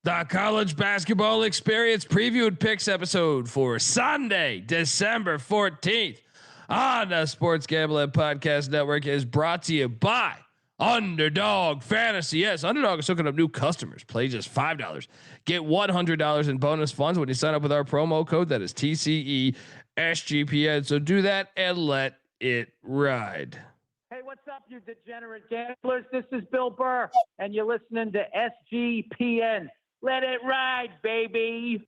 The college basketball experience preview and picks episode for Sunday, December 14th on the Sports Gambling Podcast Network is brought to you by Underdog Fantasy. Yes, Underdog is hooking up new customers. Play just $5. Get $100 in bonus funds when you sign up with our promo code. That is TCE SGPN. So do that and let it ride. Hey, what's up, you degenerate gamblers? This is Bill Burr, and you're listening to SGPN. Let it ride, baby.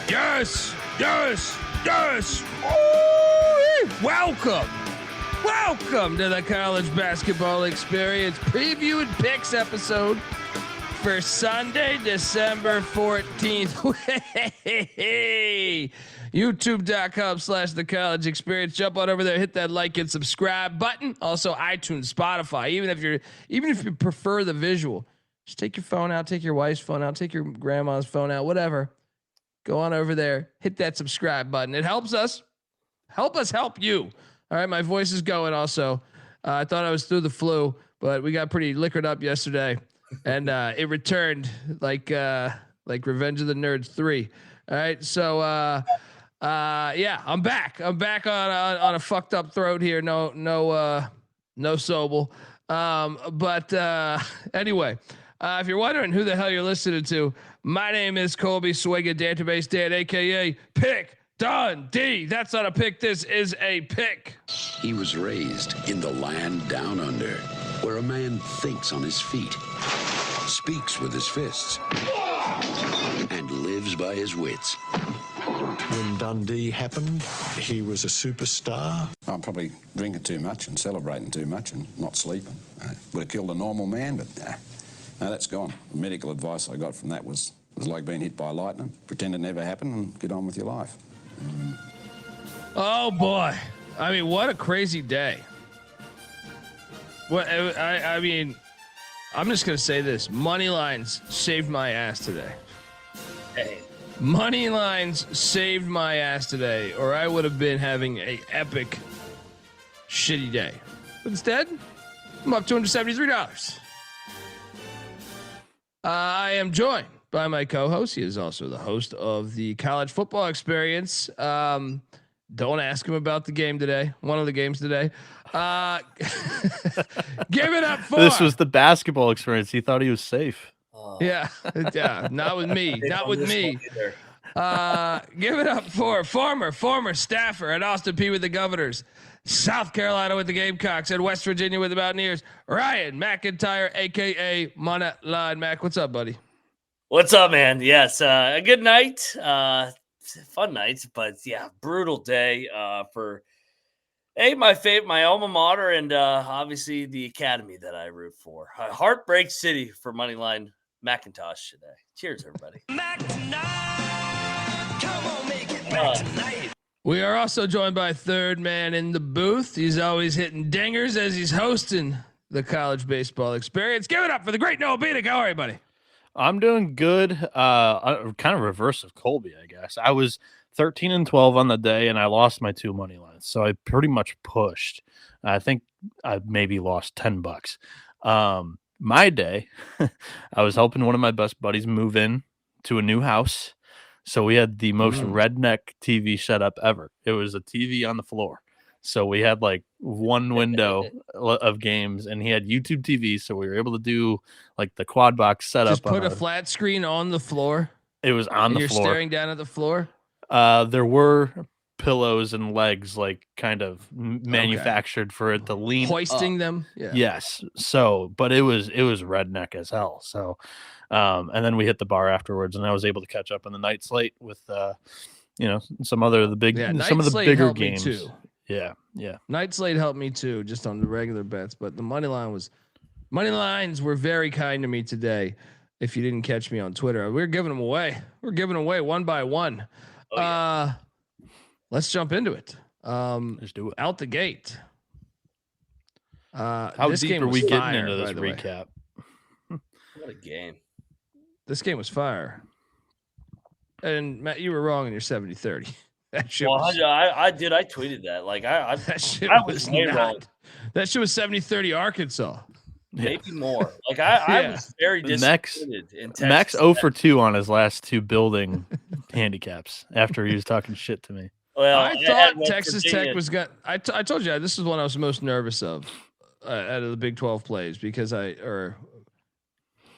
Yes, yes, yes. Ooh, welcome to the college basketball experience preview and picks episode for Sunday, December 14th. YouTube.com/the college experience. Jump on over there, hit that like and subscribe button. Also iTunes, Spotify. Even if you prefer the visual, just take your phone out, take your wife's phone out, take your grandma's phone out, whatever. Go on over there, hit that subscribe button. It helps us. Help us help you. All right, my voice is going also. I thought I was through the flu, but we got pretty liquored up yesterday, and it returned like Revenge of the Nerds 3. All right, so yeah, I'm back. I'm back on a fucked up throat here. No Sobel. But anyway. If you're wondering who the hell you're listening to, my name is Colby Database Dan, aka Pick Dundee. That's not a pick. This is a pick. He was raised in the land down under, where a man thinks on his feet, speaks with his fists, and lives by his wits. When Dundee happened, he was a superstar. I'm probably drinking too much and celebrating too much and not sleeping. Would have killed a normal man, but no, that's gone. The medical advice I got from that was like being hit by lightning. Pretend it never happened and get on with your life. Oh boy. I mean, what a crazy day. What I mean, I'm just going to say this. Money lines saved my ass today. Hey. Money lines saved my ass today, or I would have been having a epic shitty day. But instead, I'm up $273. I am joined by my co-host. He is also the host of the college football experience. Don't ask him about the game today. One of the games today. Give it up for. This was the basketball experience. He thought he was safe. Yeah. Not with me. Not with me. Give it up for former staffer at Austin Peay with the Governors, South Carolina with the Gamecocks, and West Virginia with the Mountaineers, Ryan McIntyre, aka Monetline. Mac, what's up, buddy? What's up, man? Yes, a good night, fun night, but yeah, brutal day for my alma mater, and obviously the academy that I root for. Heartbreak City for Moneyline McIntosh today. Cheers, everybody. We are also joined by third man in the booth. He's always hitting dingers as he's hosting the college baseball experience. Give it up for the great Noah Bieniek. How are you, buddy? I'm doing good. Kind of reverse of Colby, I guess. I was 13-12 on the day, and I lost my 2 money lines, so I pretty much pushed. I think I maybe lost $10. My day, I was helping one of my best buddies move in to a new house. So we had the most redneck TV setup ever. It was a TV on the floor. So we had like one window of games, and he had YouTube TV. So we were able to do like the quad box setup. Just put a flat screen on the floor. It was on the floor. You're staring down at the floor. There were pillows and legs like kind of manufactured for it to lean. Hoisting them. Yeah. Yes. So, but it was redneck as hell. So, and then we hit the bar afterwards, and I was able to catch up on the night slate with, some of the bigger games too. Yeah. Night slate helped me too, just on the regular bets. But the money lines were very kind to me today. If you didn't catch me on Twitter, we're giving them away. We're giving away one by one. Let's jump into it. Let's do it. Out the gate. How this deep game are was we getting fire, into this by the way. recap? What a game. This game was fire. And Matt, you were wrong in your 70-30. That shit Well, was, I did. I tweeted that. Like that shit I was way not. wrong. That shit was 70-30 Arkansas. Maybe more. Like I was very disappointed in Texas. Max 0 for 2 on his last 2 building handicaps after he was talking shit to me. Well, I had thought West Texas Virginia. Tech was going to. I told you this is one I was most nervous of out of the Big 12 plays because or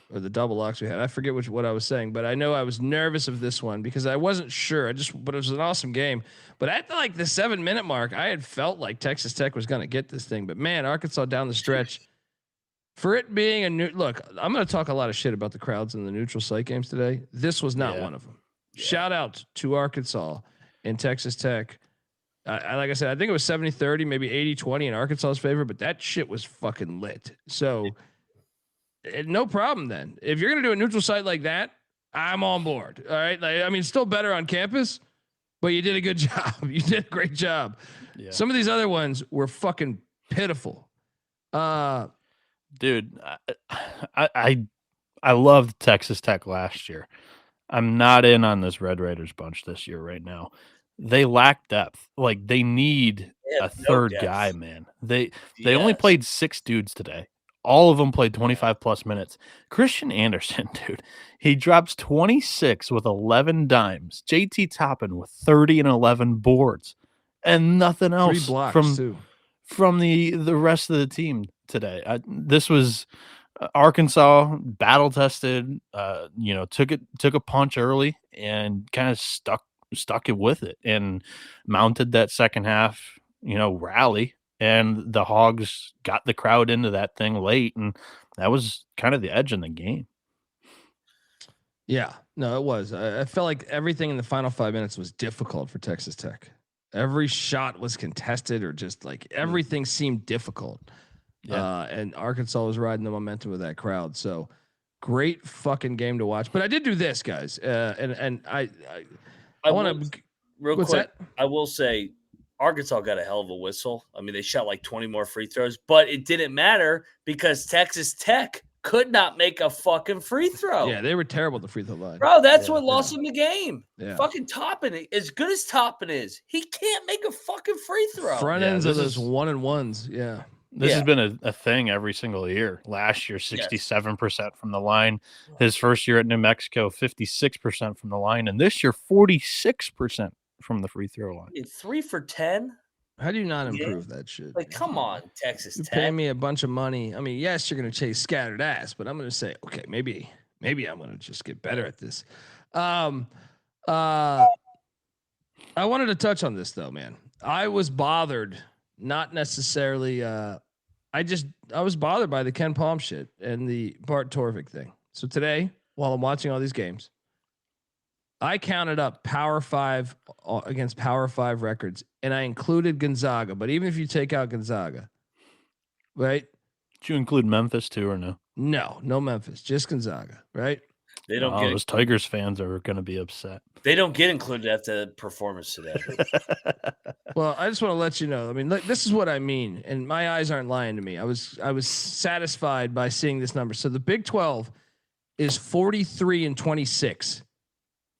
the double locks we had. I forget what I was saying, but I know I was nervous of this one because I wasn't sure. But it was an awesome game. But at like the 7-minute mark, I had felt like Texas Tech was going to get this thing. But man, Arkansas down the stretch. For it being a new look, I'm going to talk a lot of shit about the crowds in the neutral site games today. This was not one of them. Yeah. Shout out to Arkansas and Texas Tech. Like I said, I think it was 70-30, maybe 80-20 in Arkansas's favor, but that shit was fucking lit. So no problem then. If you're going to do a neutral site like that, I'm on board. All right. Like, I mean, it's still better on campus, but you did a good job. You did a great job. Yeah. Some of these other ones were fucking pitiful. Dude, I loved Texas Tech last year. I'm not in on this Red Raiders bunch this year right now. They lack depth. Like they need a third guy, man. They only played 6 dudes today. All of them played 25 plus minutes. Christian Anderson, dude, he drops 26 with 11 dimes. JT Toppin with 30 and 11 boards, and nothing else 3 blocks from the rest of the team today. This was Arkansas battle tested, took a punch early and kind of stuck it with it and mounted that second half, rally, and the Hogs got the crowd into that thing late, and that was kind of the edge in the game. Yeah, no, it was. I felt like everything in the final 5 minutes was difficult for Texas Tech. Every shot was contested, or just like everything seemed difficult. Yeah. And Arkansas was riding the momentum of that crowd. So great fucking game to watch. But I did do this, guys. And I want to real quick. I will say Arkansas got a hell of a whistle. I mean, they shot like 20 more free throws, but it didn't matter because Texas Tech could not make a fucking free throw. Yeah, they were terrible at the free throw line. Bro, that's what lost them the game. Yeah. Fucking Toppin, as good as Toppin is, he can't make a fucking free throw. Front ends of those 1-and-1s. Yeah. This has been a thing every single year. Last year, 67% from the line. His first year at New Mexico, 56% from the line. And this year, 46% from the free throw line. 3 for 10. How do you not improve that shit? Like, come on, Texas Tech. Pay me a bunch of money. I mean, yes, you're going to chase scattered ass, but I'm going to say, okay, maybe I'm going to just get better at this. I wanted to touch on this though, man. I was bothered, not necessarily. I was bothered by the Ken Palm shit and the Bart Torvik thing. So today, while I'm watching all these games, I counted up Power 5 against Power 5 records, and I included Gonzaga. But even if you take out Gonzaga, right? Did you include Memphis too, or no? No Memphis, just Gonzaga, right? They don't get those Tigers fans are going to be upset. They don't get included after the performance today. Well, I just want to let you know. I mean, look, this is what I mean, and my eyes aren't lying to me. I was satisfied by seeing this number. So the Big 12 is 43-26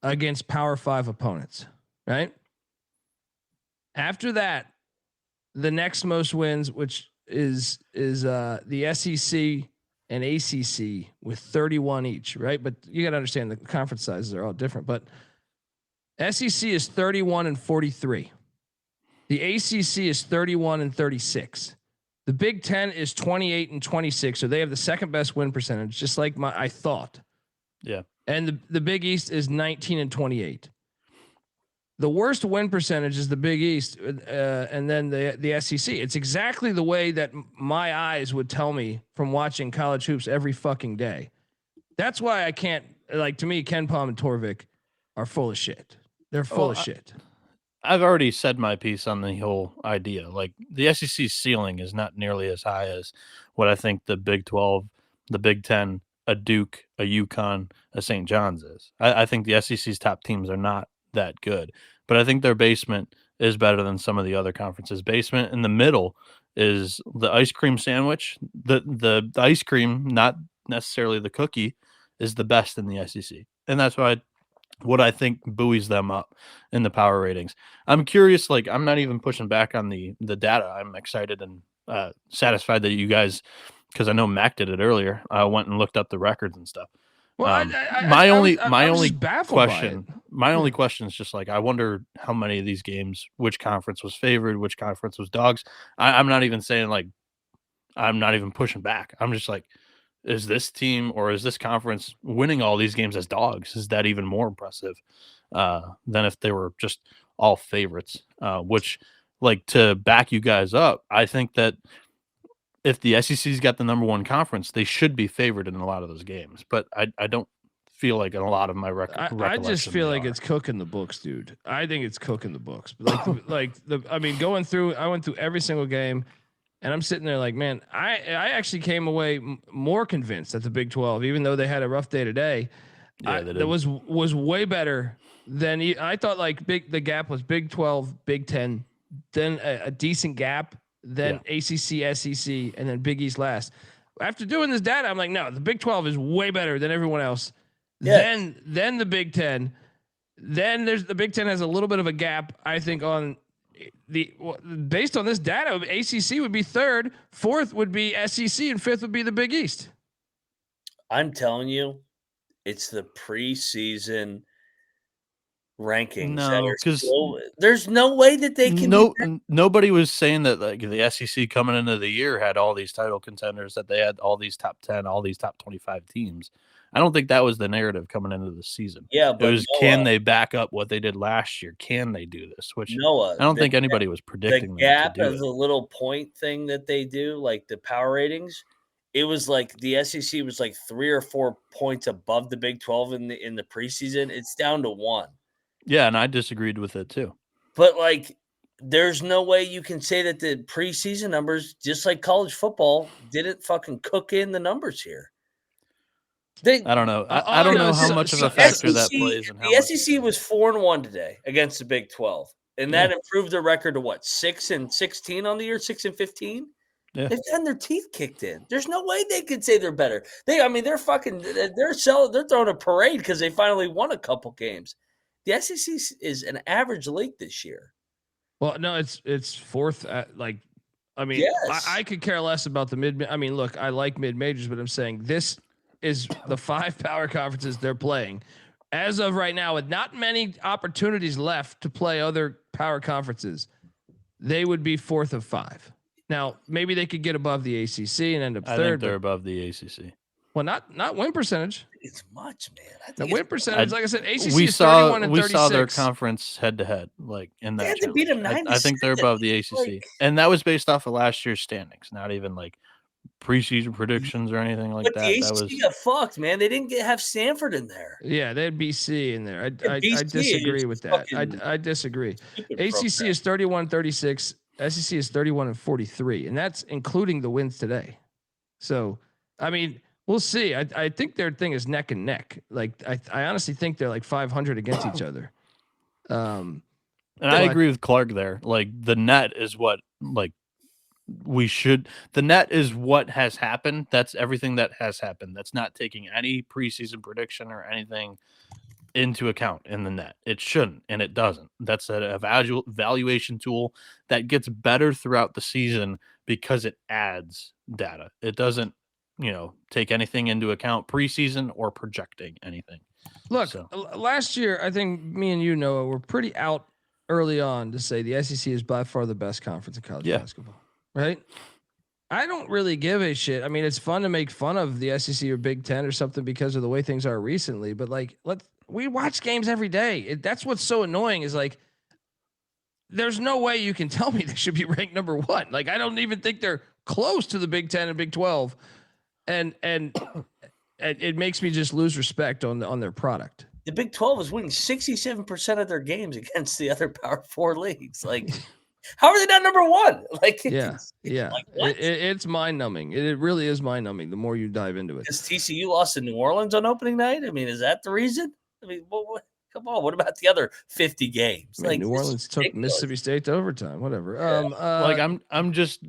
against Power 5 opponents, right? After that, the next most wins, which is the SEC and ACC with 31 each, right? But you got to understand the conference sizes are all different. But SEC is 31-43. The ACC is 31-36. The Big 10 is 28-26. So they have the second best win percentage, just like I thought. Yeah. And the Big East is 19-28. The worst win percentage is the Big East, and then the SEC. It's exactly the way that my eyes would tell me from watching college hoops every fucking day. That's why I can't, like, to me, Ken Palm and Torvik are full of shit. They're full of shit. I've already said my piece on the whole idea. Like, the SEC's ceiling is not nearly as high as what I think the Big 12, the Big 10, a Duke, a UConn, a St. John's is. I think the SEC's top teams are not that good, but I think their basement is better than some of the other conferences. Basement in the middle is the ice cream sandwich. The ice cream, not necessarily the cookie, is the best in the SEC. And that's what I think buoys them up in the power ratings. I'm curious, like I'm not even pushing back on the data. I'm excited and satisfied that you guys, because I know Mac did it earlier, went and looked up the records and stuff. Well, my only question is just like, I wonder how many of these games, which conference was favored, which conference was dogs. I'm not even saying like, I'm not even pushing back. I'm just like, is this team or is this conference winning all these games as dogs? Is that even more impressive than if they were just all favorites? Which, like, to back you guys up, I think that if the SEC's got the number one conference, they should be favored in a lot of those games. But I don't feel like in a lot of my I just feel like it's cooking the books, dude. I think it's cooking the books. But I went through every single game. And I'm sitting there like, man, I actually came away more convinced that the Big 12, even though they had a rough day today, that was way better than I thought. Like the gap was Big 12, Big 10, then a decent gap, then ACC, SEC, and then Big East last. After doing this data, I'm like, no, the Big 12 is way better than everyone else. Yeah. Then the Big 10, then the Big 10 has a little bit of a gap, I think, on. Based on this data, ACC would be third, fourth would be SEC, and fifth would be the Big East. I'm telling you, it's the preseason rankings. No, because there's no way that they can. Nobody was saying that like the SEC coming into the year had all these title contenders, that they had all these top 10, all these top 25 teams. I don't think that was the narrative coming into the season. Yeah, but it was, can they back up what they did last year? Can they do this? Which I don't think anybody was predicting. The gap as a little point thing that they do, like the power ratings. It was like the SEC was like 3 or 4 points above the Big 12 in the preseason. It's down to 1. Yeah, and I disagreed with it too. But like, there's no way you can say that the preseason numbers, just like college football, didn't fucking cook in the numbers here. I don't know. I don't know how much of a factor that plays. And the SEC was 4-1 today against the Big 12, and that improved their record to what, 6-16 on the year, 6-15. Yeah. They've gotten their teeth kicked in. There's no way they could say they're better. They're throwing a parade because they finally won a couple games. The SEC is an average league this year. Well, no, it's fourth. I could care less about the mid. I mean, look, I like mid majors, but I'm saying this is the 5 power conferences they're playing as of right now, with not many opportunities left to play other power conferences. They would be 4th of 5. Now, maybe they could get above the ACC and end up 3rd. I think they're above the ACC. Well, not win percentage. It's much, man. The win percentage, like I said, ACC we is 31 and 36. We saw their conference head to head, like in that. They had to beat them I think they're above the ACC, and that was based off of last year's standings, not even like preseason predictions or anything like that. The ACC got fucked, man. They didn't have Stanford in there. Yeah, they had BC in there. I disagree with that. I disagree. ACC is 31-36. SEC is 31 and 43, and that's including the wins today. So, I mean, we'll see. I think their thing is neck and neck. Like, I honestly think they're like 500 against each other. And I agree with Clark there. Like, the net is what, like, the net is what has happened. That's everything that has happened. That's not taking any preseason prediction or anything into account in the net. It shouldn't, and it doesn't. That's a valuation tool that gets better throughout the season because it adds data. It doesn't, take anything into account preseason or projecting anything. Look, last year, I think me and you, Noah, were pretty out early on to say the SEC is by far the best conference in college basketball, right? I don't really give a shit. I mean, it's fun to make fun of the SEC or Big Ten or something because of the way things are recently, but like, we watch games every day. That's what's so annoying is like, there's no way you can tell me they should be ranked number 1. Like, I don't even think they're close to the Big 10 and Big 12. And it makes me just lose respect on their product. The Big 12 is winning 67% of their games against the other Power 4 leagues. Like, how are they not number 1? Like, yeah. Like, it's mind numbing. It really is mind numbing. The more you dive into it. Because TCU lost to New Orleans on opening night. I mean, is that the reason? I mean, come on. What about the other 50 games? I mean, Like New this is Orleans took ridiculous. Mississippi State to overtime. Whatever. Like I'm just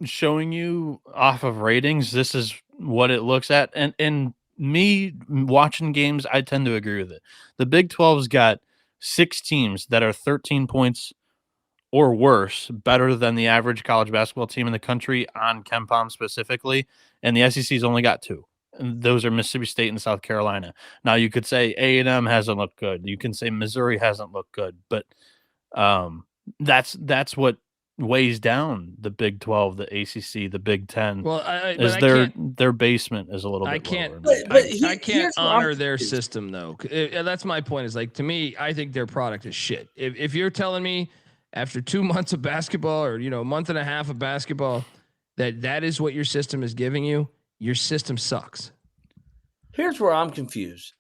showing you off of ratings. This is what it looks at, and me watching games, I tend to agree with it. The Big 12's got 6 teams that are 13 points or worse, better than the average college basketball team in the country on KenPom specifically, and the SEC's only got 2. And those are Mississippi State and South Carolina. Now you could say A&M hasn't looked good. You can say Missouri hasn't looked good, but that's what weighs down the Big 12, the ACC, the Big 10. well, Their basement is a little bit I can't. lower. I can't here's where I'm honor their confused. system though. That's my point. Is like, to me, I think their product is shit. If you're telling me after 2 months of basketball, or a month and a half of basketball, that is what your system is giving you, your system sucks. Here's where I'm confused.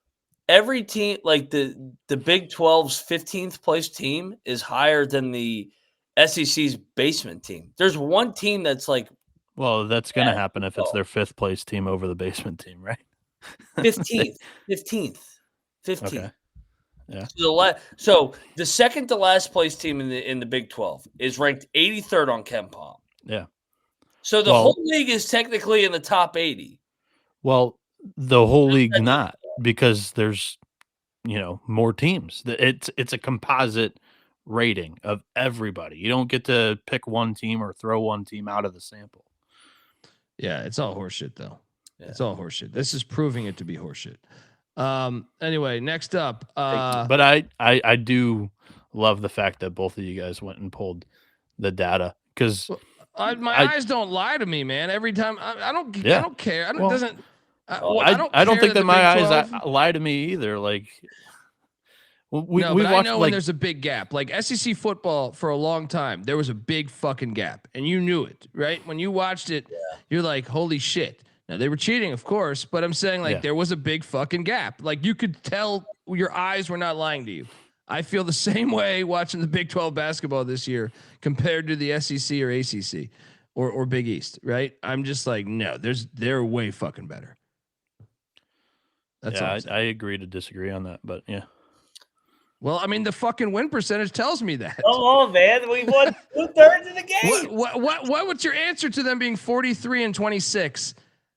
Every team, like the Big 12's 15th place team, is higher than the SEC's basement team. There's one team that's like Well, that's going to happen if it's their 5th place team over the basement team, right? 15th. 15th. Okay. Yeah. So the second to last place team in the Big 12 is ranked 83rd on KenPom. Yeah. So the whole league is technically in the top 80. Well, the whole league not, because there's more teams. It's a composite rating of everybody. You don't get to pick one team or throw one team out of the sample. Yeah, it's all horseshit though. Yeah. It's all horseshit. This is proving it to be horseshit. Anyway, next up. But I do love the fact that both of you guys went and pulled the data, because my eyes don't lie to me, man. Every time I don't care. I don't think that my eyes lie to me either. Like we I watched, know when there's a big gap. Like SEC football for a long time, there was a big fucking gap, and you knew it, right? When you watched it, you're like, holy shit. Now they were cheating, of course, but I'm saying there was a big fucking gap. Like you could tell your eyes were not lying to you. I feel the same way watching the Big 12 basketball this year compared to the SEC or ACC or Big East, right? I'm just like, no, they're way fucking better. That's all I agree to disagree on that, but yeah. Well, I mean, the fucking win percentage tells me that. Oh man, we won 2/3 of the game. What's your answer to them being 43-26?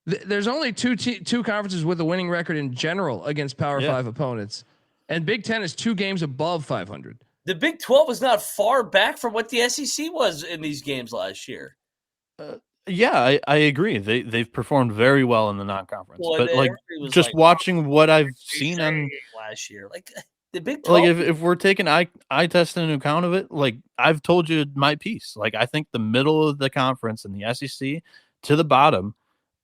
There's only two conferences with a winning record in general against Power 5 opponents, and Big 10 is 2 games above 500. The Big 12 is not far back from what the SEC was in these games last year. Yeah, I agree. They've performed very well in the non-conference, but just watching what I've seen on last year, the Big 12. Like if we're taking eye test into account of it, like I've told you my piece. Like I think the middle of the conference and the SEC to the bottom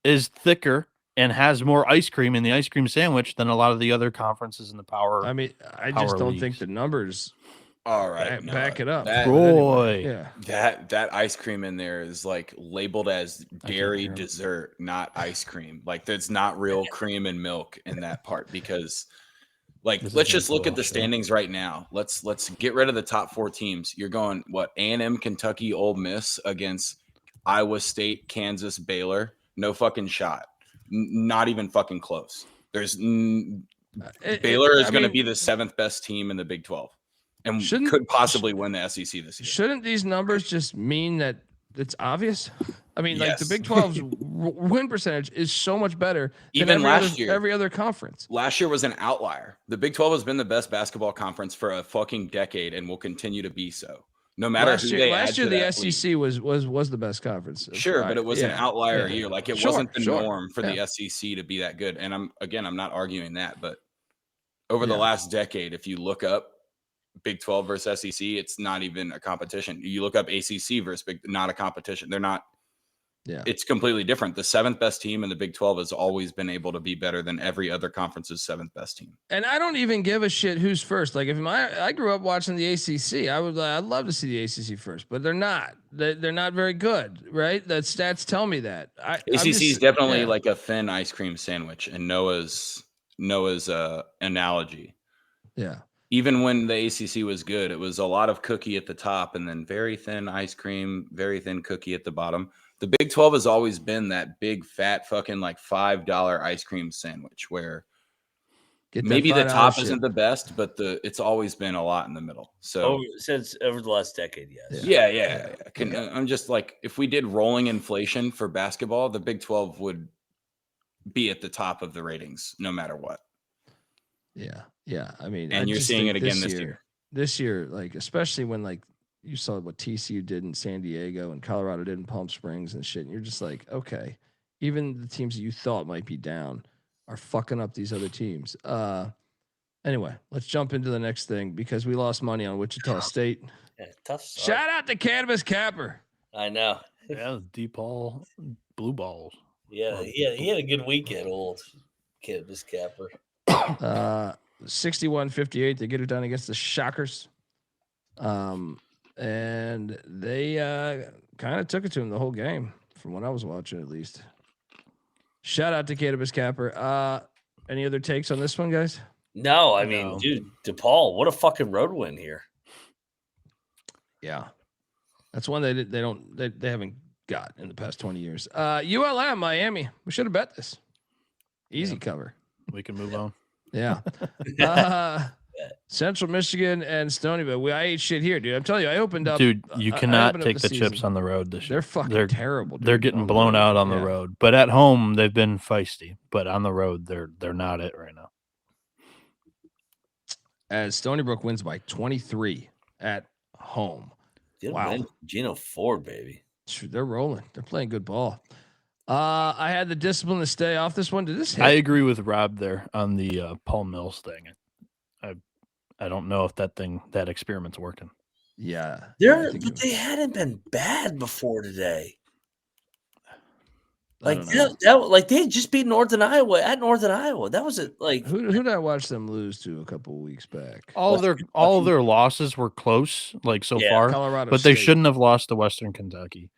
is thicker and has more ice cream in the ice cream sandwich than a lot of the other conferences in the power. I mean, I just don't think the numbers. All right, back it up. Roy. That ice cream in there is like labeled as dairy dessert, not ice cream. Like there's not real cream and milk in that part, because let's just look at the standings right now. Let's get rid of the top 4 teams. You're going A&M, Kentucky, Ole Miss against Iowa State, Kansas, Baylor. No fucking shot. Not even fucking close. There's Baylor is going to be the 7th best team in the Big 12. And could possibly win the SEC this year. Shouldn't these numbers just mean that it's obvious? I mean, the Big 12's win percentage is so much better than every other conference. Last year was an outlier. The Big 12 has been the best basketball conference for a fucking decade and will continue to be so. No matter last year the SEC was the best conference. Sure, but it was an outlier year. Like it wasn't the norm for the SEC to be that good. And I'm not arguing that, but over the last decade, if you look up Big 12 versus SEC, it's not even a competition. You look up ACC versus not a competition. They're not. Yeah, it's completely different. The 7th best team in the Big 12 has always been able to be better than every other conference's 7th best team. And I don't even give a shit who's first. Like I grew up watching the ACC. I'd love to see the ACC first, but they're not. They're not very good, right? The stats tell me that. ACC is definitely like a thin ice cream sandwich, and Noah's analogy. Yeah. Even when the ACC was good, it was a lot of cookie at the top and then very thin ice cream, very thin cookie at the bottom. The Big 12 has always been that big, fat, fucking like $5 ice cream sandwich where Get that Maybe the $5 top shit. isn't the best, but it's always been a lot in the middle. So Since over the last decade, yes. Yeah. I'm just like, if we did rolling inflation for basketball, the Big 12 would be at the top of the ratings no matter what. Yeah. I mean, and you're seeing it again this year. This year, like especially when like you saw what TCU did in San Diego and Colorado did in Palm Springs and shit, and you're just like, okay, even the teams that you thought might be down are fucking up these other teams. Anyway, let's jump into the next thing because we lost money on Wichita State. Yeah, tough start. Shout out to Cannabis Capper. I know. Yeah, deep ball, blue balls. Yeah, he had a good weekend, old Cannabis Capper. 61-58. They get it done against the Shockers. And they kind of took it to him the whole game, from what I was watching at least. Shout out to Cannabis Capper. Any other takes on this one, guys? No, I mean, dude, DePaul, what a fucking road win here. Yeah, that's one they haven't got in the past 20 years. ULM Miami. We should have bet this. Easy cover. We can move on. Yeah. Central Michigan and Stony Brook. I ate shit here, dude. I'm telling you, I opened up. Dude, you cannot take the season. chips on the road this year. They're fucking terrible. Dude. They're getting blown out on the road, but at home they've been feisty. But on the road, they're not it right now. As Stony Brook wins by 23 at home. Wow. Gino Ford, baby. They're rolling. They're playing good ball. I had the discipline to stay off this one. Did this hit? I agree with Rob there on the Paul Mills thing. I don't know if that experiment's working. Yeah. They hadn't been bad before today. Like like they had just beat Northern Iowa at Northern Iowa. That was it. Like who did I watch them lose to a couple of weeks back? All of their losses were close, like so far. Colorado but State. they shouldn't have lost to Western Kentucky.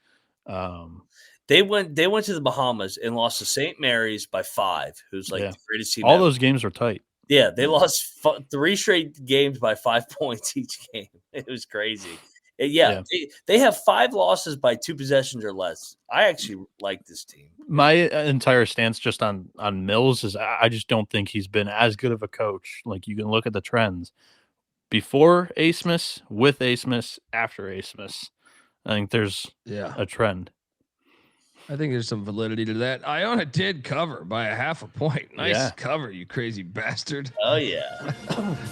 They went to the Bahamas and lost to St. Mary's by 5, who's like the greatest team. All ever. those games were tight. Yeah, they lost 3 straight games by 5 points each game. It was crazy. They have 5 losses by 2 possessions or less. I actually like this team. My entire stance just on Mills is I just don't think he's been as good of a coach. Like you can look at the trends before Asmus, with Asmus, after Asmus. I think there's a trend. I think there's some validity to that. Iona did cover by a 0.5 point. Nice cover, you crazy bastard. Oh, yeah.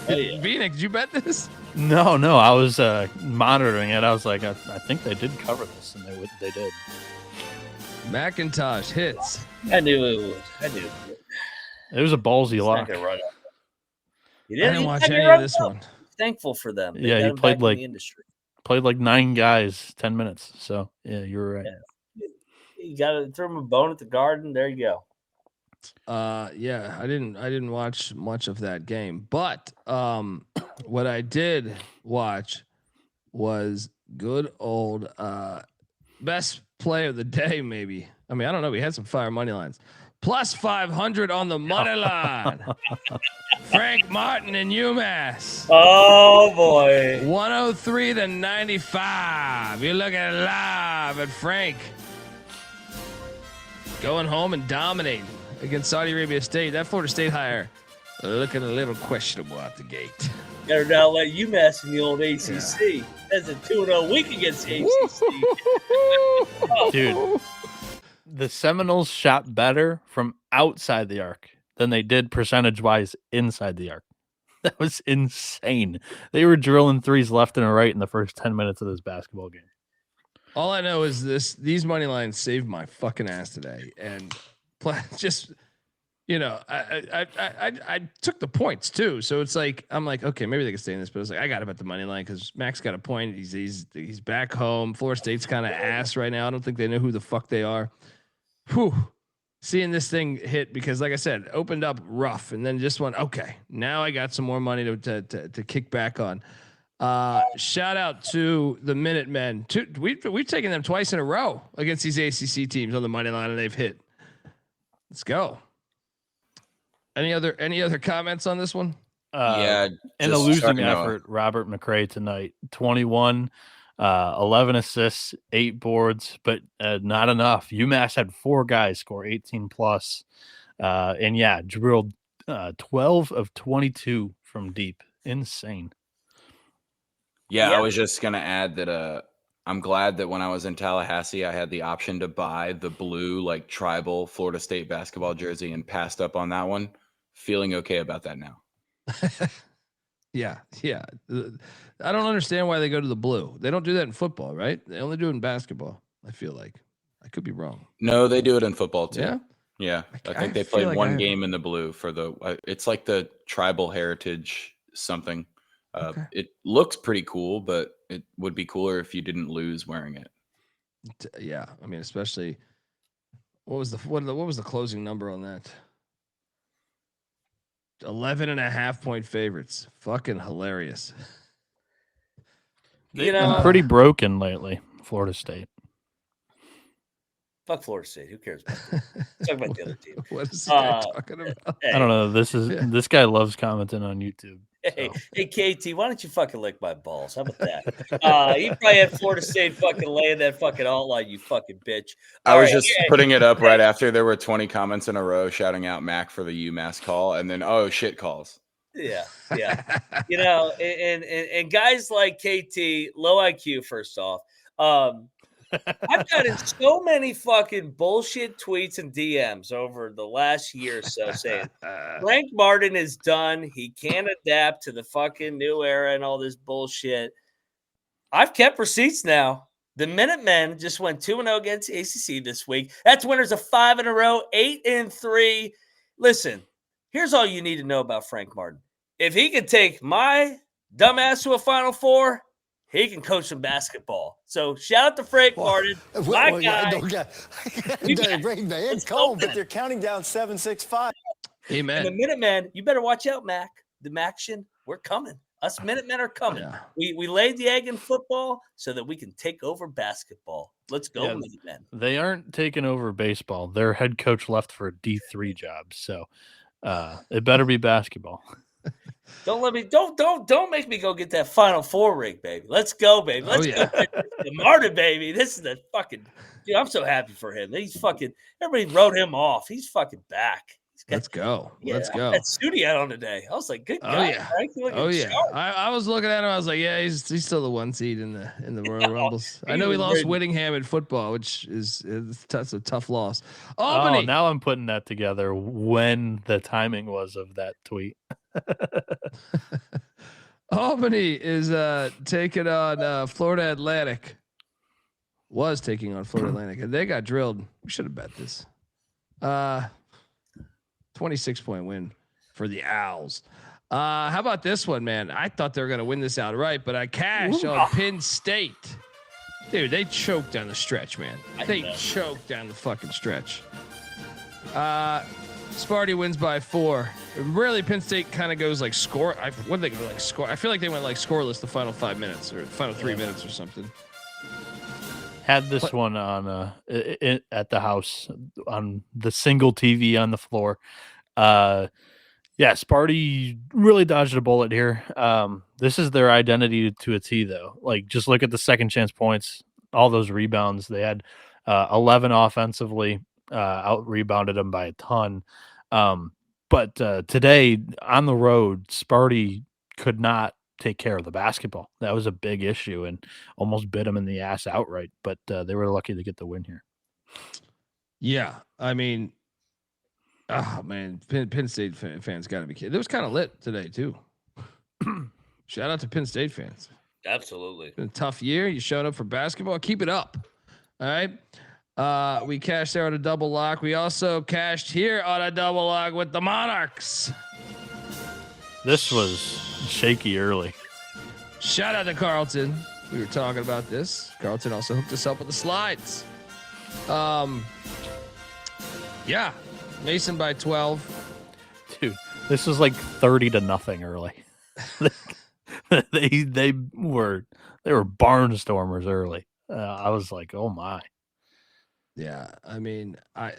Bieniek, did you bet this? No. I was monitoring it. I was like, I think they did cover this, and they did. McIntyre hits. I knew it would. I knew it would. It was a ballsy lock. I didn't watch any of this one. Thankful for them. He played like 9 guys, 10 minutes. So, yeah, you were right. Yeah. You got to throw him a bone at the Garden. There you go. I didn't watch much of that game, but what I did watch was good old best play of the day. Maybe. I mean, I don't know. We had some fire money lines. Plus 500 on the money line. Frank Martin in UMass. Oh boy. 103 to 95. You're looking live at Frank. Going home and dominating against Saudi Arabia State. That Florida State hire looking a little questionable out the gate. Better not let UMass in the old ACC. Yeah. That's a 2-0 week against the ACC. Dude, the Seminoles shot better from outside the arc than they did percentage-wise inside the arc. That was insane. They were drilling threes left and right in the first 10 minutes of this basketball game. All I know is these money lines saved my fucking ass today, and just I took the points too, so it's like I'm like, okay, maybe they can stay in this, but it's like I got to bet the money line because Max got a point. He's back home. Florida State's kind of ass right now. I don't think they know who the fuck they are. Whew. Seeing this thing hit because, like I said, opened up rough and then just went okay. Now I got some more money to kick back on. Shout out to the Minutemen. We've taken them twice in a row against these ACC teams on the money line, and they've hit. Let's go. Any other comments on this one? In a losing effort, Robert McRae tonight, 21, 11 assists, 8 boards, but not enough. UMass had 4 guys score 18 plus, and drilled 12 of 22 from deep. Insane. Yeah, I was just gonna add that I'm glad that when I was in Tallahassee, I had the option to buy the blue, like tribal Florida State basketball jersey and passed up on that one. Feeling okay about that now. Yeah. I don't understand why they go to the blue. They don't do that in football, right? They only do it in basketball. I feel like I could be wrong. No, they do it in football too. Yeah. Yeah, I think I they feel played like one game in the blue for it's like the tribal heritage something. Okay. It looks pretty cool, but it would be cooler if you didn't lose wearing it. Yeah. I mean, especially what was the closing number on that? 11.5-point favorites. Fucking hilarious. They've been pretty broken lately, Florida State. Fuck Florida State. Who cares about that? Talk about the other team. What is this guy talking about? I don't know. This guy loves commenting on YouTube. Hey, KT, why don't you fucking lick my balls? How about that? You probably had Florida State fucking laying that fucking outline, you fucking bitch. I was just putting it up right after there were 20 comments in a row shouting out Mac for the UMass call, and then shit calls. Yeah. And guys like KT, low IQ. First off, I've gotten so many fucking bullshit tweets and DMs over the last year or so saying Frank Martin is done. He can't adapt to the fucking new era and all this bullshit. I've kept receipts now. The Minutemen just went 2-0 against the ACC this week. That's winners of 5 in a row, 8-3. Listen, here's all you need to know about Frank Martin. If he could take my dumbass to a Final Four, he can coach some basketball. So shout out to Frank Martin. My guy. But they're counting down 7-6-5. Amen. And the Minutemen, you better watch out, Mac. The Maction, we're coming. Us Minutemen are coming. Yeah. We laid the egg in football so that we can take over basketball. Let's go, Minutemen. They aren't taking over baseball. Their head coach left for a D3 job, so it better be basketball. Don't make me go get that Final Four ring, baby. Let's go, baby. Let's go get the Martin, baby. This is the fucking dude. I'm so happy for him. He's fucking everybody wrote him off. He's fucking back. Let's go. Let's go. That Studio on today. I was like, good guy. I was looking at him. I was like, yeah, he's still the 1 seed in the Royal Rumbles. I know he lost Whittingham in football, which is a tough loss. Oh, now I'm putting that together when the timing was of that tweet. Albany is taking on Florida Atlantic. Was taking on Florida Atlantic, and they got drilled. We should have bet this. 26-point win for the Owls. How about this one, man? I thought they were going to win this outright, but I cashed on Penn State. Dude, they choked down the stretch, man. They choked down the fucking stretch. Sparty wins by 4. Really, Penn State kind of goes like score. What did they go like score? I feel like they went like scoreless the final 5 minutes or final 3 minutes or something. Had this one on at the house on the single TV on the floor. Sparty really dodged a bullet here. This is their identity to a T, though. Like, just look at the second chance points, all those rebounds. They had 11 offensively, out rebounded them by a ton. But today on the road, Sparty could not take care of the basketball. That was a big issue and almost bit them in the ass outright. But they were lucky to get the win here. Yeah, I mean, oh man, Penn State fans got to be kidding. It was kind of lit today too. Shout out to Penn State fans. Absolutely. It's been a tough year. You showed up for basketball. Keep it up. All right. We cashed there on a double lock. We also cashed here on a double lock with the Monarchs. This was shaky early. Shout out to Carlton. We were talking about this. Carlton also hooked us up with the slides. Yeah. Mason by 12. Dude, this was like 30-0 early. they were barnstormers early. I was like, oh my. Yeah, I mean, I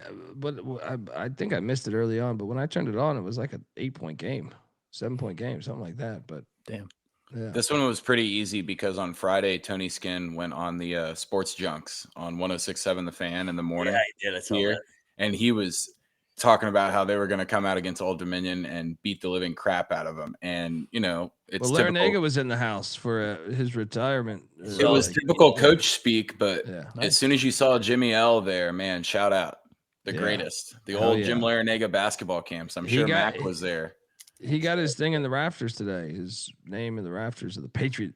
think I missed it early on, but when I turned it on, it was like an 8-point game, 7-point game, something like that. But damn, yeah. This one was pretty easy because on Friday, Tony Skinn went on the Sports Junks on 106.7 The Fan in the morning. Yeah, he did. I saw that. And he was talking about how they were going to come out against Old Dominion and beat the living crap out of them. And, it's Larinaga typical. was in the house for his retirement. It was typical coach speak, but Yeah. as soon as you saw Jimmy L there, man, shout out. The greatest. The old Jim Larinaga basketball camps. I'm sure Mac was there. He got his thing in the rafters today. His name in the rafters of the Patriot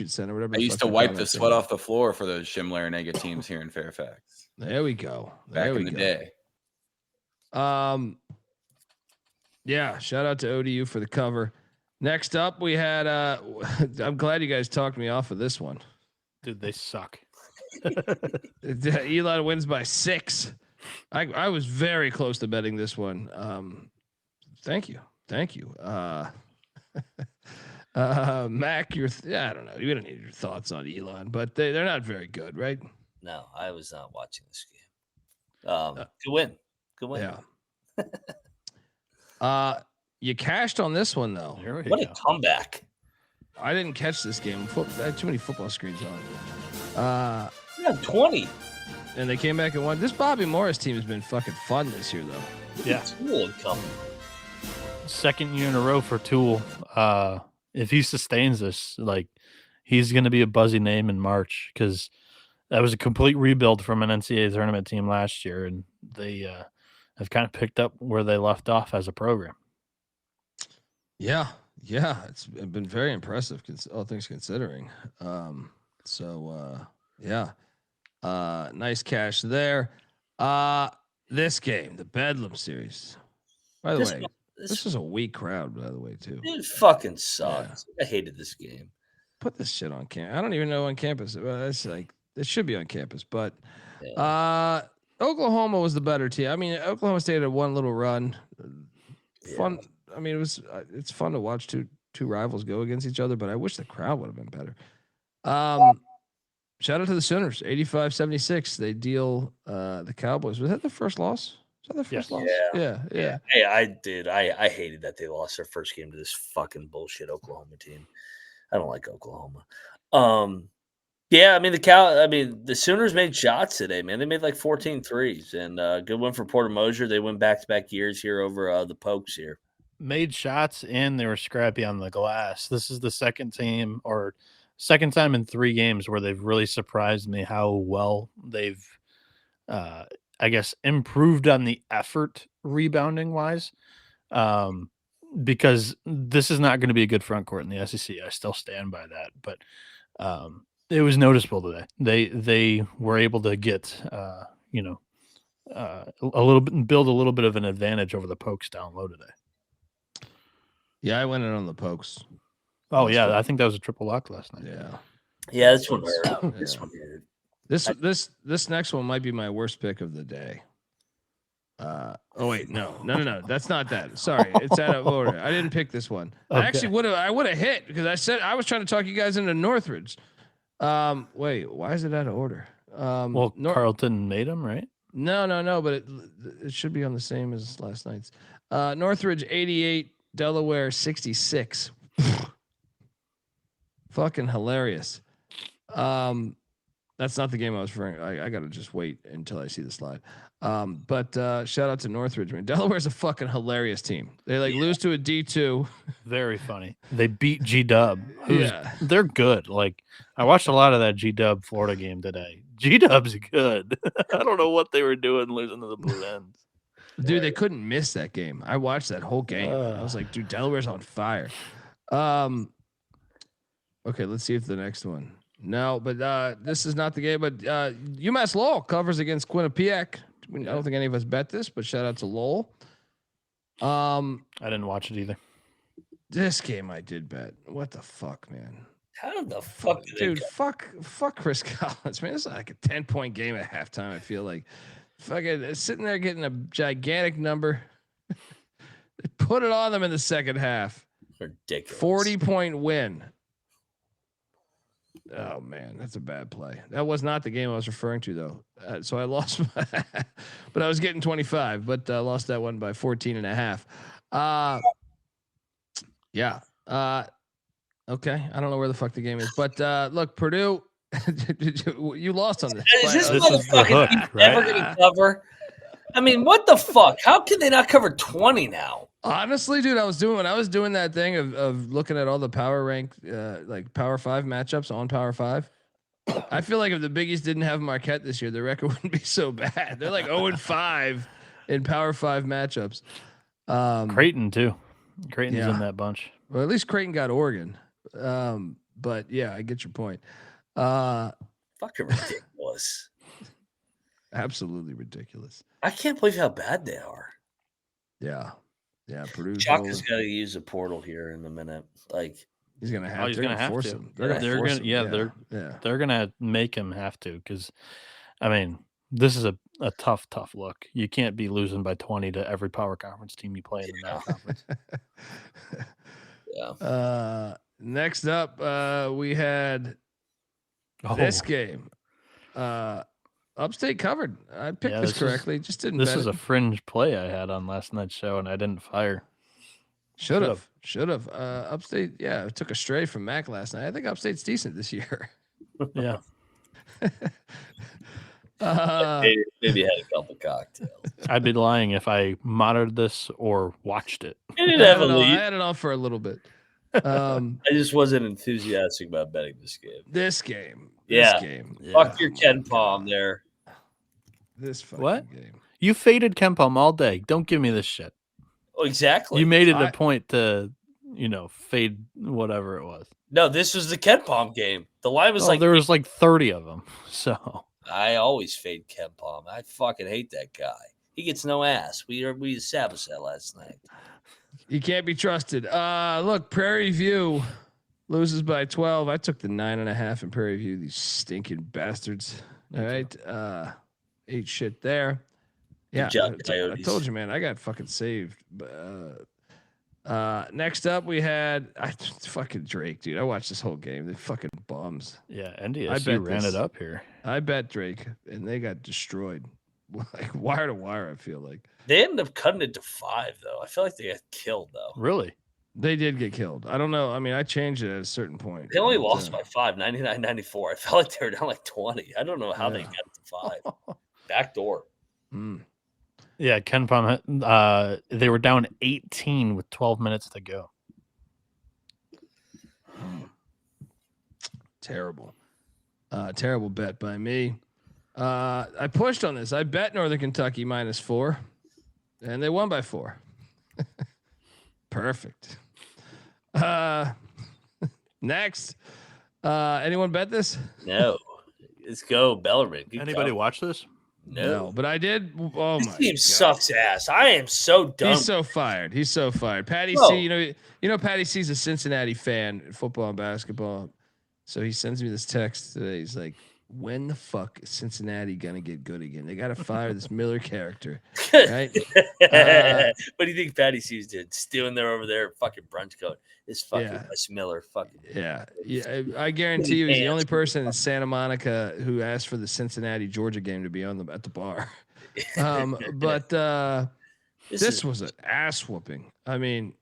Center, whatever. I used to wipe the sweat off the floor for those Jim Larinaga teams here in Fairfax. There we go. Back in the day. Yeah, shout out to ODU for the cover. Next up, we had I'm glad you guys talked me off of this one. Dude, they suck. Elon wins by 6. I was very close to betting this one. Thank you. Mac, I don't know. You don't need your thoughts on Elon, but they're not very good, right? No, I was not watching this game. Good win. Yeah. You cashed on this one though. What a comeback! I didn't catch this game. I had too many football screens on. 20. And they came back and won. This Bobby Morris team has been fucking fun this year, though. Yeah. Tool coming. Second year in a row for Tool. If he sustains this, he's going to be a buzzy name in March because that was a complete rebuild from an NCAA tournament team last year, and they have kind of picked up where they left off as a program. Yeah, it's been very impressive, all things considering. Nice cash there. This game, the Bedlam series. By the way, this was a weak crowd, by the way, too. It fucking sucks. Yeah. I hated this game. Put this shit on campus. I don't even know on campus. It's it should be on campus, but Oklahoma was the better team. I mean, Oklahoma State had one little run. Fun. I mean, it's fun to watch two rivals go against each other, but I wish the crowd would have been better. Shout out to the Sooners, 85-76. They deal the Cowboys. Was that the first loss? Was that the first loss? Yeah. Hey, I hated that they lost their first game to this fucking bullshit Oklahoma team. I don't like Oklahoma. The Sooners made shots today, man. They made like 14 threes, and good one for Porter Mosier. They went back-to-back years here over the Pokes here. Made shots, and they were scrappy on the glass. This is the second time in 3 games where they've really surprised me how well they've, improved on the effort rebounding wise. Because this is not going to be a good front court in the SEC. I still stand by that, but it was noticeable today. They were able to get, a little bit, build a little bit of an advantage over the Pokes down low today. Yeah, I went in on the Pokes. Oh yeah, I think that was a triple lock last night. Yeah, this one hurt. This one hurt. This next one might be my worst pick of the day. No, that's not that. Sorry, it's out of order. I didn't pick this one. Okay. I would have hit because I was trying to talk you guys into Northridge. Wait, why is it out of order? Carlton made him, right? No, but it should be on the same as last night's. Northridge 88, Delaware 66. Fucking hilarious. That's not the game I was referring. I gotta just wait until I see the slide. But shout out to Northridge, man. Delaware's a fucking hilarious team. They lose to a D2. Very funny. They beat G-Dub. They're good. I watched a lot of that G-Dub Florida game today. G-Dub's good. I don't know what they were doing losing to the Blue Ends. Dude, they couldn't miss that game. I watched that whole game. I was like, dude, Delaware's on fire. Okay, let's see if the next one. No, but this is not the game. But UMass Lowell covers against Quinnipiac. I don't think any of us bet this, but shout out to Lowell. I didn't watch it either. This game I did bet. What the fuck, man? How the fuck, dude? Fuck Chris Collins, man. This is like a 10-point game at halftime. I feel like fucking sitting there getting a gigantic number. They put it on them in the second half. Ridiculous. 40-point win. Oh man, that's a bad play. That was not the game I was referring to though. So I lost, but I was getting 25, but lost that one by 14.5. Yeah. Okay. I don't know where the fuck the game is, but look, Purdue, you lost on this. Is this the hook, right? Never gonna cover. I mean, what the fuck? How can they not cover 20 now? Honestly, dude, when I was doing that thing of looking at all the power rank, like Power 5 matchups on Power 5, I feel like if the Biggies didn't have Marquette this year, the record wouldn't be so bad. They're like 0-5 in Power 5 matchups. Creighton too. Creighton's in that bunch. Well, at least Creighton got Oregon. But yeah, I get your point. Fucking ridiculous. Absolutely ridiculous. I can't believe how bad they are. Yeah. Purdue's Chuck is going to use a portal here in a minute. Like he's going to have. He's going to force to. him. They're going to. They're going to make him have to because, I mean, this is a tough look. You can't be losing by 20 to every power conference team you play in the NAC conference. Yeah. Next up, we had this game. Upstate covered. I picked this correctly. Just didn't. This is a fringe play I had on last night's show, and I didn't fire. Should have. Upstate. Yeah, it took a stray from Mac last night. I think Upstate's decent this year. Yeah. Maybe had a couple cocktails. I'd be lying if I monitored this or watched it. It didn't have a I lead. had it on for a little bit. I just wasn't enthusiastic about betting this game. This game. Fuck your Ken Palm there. This fucking What? game. You faded KenPom all day. Don't give me this shit. Oh, exactly. You made it a point to, fade whatever it was. No, this was the Ken Palm game. The line was there was like 30 of them. So I always fade Ken Palm. I fucking hate that guy. He gets no ass. We established that last night. You can't be trusted. Look, Prairie View loses by 12. I took the 9.5 in Prairie View. These stinking bastards. All right. Ate shit there. Yeah. I told you, man, I got fucking saved. Next up we had fucking Drake, dude. I watched this whole game. They fucking bums. Yeah. NDSU ran it up here. I bet Drake and they got destroyed. Like wire to wire, I feel like. They ended up cutting it to 5, though. I feel like they got killed, though. Really? They did get killed. I don't know. I mean, I changed it at a certain point. They only lost by 5, 99-94. I felt like they were down like 20. I don't know how they got to 5. Back door. Yeah, KenPom, they were down 18 with 12 minutes to go. Terrible. Terrible bet by me. I pushed on this. I bet Northern Kentucky -4, and they won by 4. Perfect. Next, anyone bet this? No. Let's go, Bellarmine. Anybody watch this? No, but I did. Oh this my team God. sucks ass. I am so done. He's so fired. Patty Bro. C. You know, Patty C's a Cincinnati fan, football and basketball. So he sends me this text today. He's like, when the fuck is Cincinnati gonna get good again? They gotta fire this Miller character, right? What do you think Patty C's did? Stealing there over there, fucking brunch coat. This fucking Wes Miller, fucking yeah. I guarantee you, he's the only person in Santa Monica who asked for the Cincinnati Georgia game to be at the bar. But this was an ass whooping. I mean,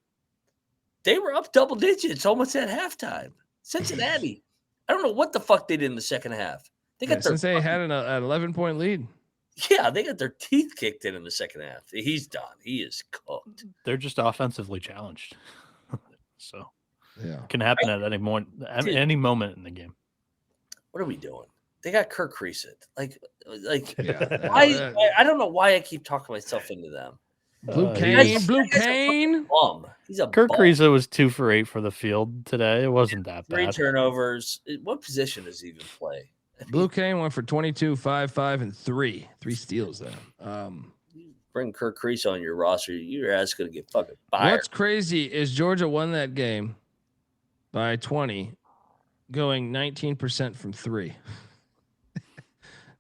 they were up double digits almost at halftime. Cincinnati. I don't know what the fuck they did in the second half. They got since they had an 11-point lead. Yeah, they got their teeth kicked in the second half. He's done. He is cooked. They're just offensively challenged. So yeah, it can happen at any moment in the game. What are we doing? They got Kirk Creasett. Like yeah. I don't know why I keep talking myself into them. Blue Cane. He's a Kirk bum. Creasett was 2 for 8 for the field today. It wasn't that 3 bad. turnovers. What position does he even play? Blue Cane went for 22, 5, 5, and 3 steals there. Bring Kirk Creasett on your roster, your ass gonna get fucking fired. What's crazy is Georgia won that game by 20, going 19% from 3.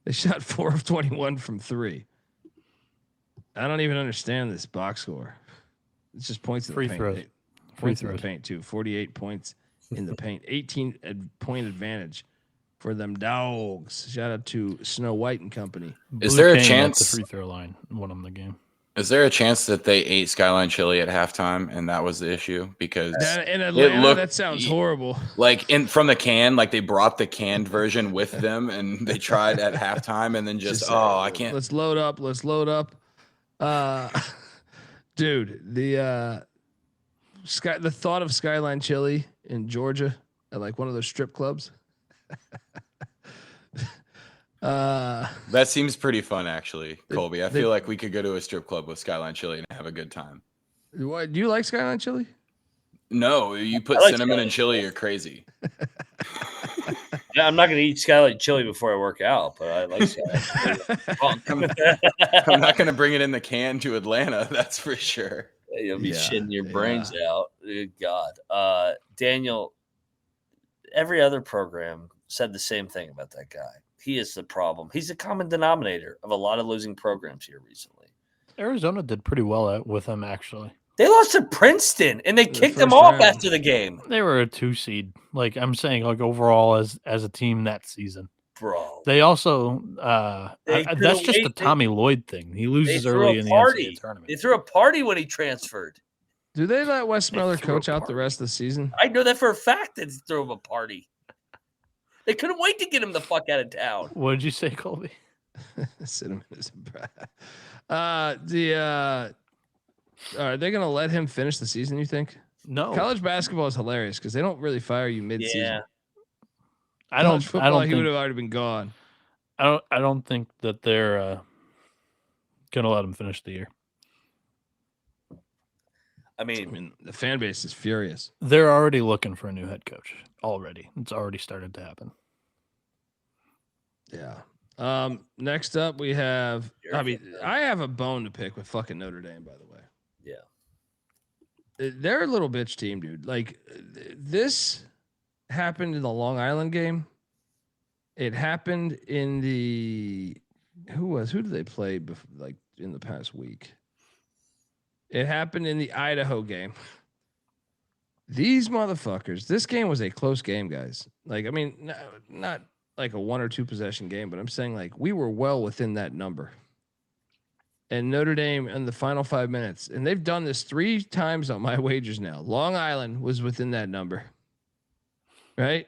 They shot 4 of 21 from 3. I don't even understand this box score. It's just points in the paint. Throws. Points in the paint too. 48 points in the paint. 18 point advantage for them dogs. Shout out to Snow White and company. Is there a Cane at chance the free throw line won them the game? Is there a chance that they ate Skyline chili at halftime and that was the issue? Because In Atlanta, that sounds horrible. Like from the can, like they brought the canned version with them and they tried at halftime and then just I can't. Let's load up. Dude, the thought of Skyline Chili in Georgia at like one of those strip clubs. That seems pretty fun, actually, Colby. I feel like we could go to a strip club with Skyline Chili and have a good time. What, do you like Skyline Chili? No, you put like cinnamon Skyline and chili, you're crazy. Yeah, I'm not going to eat Skyline Chili before I work out, but I like Skyline Chili. I'm not going to bring it in the can to Atlanta, that's for sure. You'll be shitting your brains out. Good God. Daniel, every other program said the same thing about that guy. He is the problem. He's a common denominator of a lot of losing programs here recently. Arizona did pretty well with him, actually. They lost to Princeton, and they kicked them off after the game. They were a 2 seed. Like, I'm saying, like, overall as a team that season. Bro. They also that's just a Tommy Lloyd thing. He loses early in the NCAA tournament. They threw a party when he transferred. Do they let Wes Miller coach out the rest of the season? I know that for a fact. They threw him a party. They couldn't wait to get him the fuck out of town. What did you say, Colby? Cinnamon is are they going to let him finish the season, you think? No. College basketball is hilarious because they don't really fire you mid-season. Yeah. I don't he would have already been gone. I don't think that they're going to let him finish the year. I mean, the fan base is furious. They're already looking for a new head coach already. It's already started to happen. Yeah. Next up we have, I have a bone to pick with fucking Notre Dame, by the way. Yeah. They're a little bitch team, dude. Like, this happened in the Long Island game. It happened in the, who did they play like in the past week? It happened in the Idaho game. These motherfuckers, this game was a close game, guys. Like, I mean, not like a 1 or 2 possession game, but I'm saying like we were well within that number. And Notre Dame in the final 5 minutes, and they've done this 3 times on my wagers now. Long Island was within that number, right?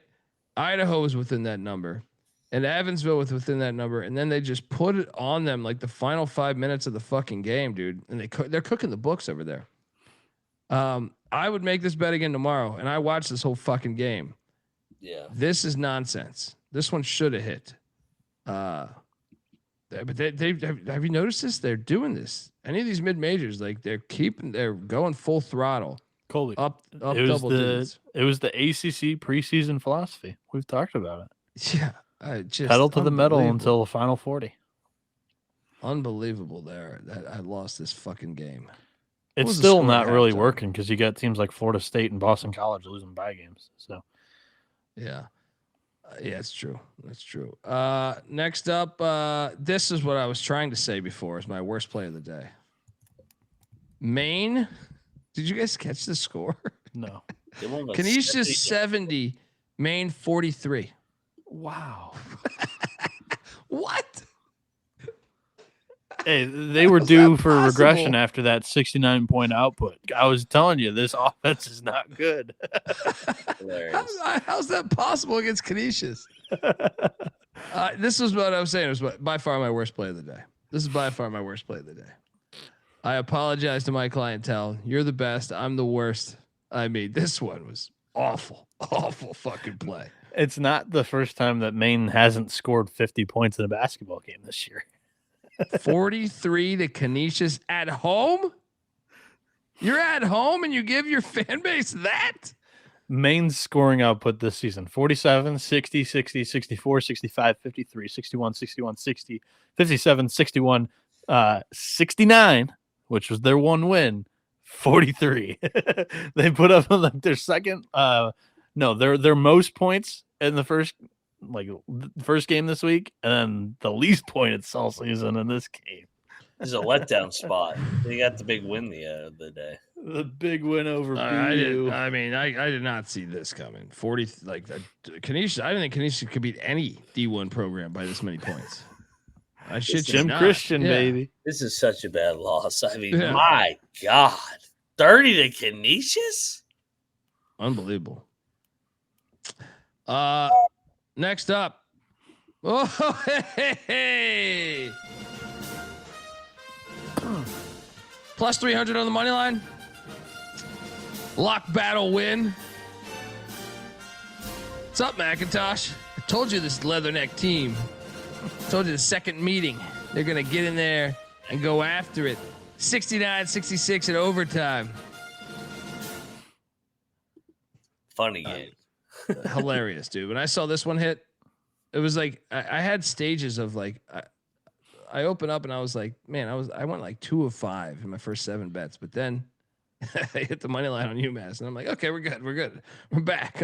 Idaho was within that number, and Evansville was within that number. And then they just put it on them like the final 5 minutes of the fucking game, dude. And they're cooking the books over there. I would make this bet again tomorrow, and I watched this whole fucking game. Yeah, this is nonsense. This one should have hit. But have you noticed this? They're doing this. Any of these mid majors, like they're going full throttle. Colby, up double digits. It was the ACC preseason philosophy. We've talked about it. Yeah, pedal to the metal until the final 40. Unbelievable there that I lost this fucking game. It's still not really working because you got teams like Florida State and Boston College losing bye games. So, yeah. Yeah, it's true. That's true. Next up, this is what I was trying to say before. Is my worst play of the day. Maine. Did you guys catch the score? No. Canisius 70, Maine 43. Wow. What? Hey, they were due for regression after that 69-point output. I was telling you, this offense is not good. How's that possible against Canisius? This is what I was saying. It was by far my worst play of the day. This is by far my worst play of the day. I apologize to my clientele. You're the best. I'm the worst. I mean, this one was awful fucking play. It's not the first time that Maine hasn't scored 50 points in a basketball game this year. 43 to Canisius at home. You're at home and you give your fan base that? Maine's scoring output this season: 47, 60, 60, 64, 65, 53, 61, 61, 60, 57, 61, 69, which was their one win, 43. They put up like their second, their most points in the first game this week, and then the least points all season in this game. This is a letdown spot. They got the big win the other day. The big win over BU. I did not see this coming. 40 like that. Canisius. I didn't think Canisius could beat any D1 program by this many points. I shit you Jim not. Christian, baby. This is such a bad loss. I mean, my God, 30 to Canisius. Unbelievable. Next up. Oh, hey. Plus 300 on the money line. Lock battle win. What's up, Macintosh? I told you this Leatherneck team. I told you the second meeting. They're going to get in there and go after it. 69-66 in overtime. Funny game. Hilarious, dude. When I saw this one hit, it was like I had stages of like I opened up and I was like, man, I went like 2 of 5 in my first 7 bets, but then I hit the money line on UMass, and I'm like, okay, we're good. I'm back.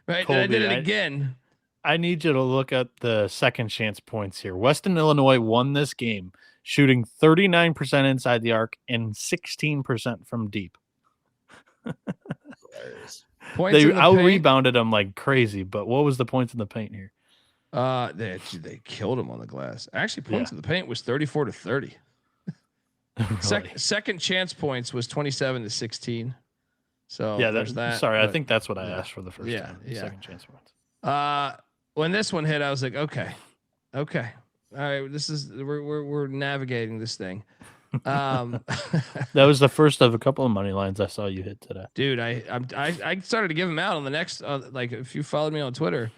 Right, Colby, and I did it again. I need you to look at the second chance points here. Western Illinois won this game, shooting 39% inside the arc and 16% from deep. They out-rebounded them like crazy, but what was the points in the paint here? They killed him on the glass. Actually, points in the paint was 34-30. Really? Second chance points was 27-16. So yeah, there's that. Sorry, I think that's what I asked for the first time. Second chance points. When this one hit, I was like, okay, all right, we're navigating this thing. That was the first of a couple of money lines I saw you hit today, dude. I started to give them out on the next. Like if you followed me on Twitter,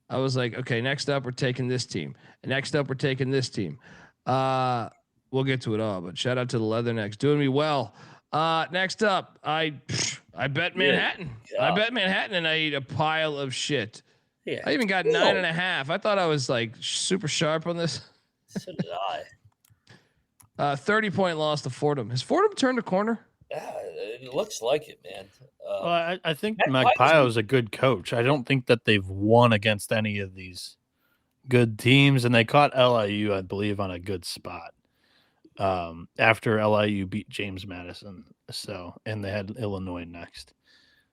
I was like, okay, next up we're taking this team, and next up we're taking this team. We'll get to it all, but shout out to the Leathernecks doing me well. Next up, I bet Manhattan. Yeah. I bet Manhattan, and I ate a pile of shit. Yeah, I even got 9.5. I thought I was like super sharp on this. So did I. 30-point loss to Fordham. Has Fordham turned a corner? Yeah, it looks like it, man. Well, I think McIntyre is a good coach. I don't think that they've won against any of these good teams, and they caught LIU, I believe, on a good spot after LIU beat James Madison. So, and they had Illinois next.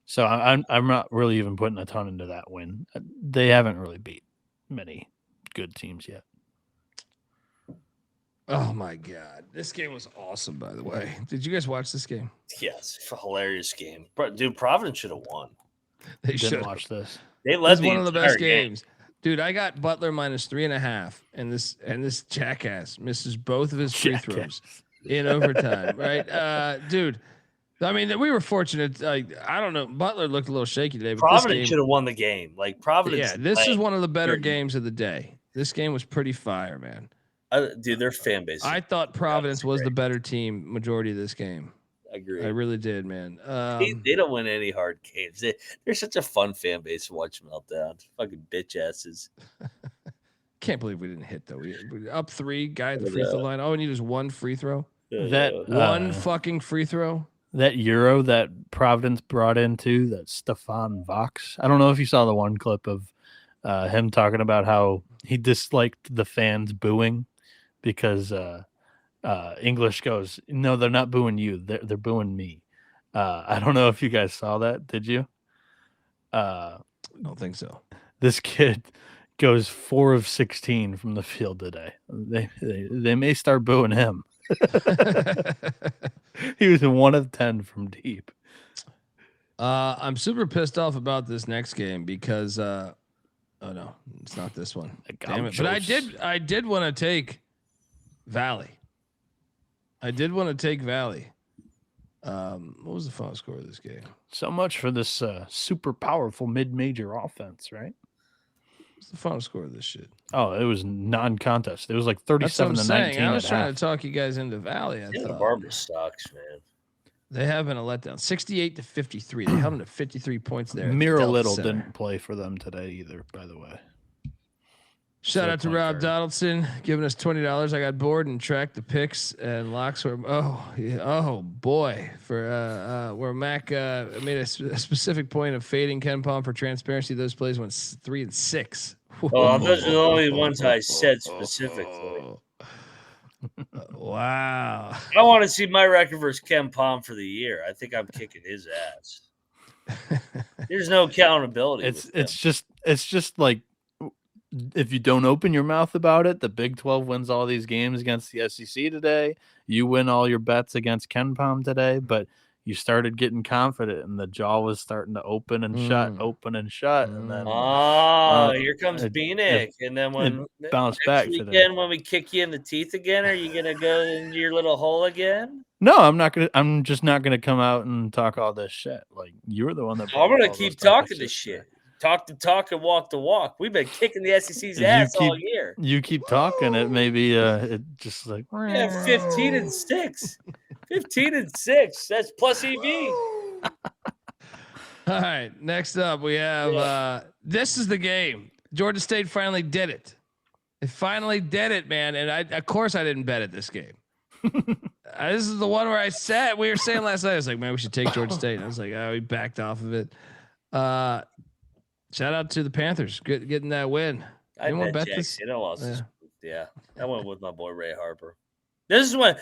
So I'm not really even putting a ton into that win. They haven't really beat many good teams yet. Oh my God. This game was awesome, by the way. Did you guys watch this game? Yes, it's a hilarious game. Dude, Providence should have won. They should watch this. They led one of the best games. Dude, I got Butler minus 3.5, and this jackass misses both of his free throws in overtime, right? Dude, I mean, we were fortunate. I don't know. Butler looked a little shaky today. But Providence should have won the game. Like Providence. Yeah, this is one of the better games of the day. This game was pretty fire, man. Dude, their fan base. I thought Providence was the better team majority of this game. I agree. I really did, man. They don't win any hard games. They're such a fun fan base to watch meltdown. Fucking bitch asses. Can't believe we didn't hit though. We up 3, guy at the free throw line. All we need is one free throw. One fucking free throw. That Euro that Providence brought in too, that Stefan Vox. I don't know if you saw the one clip of him talking about how he disliked the fans booing because English goes, no, they're not booing you. They're booing me. I don't know if you guys saw that. Did you? I don't think so. This kid goes 4 of 16 from the field today. They may start booing him. He was 1 of 10 from deep. I'm super pissed off about this next game because oh no, it's not this one. Damn it. But I did want to take Valley. What was the final score of this game? So much for this super powerful mid-major offense, right? What's the final score of this shit? Oh, it was non-contest. It was like 37-19. I was trying to talk you guys into Valley. Santa Barbara sucks, man. They have been a letdown. 68-53. They held them to 53 points there. Mira Little didn't play for them today either, by the way. Shout out to Rob Donaldson giving us $20. I got bored and tracked the picks and locks were oh boy for where Mac made a specific point of fading Ken Palm for transparency. Those plays went 3 and 6. Oh, those are the only ones I said specifically. Wow. I want to see my record versus Ken Palm for the year. I think I'm kicking his ass. There's no accountability. It's just like, if you don't open your mouth about it, the Big 12 wins all these games against the SEC today. You win all your bets against Ken Palm today, but you started getting confident, and the jaw was starting to open and shut, and then here comes Bieniek, and then when bounced next back weekend when we kick you in the teeth again, are you gonna go into your little hole again? No, I'm not gonna. I'm just not gonna come out and talk all this shit. Like you were the one that. I'm gonna keep talking this shit. Talk the talk and walk the walk. We've been kicking the SEC's ass all year. You keep talking. It maybe it just like 15-6. 15-6. That's plus EV. All right. Next up, we have this is the game. Georgia State finally did it. They finally did it, man. And of course I didn't bet at this game. This is the one where we were saying last night, I was like, man, we should take Georgia State. And I was like, we backed off of it. Shout out to the Panthers getting that win. I bet this. Yeah, I went with my boy Ray Harper. This is when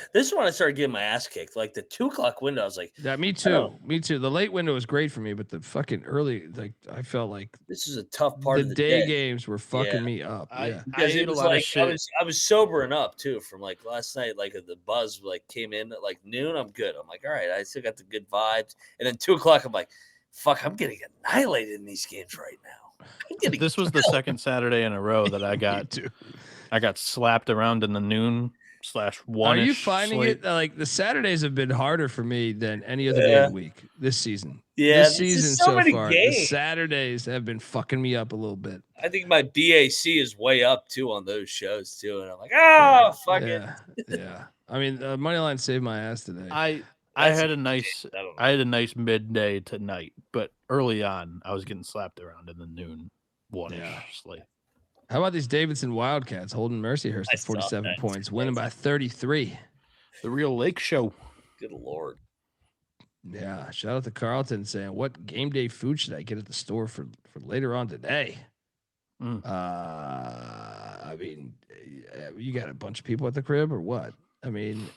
I started getting my ass kicked. Like the 2:00 window, I was like, "Yeah, me too, me too." The late window was great for me, but the fucking early, like, I felt like this is a tough part of the day games were fucking me up. I it ate a was lot like of shit. I was sobering up too from like last night. Like the buzz like came in at like noon. I'm good. I'm like, all right, I still got the good vibes. And then 2:00, I'm like, fuck, I'm getting annihilated in these games right now. This was the second Saturday in a row that I got slapped around in the noon/1. Are you finding it like the Saturdays have been harder for me than any other day of the week this season? Yeah, this season so far, games. the Saturdays have been fucking me up a little bit. I think my BAC is way up too on those shows too, and I'm like, fuck it. Yeah. I mean, Moneyline saved my ass today. I had a nice midday tonight, but early on I was getting slapped around in the noon 1-ish slate. How about these Davidson Wildcats holding Mercyhurst at 47 points, winning by 33? The real Lake Show. Good Lord. Yeah. Shout out to Carlton saying, what game day food should I get at the store for later on today? I mean, you got a bunch of people at the crib or what? I mean,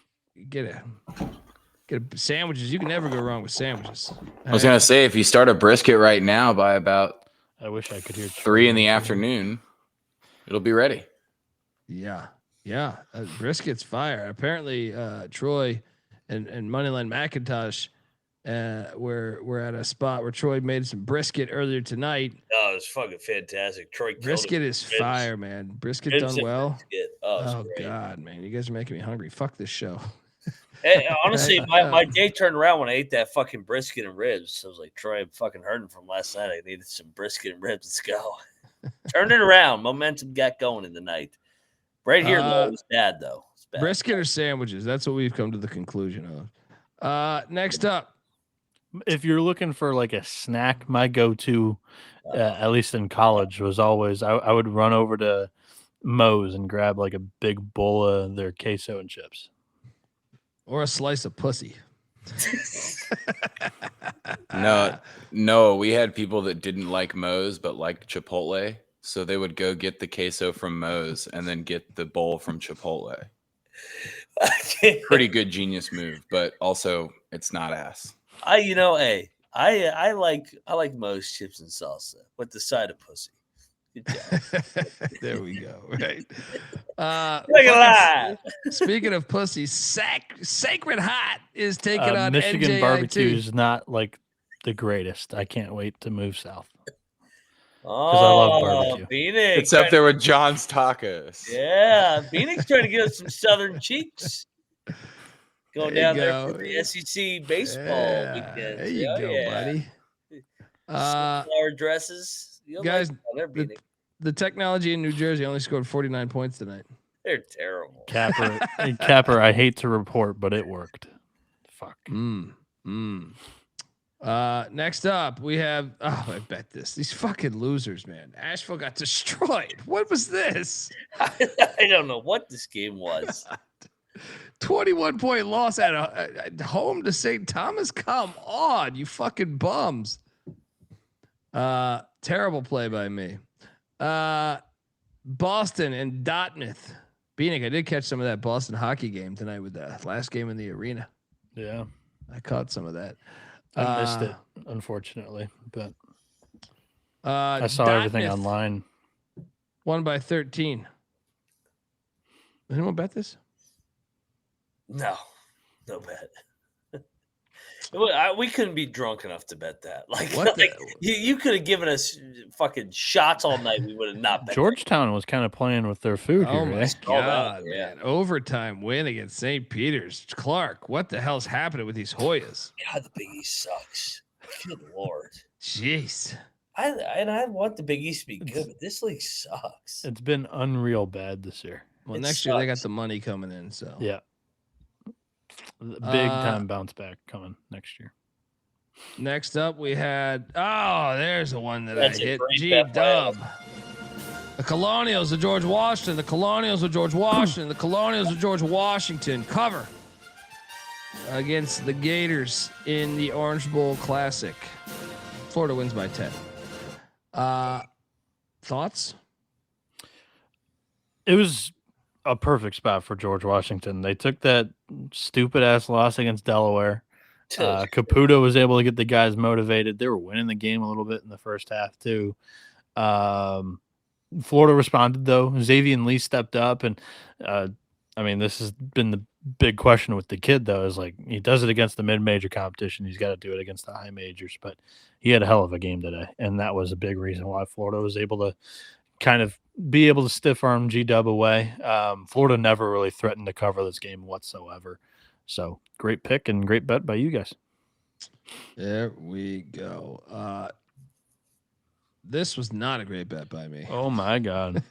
get a sandwiches. You can never go wrong with sandwiches. I was going to say, if you start a brisket right now by about I wish I could hear 3 in the afternoon, it'll be ready. Yeah. Brisket's fire. Apparently, Troy and Moneyline McIntyre we're at a spot where Troy made some brisket earlier tonight. Oh, it was fucking fantastic. Troy brisket is fire, man. Brisket done well. Brisket. Oh God, man, you guys are making me hungry. Fuck this show. Hey, honestly, my day turned around when I ate that fucking brisket and ribs. I was like, Troy, I'm fucking hurting from last night. I needed some brisket and ribs. Let's go. Turned it around. Momentum got going in the night. Right here, though, it was bad, though. Bad. Brisket or sandwiches? That's what we've come to the conclusion of. Next up. If you're looking for like a snack, my go-to, at least in college, was always I would run over to Moe's and grab like a big bowl of their queso and chips. Or a slice of pussy. No, we had people that didn't like Moe's but liked Chipotle, so they would go get the queso from Moe's and then get the bowl from Chipotle. Pretty good genius move, but also it's not ass. I like Moe's chips and salsa with the side of pussy. Good job. There we go. Right. Look at that. Speaking of pussy, Sacred Hot is taking on Michigan NJIT. barbecue is not like the greatest. I can't wait to move south. Oh, I love barbecue. Bieniek, it's up there with John's Tacos. Yeah, Bieniek's trying to get us some southern cheeks. Going down there for the SEC baseball weekend. There you go, buddy. Flower dresses. Guys, the technology in New Jersey only scored 49 points tonight. They're terrible. Capper, I hate to report, but it worked. Fuck. Next up, we have. Oh, I bet this. These fucking losers, man. Asheville got destroyed. What was this? I don't know what this game was. 21-point loss at home to St. Thomas. Come on, you fucking bums. Terrible play by me. Boston and Dartmouth. Bieniek, I did catch some of that Boston hockey game tonight with the last game in the arena. Yeah, I caught some of that. I missed it, unfortunately, but I saw everything online. Won by 13. Anyone bet this? No bet. We couldn't be drunk enough to bet that. What the- you could have given us fucking shots all night. We would have not bet Georgetown was kind of playing with their food Oh here. my God, yeah. man! Overtime win against St. Peter's. Clark, what the hell's happening with these Hoyas? God, the Big East sucks. Good Lord. Jeez. I want the Big East to be good, but this league sucks. It's been unreal bad this year. Well, It next year they got sucks. the money coming in, so Yeah. Big time bounce back coming next year. Next up, we had there's the one that That's I a hit. great G bet by Dub. The Colonials of George Washington. The Colonials of George Washington. The Colonials of George Washington cover against the Gators in the Orange Bowl Classic. Florida wins by 10. Thoughts? It was a perfect spot for George Washington. They took that stupid ass loss against Delaware. Caputo was able to get the guys motivated. They were winning the game a little bit in the first half too. Florida responded though. Xavier Lee stepped up, and this has been the big question with the kid though. Is like he does it against the mid-major competition. He's got to do it against the high majors, but he had a hell of a game today, and that was a big reason why Florida was able to kind of be able to stiff arm G-Dub away. Florida never really threatened to cover this game whatsoever. So great pick and great bet by you guys. There we go. This was not a great bet by me. Oh my God.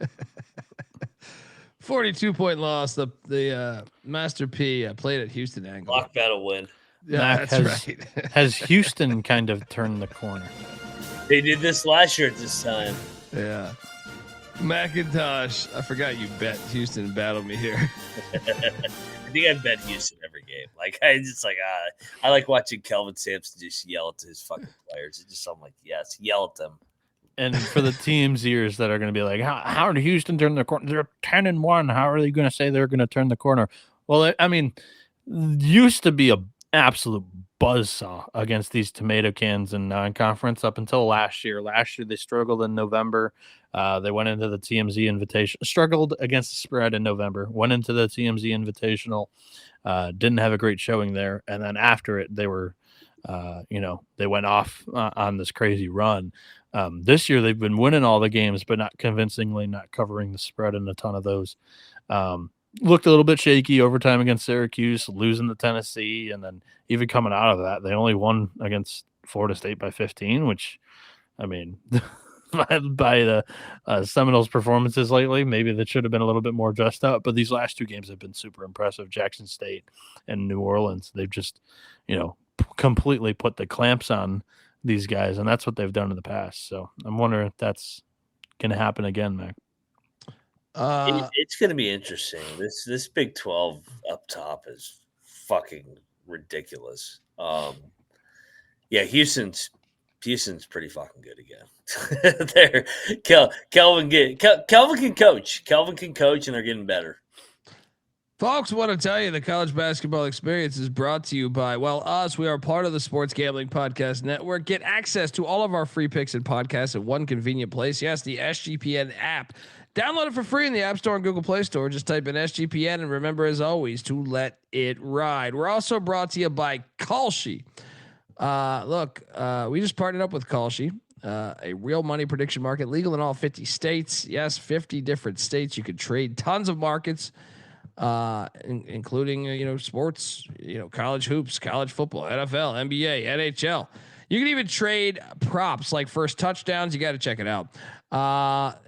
42-point loss. The Master P played at Houston Angle. Lock battle win. Yeah, Mac that's right. Has Houston kind of turned the corner? They did this last year at this time. Yeah. McIntyre. I forgot you bet Houston battled me here. I think I bet Houston every game. I like watching Kelvin Sampson just yell at his fucking players. I'm like, yes, yell at them. And for the team's ears that are going to be like, how did Houston turn the corner? They're 10-1. How are they going to say they're going to turn the corner? Well, used to be a absolute buzzsaw against these tomato cans in non-conference up until last year. Last year they struggled in November. They went into the TMZ Invitational, struggled against the spread in November, went into the TMZ Invitational, didn't have a great showing there. And then after it, they were, they went off on this crazy run. This year they've been winning all the games, but not convincingly, not covering the spread in a ton of those. Looked a little bit shaky overtime against Syracuse, losing to Tennessee, and then even coming out of that, they only won against Florida State by 15, which, by the Seminoles performances lately, maybe that should have been a little bit more dressed up. But these last two games have been super impressive. Jackson State and New Orleans, they've just, completely put the clamps on these guys, and that's what they've done in the past. So I'm wondering if that's going to happen again, Mac. It's going to be interesting. This Big 12 up top is fucking ridiculous. Houston's pretty fucking good again. Kelvin can coach. Kelvin can coach, and they're getting better. Folks, want to tell you the college basketball experience is brought to you by, us. We are part of the Sports Gambling Podcast Network. Get access to all of our free picks and podcasts at one convenient place. Yes, the SGPN app. Download it for free in the App Store and Google Play Store. Just type in SGPN and remember, as always, to let it ride. We're also brought to you by Kalshi. We just partnered up with Kalshi, a real money prediction market, legal in all 50 states. Yes, 50 different states. You could trade tons of markets, including, sports, college hoops, college football, NFL, NBA, NHL. You can even trade props like first touchdowns. You got to check it out.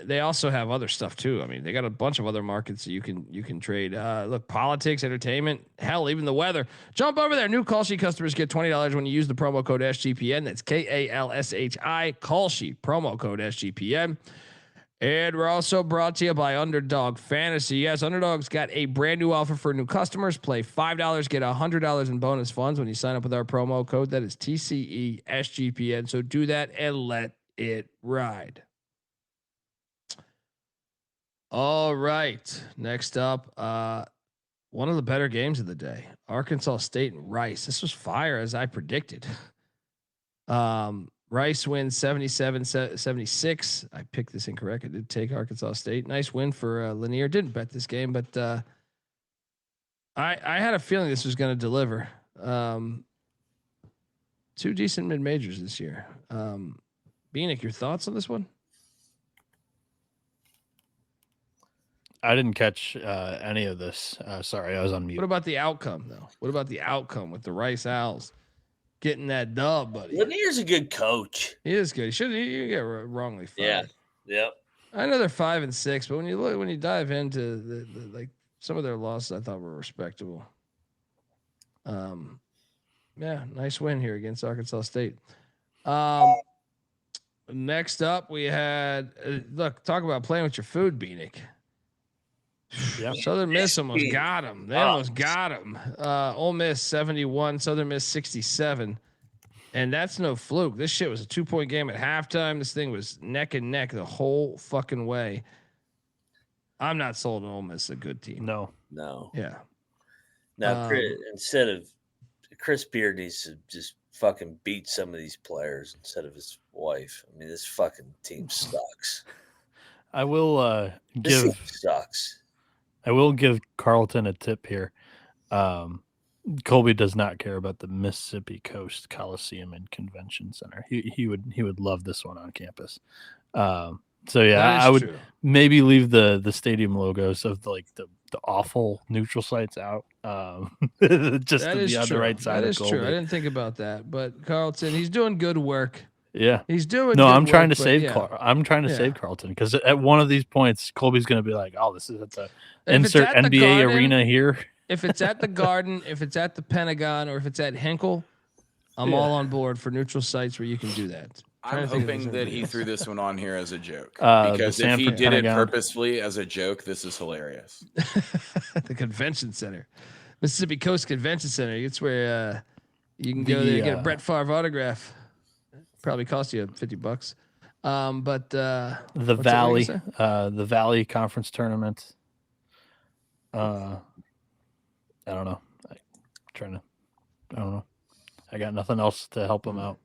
They also have other stuff too. They got a bunch of other markets that you can trade. Politics, entertainment, hell, even the weather. Jump over there. New Kalshi customers get $20 when you use the promo code SGPN. That's KALSHI, Kalshi, promo code SGPN. And we're also brought to you by Underdog Fantasy. Yes, Underdog's got a brand new offer for new customers. Play $5, get $100 in bonus funds when you sign up with our promo code. That is TCE SGPN. So do that and let it ride. All right. Next up, one of the better games of the day, Arkansas State and Rice. This was fire as I predicted. Rice wins 77-76. I picked this incorrect. I did take Arkansas State. Nice win for Lanier. Didn't bet this game, but I had a feeling this was going to deliver. 2 decent mid majors this year. Bieniek, your thoughts on this one? I didn't catch any of this. Sorry, I was on mute. What about the outcome, though? What about the outcome with the Rice Owls getting that dub, buddy? Lanier's a good coach. He is good. He shouldn't get wrongly fired. Yeah. I know they're 5-6, but when you dive into the like some of their losses, I thought were respectable. Yeah, nice win here against Arkansas State. Next up, we had talk about playing with your food, Bieniek. Yep. Southern Miss almost got him. They almost got him. Ole Miss 71, Southern Miss 67. And that's no fluke. This shit was a 2-point game at halftime. This thing was neck and neck the whole fucking way. I'm not sold on Ole Miss a good team. No. Yeah. Now, instead of Chris Beard needs to just fucking beat some of these players instead of his wife. I mean, this fucking team sucks. I will sucks. I will give Carlton a tip here. Colby does not care about the Mississippi Coast Coliseum and Convention Center. He would love this one on campus. So yeah, I would true. maybe leave the stadium logos of the awful neutral sites out. Just to be on the right side. That of is Colby. true. I didn't think about that, but Carlton, he's doing good work. Yeah, he's doing. No, good I'm trying work, to save. yeah. I'm trying to save Carlton because at one of these points, Colby's going to be like, "Oh, this is at the insert at the NBA Garden, arena here." If it's at the Garden, if it's at the Pentagon, or if it's at Hinkle, I'm all on board for neutral sites where you can do that. I'm hoping that he threw this one on here as a joke. Because if he did Pentagon. it purposefully as a joke, this is hilarious. The Convention Center, Mississippi Coast Convention Center. It's where you can go there and get a Brett Favre autograph. Probably cost you $50. But the Valley Conference Tournament. I don't know. I don't know. I got nothing else to help him out.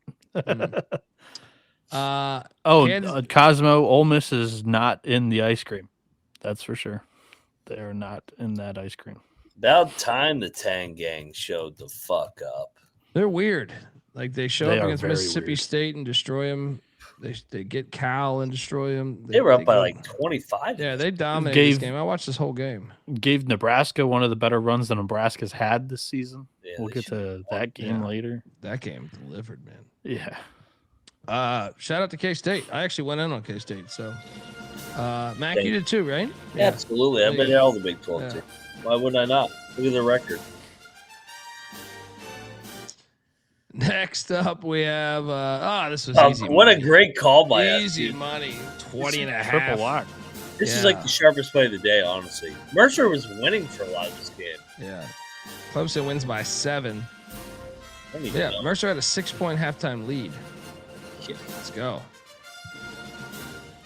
Cosmo, Ole Miss is not in the ice cream. That's for sure. They're not in that ice cream. About time the Tang Gang showed the fuck up. They're weird. Like they show up against Mississippi State and destroy them. They get Cal and destroy them. They were up by like 25. Yeah, they dominated this game. I watched this whole game. Gave Nebraska one of the better runs that Nebraska's had this season. Yeah, we'll get to that game later. That game delivered, man. Yeah. Shout out to K-State. I actually went in on K-State. So, Mac, you did too, right? Yeah. Absolutely. I've been at all the Big 12 teams. Why would I not? Look at the record. Next up, we have this was easy. What money. A great call by us. Easy money, 20 and a half. Triple lock. This is like the sharpest play of the day, honestly. Mercer was winning for a lot of this game. Yeah. Clemson wins by 7. Yeah, Mercer had a 6-point halftime lead. Let's go.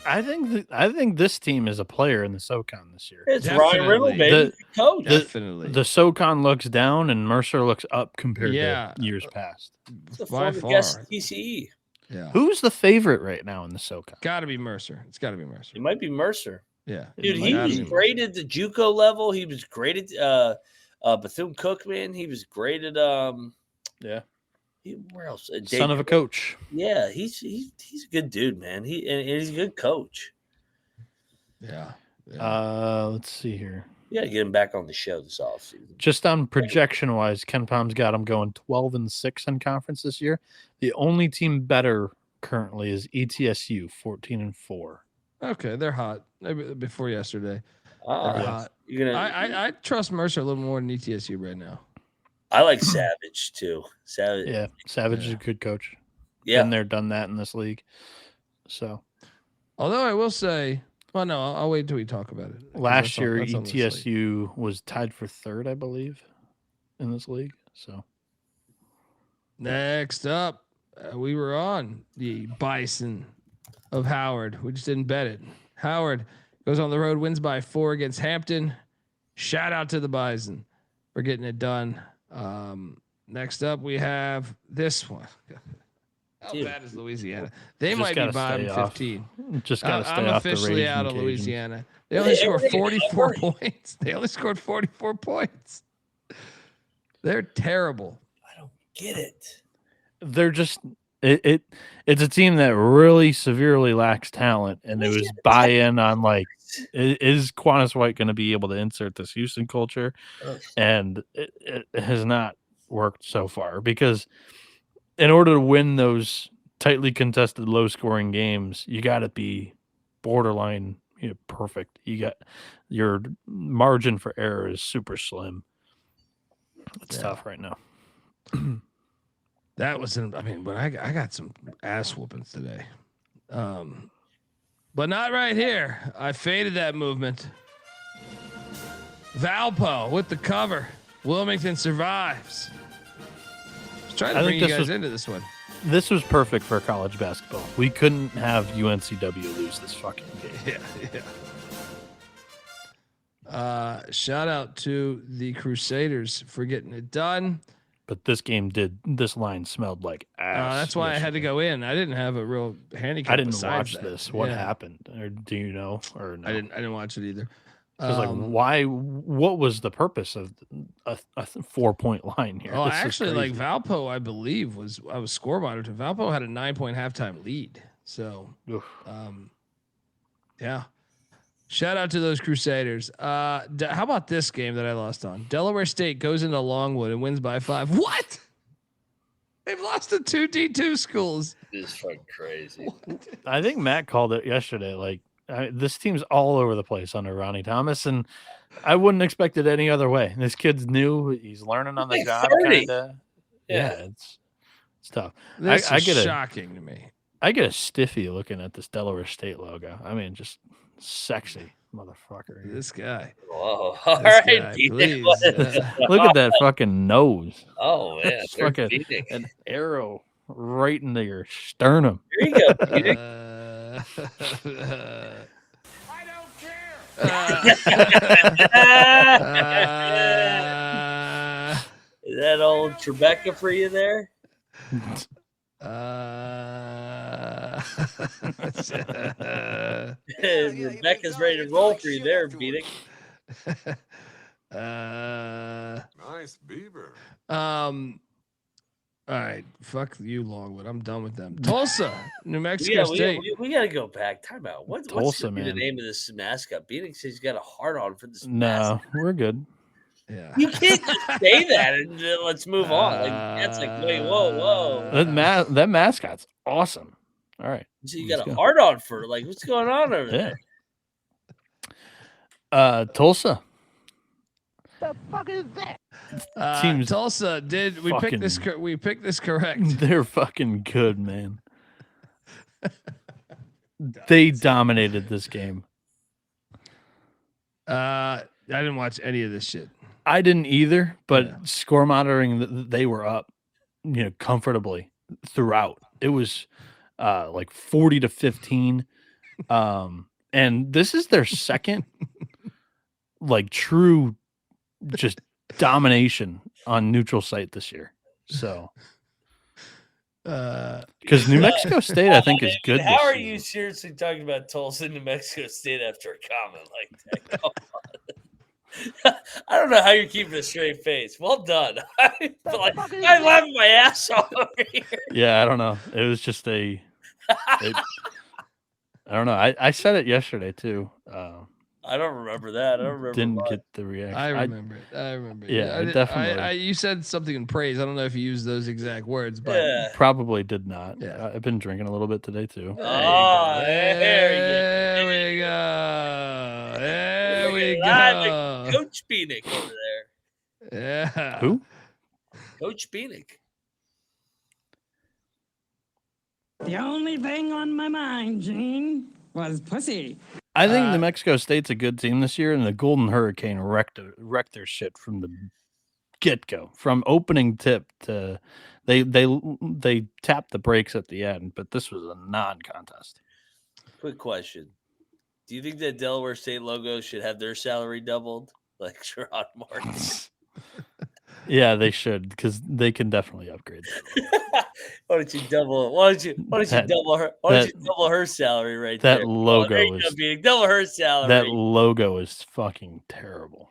I think this team is a player in the SoCon this year. It's Ryan Riddle, baby. Coach. Definitely. The SoCon looks down and Mercer looks up compared to years past. It's a by former far. guest TCE. Yeah. Who's the favorite right now in the SoCon? Got to be Mercer. It's got to be Mercer. It might be Mercer. Yeah. Dude, he was great at the JUCO level. He was great at Bethune-Cookman. He was great at where else? Son of a coach. Yeah, he's a good dude, man. He's a good coach. Yeah. Let's see here. Yeah, get him back on the show this offseason. Just on projection wise, Ken Palm's got him going 12-6 in conference this year. The only team better currently is ETSU, 14-4. Okay, they're hot. Before yesterday, they're hot. I trust Mercer a little more than ETSU right now. I like Savage too. Savage is a good coach. Yeah, been there, done that in this league. So, although I will say, well, no, I'll wait until we talk about it. Last year, ETSU was tied for 3rd, I believe, in this league. So, next up, we were on the Bison of Howard. We just didn't bet it. Howard goes on the road, wins by 4 against Hampton. Shout out to the Bison for getting it done. Next up, we have this one. How bad is Louisiana? They might be bottom 15. Just got to stay I'm off the officially out of Louisiana. They only scored 44 points. They only scored 44 points. They're terrible. I don't get it. they're just it's a team that really severely lacks talent, and it was buy-in on like, is Quantus White going to be able to insert this Houston culture? And it has not worked so far, because in order to win those tightly contested, low-scoring games, you got to be borderline perfect. You got your margin for error is super slim. It's tough right now. That was but I got some ass whoopings today. But not right here. I faded that movement. Valpo with the cover. Wilmington survives. I was trying to bring you guys into this one. This was perfect for college basketball. We couldn't have UNCW lose this fucking game. Yeah. Shout out to the Crusaders for getting it done. But this line smelled like ass. That's why I had to go in. I didn't have a real handicap. I didn't watch this. What happened? Or do you know? Or no? I didn't watch it either. Why? What was the purpose of a 4-point line here? Oh, actually, like Valpo, I believe I was score monitoring. Valpo had a 9-point halftime lead. So, yeah. Shout out to those Crusaders. How about this game that I lost on? Delaware State goes into Longwood and wins by 5. What? They've lost to 2 D2 schools. This is fucking crazy. I think Matt called it yesterday. Like, this team's all over the place under Ronnie Thomas, and I wouldn't expect it any other way. This kid's new; he's learning on the job. Kinda. Yeah, it's tough. This is shocking to me. I get a stiffy looking at this Delaware State logo. I mean, just sexy motherfucker. This guy. Whoa! All right, please. Look at that fucking nose. Oh man, it's fucking an arrow right into your sternum. There you go, Phoenix. I don't care. Is that old Tribeca for you there? Rebecca's ready to roll for you there, Phoenix. Nice beaver. All right, fuck you, Longwood. I'm done with them. Tulsa, New Mexico State. We got to go back. Time out. What's Tulsa, the name of this mascot? Phoenix says he's got a heart on for this. No, mascot. We're good. Yeah, you can't just say that and let's move on. Like that's like, wait, whoa. That mascot's awesome. All right, so you got a heart on for like, what's going on over there? Tulsa. The fuck is that? Tulsa we picked this correct. They're fucking good, man. They dominated this game. I didn't watch any of this shit. I didn't either, but score monitoring, they were up, comfortably throughout. It was like 40-15. And this is their second like true just domination on neutral site this year. So because New Mexico State, I think, is good. How are you seriously talking about Tulsa, New Mexico State after a comment like that? Come on. I don't know how you're keeping a straight face. Well done. I'm laughing my ass off over here. Yeah, I don't know. It was just I don't know. I said it yesterday too. I don't remember that. I don't remember. Didn't get the reaction. I remember it. I remember. Yeah, definitely. You said something in praise. I don't know if you used those exact words, but probably did not. Yeah. I've been drinking a little bit today too. There we go. There we go. Coach Bieniek over there. Yeah. Who? Coach Bieniek. The only thing on my mind, Gene, was pussy. I think New Mexico State's a good team this year, and the Golden Hurricane wrecked their shit from the get-go. From opening tip to they tapped the brakes at the end, but this was a non-contest. Quick question. Do you think that Delaware State logo should have their salary doubled like Sherrod Martin? Yeah, they should, because they can definitely upgrade that. Why don't you double her salary right there? That logo is double her salary. That logo is fucking terrible.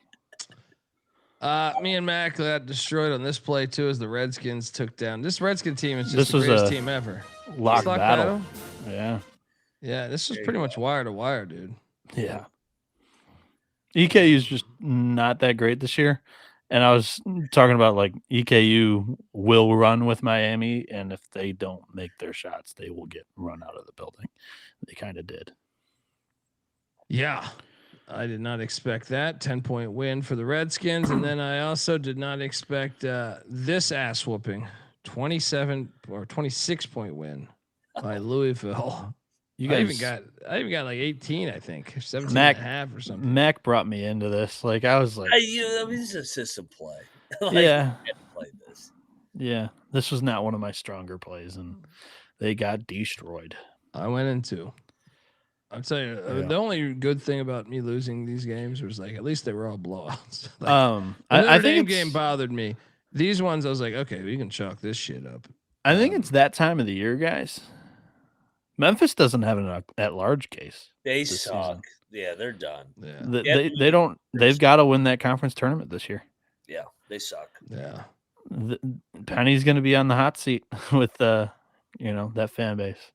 Me and Mac got destroyed on this play too, as the Redskins took down. This Redskin team is just the greatest team ever. Lock battle. Yeah. Yeah, this was pretty much wire to wire, dude. Yeah. EKU is just not that great this year. And I was talking about like EKU will run with Miami, and if they don't make their shots, they will get run out of the building. They kind of did. Yeah. I did not expect that 10-point win for the Redskins. And then I also did not expect this ass whooping 27 or 26-point win by Louisville. I even got like 18, I think 17 and a half or something. Mac brought me into this. Like I was like, this is a system play. Yeah. Play this. Yeah. This was not one of my stronger plays, and they got destroyed. I went into. I'll tell you, the only good thing about me losing these games was like at least they were all blowouts. I think the game bothered me. These ones, I was like, okay, we can chalk this shit up. I think it's that time of the year, guys. Memphis doesn't have an at-large case. They suck. Season. Yeah, they're done. Yeah. They don't. They've got to win that conference tournament this year. Yeah, they suck. Yeah. Penny's going to be on the hot seat with that fan base.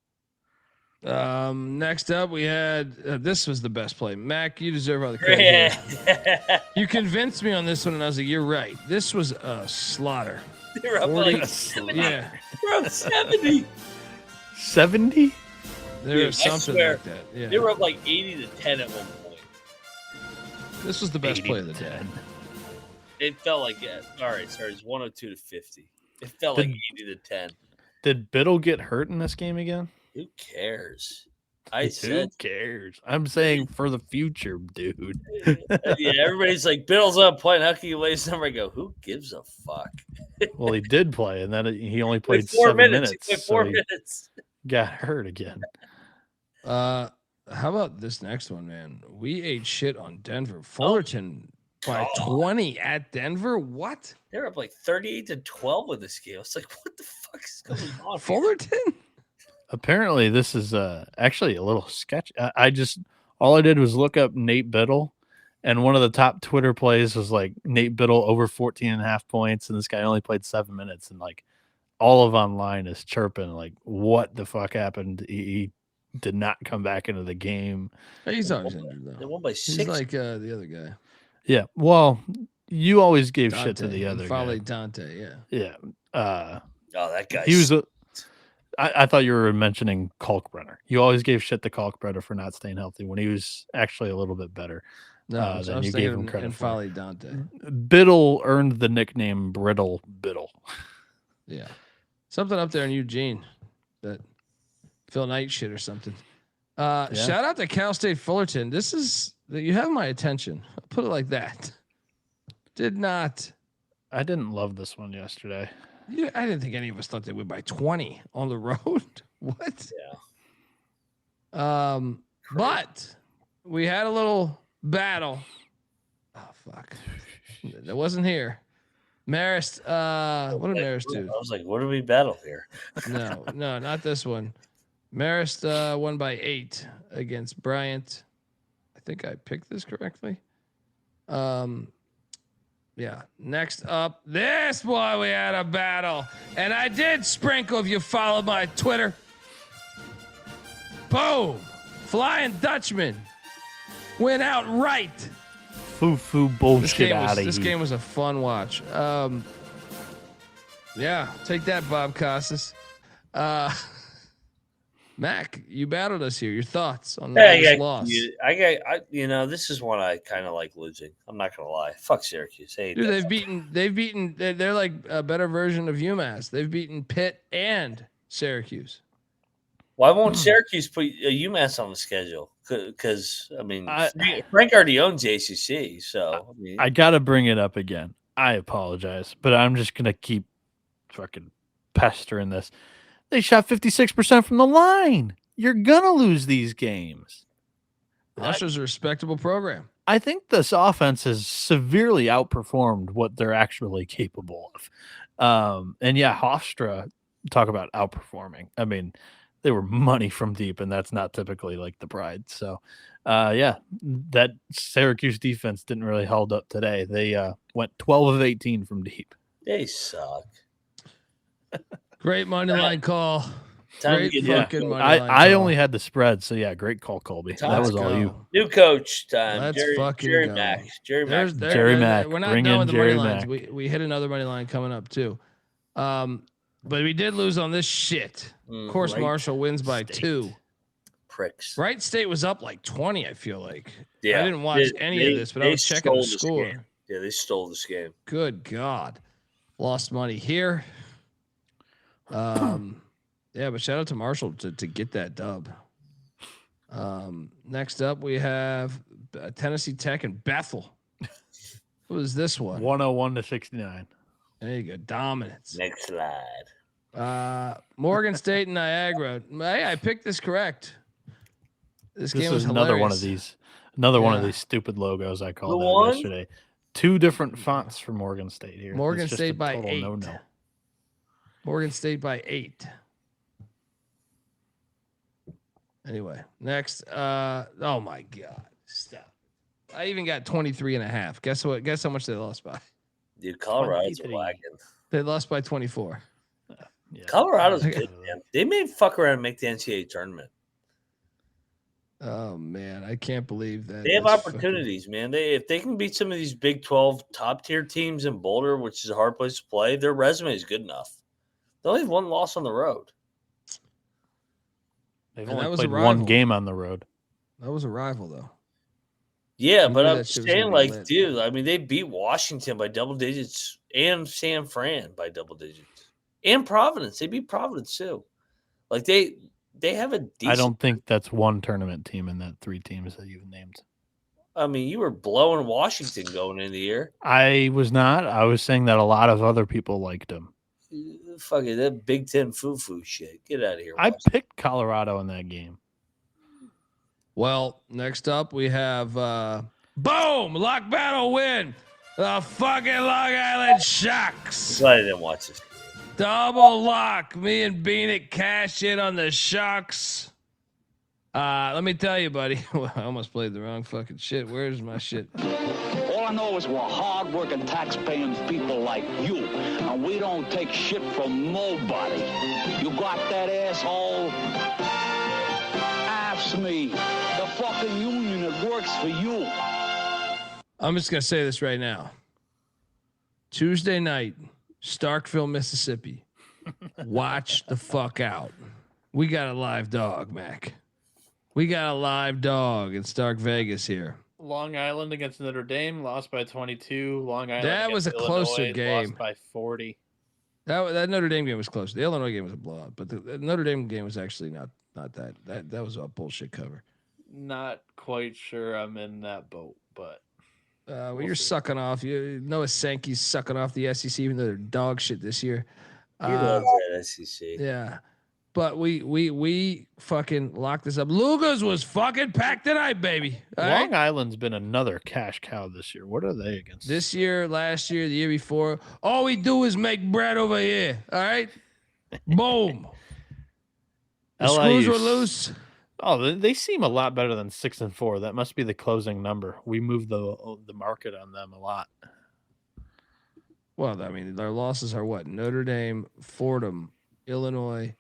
Next up, we had this was the best play. Mac, you deserve all the credit. You convinced me on this one, and I was like, "You're right. This was a slaughter." They were up like 70. Yeah, they were up 70. 70? There was something like that. Yeah, they were up like 80-10 at one point. This was the best play of the day. It felt like all right. Sorry, it's 102-50. It felt like 80-10. Did Biddle get hurt in this game again? Who cares? Who cares? I'm saying for the future, dude. Yeah, everybody's like, Biddle's up playing. How can you lay his number? I go, who gives a fuck? Well, he did play, and then he only played 7 minutes. He played 4 minutes. Got hurt again. How about this next one, man? We ate shit on Denver. Fullerton by 20 at Denver. What? They're up like 38-12 with this game. It's like, what the fuck is going on? Fullerton? Apparently, this is actually a little sketchy. All I did was look up Nate Biddle, and one of the top Twitter plays was like Nate Biddle over 14.5 points, and this guy only played 7 minutes, and like all of online is chirping like, what the fuck happened? He did not come back into the game. He's always injured though. They won by 6. He's like the other guy. Yeah, well, you always gave Dante, shit to the other guy. Dante, yeah. Yeah. Oh, that guy. He was I thought you were mentioning Kalkbrenner. You always gave shit to Kalkbrenner for not staying healthy when he was actually a little bit better than you gave him credit for. And Dante. Biddle earned the nickname Brittle Biddle. Yeah. Something up there in Eugene that Phil Knight shit or something. Shout out to Cal State Fullerton. You have my attention. I'll put it like that. I didn't love this one yesterday. Yeah, I didn't think any of us thought they would by 20 on the road. What? Yeah. But we had a little battle. Oh fuck. That wasn't here. Marist, what did Marist do? I was like, what do we battle here? No, not this one. Marist won by 8 against Bryant. I think I picked this correctly. Yeah. Next up, this boy, we had a battle. And I did sprinkle if you follow my Twitter. Boom. Flying Dutchman went out right. Foo bullshit out of here. This game was a fun watch. Yeah, take that, Bob Costas. Mac, you battled us here. Your thoughts on this loss? This is one I kind of like losing. I'm not gonna lie. Fuck Syracuse. Hey, dude, they've beaten. They're like a better version of UMass. They've beaten Pitt and Syracuse. Why won't Syracuse put UMass on the schedule? Because Frank already owns ACC. So I gotta bring it up again. I apologize, but I'm just gonna keep fucking pestering this. They shot 56% from the line. You're gonna lose these games. Russia's a respectable program. I think this offense has severely outperformed what they're actually capable of. And yeah, Hofstra, talk about outperforming. I mean, they were money from deep, and that's not typically like the Pride. So, yeah, that Syracuse defense didn't really hold up today. They went 12 of 18 from deep. They suck. Great money line call. Time Great to get fucking money line I call. only had the spread, so yeah, great call, Colby. That was all you. New coach time. Let's Jerry fucking go. Mack. Jerry Mack. We're not Bring done in with the Jerry money lines. Mack. We hit another money line coming up too. But we did lose on this shit. Of course, Wright Marshall wins by State. 2. Pricks. Wright State was up like 20, I feel like. Yeah. I didn't watch any of this, but I was checking the stole score. this game. Yeah, they stole this game. Good God. Lost money here. Yeah, but shout out to Marshall to get that dub. Next up, we have Tennessee Tech and Bethel. What was this one? 101-69. There you go. Dominance. Next slide. Morgan State and Niagara. Hey, I picked this correct. This game was another one of hilarious. one of these stupid logos I called The out one? yesterday. 2 different fonts for Morgan State here. Morgan It's just State a by total 8. no-no. Morgan State by 8. Anyway, next. Oh my God. Stop. I even got 23.5. Guess what? Guess how much they lost by? Dude, Colorado's a 23. wagon. They lost by 24. Yeah. Colorado's good, man. They may fuck around and make the NCAA tournament. Oh man, I can't believe that. They have That's opportunities, man. If they can beat some of these Big 12 top tier teams in Boulder, which is a hard place to play, their resume is good enough. They only have 1 loss on the road. They've And that only was a played rival. 1 game on the road. That was a rival, though. Yeah, We but knew I'm that shit was saying, gonna be like, lit. dude, I mean, they beat Washington by double digits and San Fran by double digits. And Providence. They beat Providence, too. Like, they have a decent. I don't think that's 1 tournament team in that 3 teams that you've named. I mean, you were blowing Washington going into the year. I was not. I was saying that a lot of other people liked them. Fucking that Big Ten foo-foo shit. Get out of here. I Washington. picked Colorado in that game. Well, next up we have boom, lock battle win. The fucking Long Island Sharks. Glad I didn't watch this. Double lock. Me and Bieniek cash in on the Sharks. Let me tell you, buddy. I almost played the wrong fucking shit. Where's my shit? All I know is we're hard-working, tax-paying people like you, and we don't take shit from nobody. You got that, asshole? Ask me. The fucking union that works for you. I'm just gonna say this right now. Tuesday night, Starkville, Mississippi. Watch the fuck out. We got a live dog, Mac. We got a live dog in Stark Vegas here. Long Island against Notre Dame lost by 22. Long Island. That was a closer game. Lost by 40. That Notre Dame game was close. The Illinois game was a blowout, but the Notre Dame game was actually not that. That was a bullshit cover. Not quite sure I'm in that boat, but Well, you're sucking off. Noah Sankey's sucking off the SEC, even though they're dog shit this year. He loves that SEC. Yeah, but we fucking locked this up. Lugas was fucking packed tonight, baby. All Long right? Island's been another cash cow this year. What are they against? This year, last year, the year before, all we do is make bread over here. All right, boom. The screws were loose. Oh, they seem a lot better than 6-4. That must be the closing number. We moved the market on them a lot. Well, I mean, their losses are what? Notre Dame, Fordham, Illinois,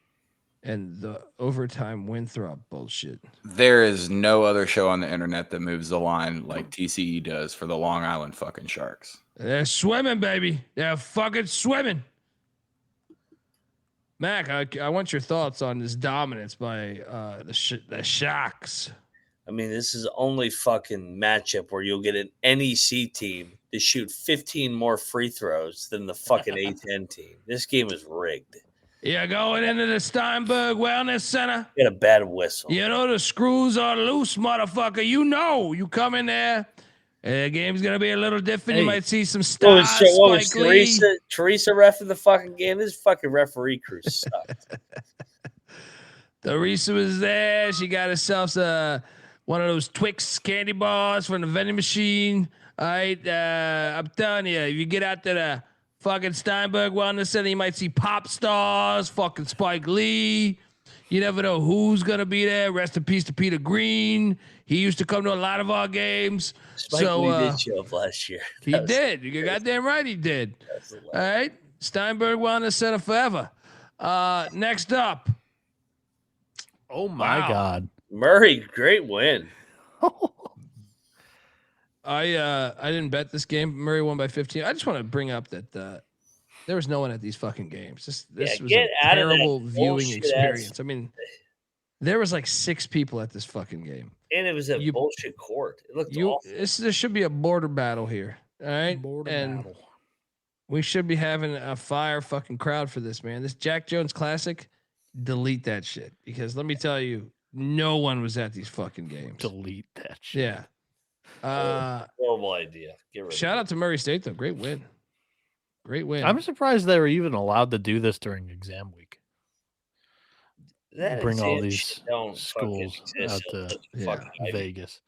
and the overtime Winthrop bullshit. There is no other show on the internet that moves the line like TCE does for the Long Island fucking Sharks. They're swimming, baby. They're fucking swimming. Mac, I want your thoughts on this dominance by the Sharks. I mean, this is the only fucking matchup where you'll get an NEC team to shoot 15 more free throws than the fucking A10 team. This game is rigged. You're going into the Steinberg Wellness Center. Get a bad whistle. You know the screws are loose, motherfucker. You know, you come in there. The game's gonna be a little different. Hey. You might see some stars. What was Spike Lee. Teresa ref in the fucking game? This fucking referee crew sucked. Teresa was there. She got herself one of those Twix candy bars from the vending machine. All right, I'm telling you, if you get out to the fucking Steinberg Wellness Center, you might see pop stars, fucking Spike Lee. You never know who's gonna be there. Rest in peace to Peter Green. He used to come to a lot of our games. Spike Lee did show up last year. He did. You're goddamn right he did. All right. Steinberg Wellness Center forever. Next up. Oh my God. Murray, great win. I didn't bet this game. Murray won by 15. I just want to bring up that there was no one at these fucking games. This was a terrible viewing experience. I mean, there was like 6 people at this fucking game. And it was a bullshit court. It looked awful. There should be a border battle here. All right. Battle. We should be having a fire fucking crowd for this, man. This Jack Jones Classic, delete that shit. Because let me tell you, no one was at these fucking games. Delete that shit. Yeah. Horrible idea. Shout out to Murray State though. Great win. Great win. I'm surprised they were even allowed to do this during exam week. Bring all these schools out to Vegas.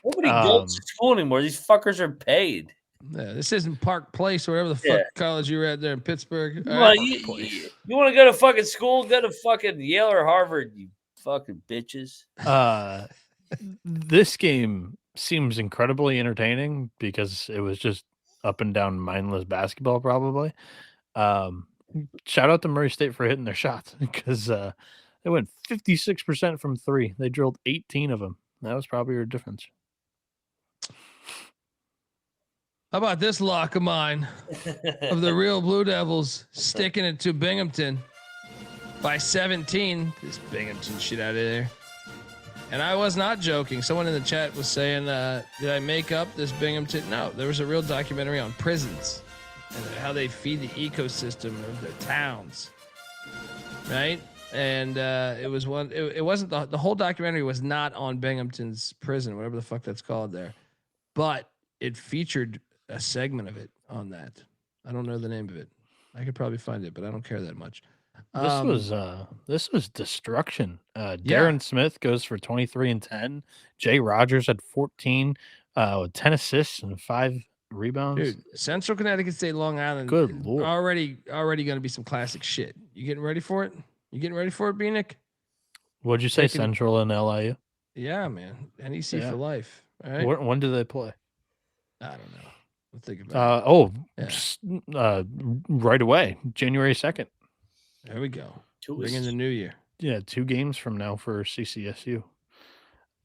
Nobody goes to school anymore. These fuckers are paid. Yeah, this isn't Park Place or whatever the fuck college you were at there in Pittsburgh. Well, you want to go to fucking school? Go to fucking Yale or Harvard, you fucking bitches. This game seems incredibly entertaining because it was just up and down mindless basketball, probably. Shout out to Murray State for hitting their shots because they went 56% from 3. They drilled 18 of them. That was probably your difference. How about this lock of mine of the real Blue Devils sticking it to Binghamton by 17? This Binghamton shit out of there. And I was not joking. Someone in the chat was saying, did I make up this Binghamton? No, there was a real documentary on prisons and how they feed the ecosystem of their towns. Right? And it was one, it wasn't the whole documentary was not on Binghamton's prison, whatever the fuck that's called there. But it featured a segment of it on that. I don't know the name of it. I could probably find it, but I don't care that much. This was destruction. Darren Smith goes for 23 and 10. Jay Rogers had 14 with 10 assists and 5 rebounds. Dude, Central Connecticut State, Long Island. Good Lord. Already going to be some classic shit. You getting ready for it? You getting ready for it, Bieniek? What'd you say, Central and LIU? Yeah, man. NEC for life. All right. When do they play? I don't know. We'll think about it. Right away, January 2nd. There we go. Bring in the new year. Yeah, 2 games from now for CCSU.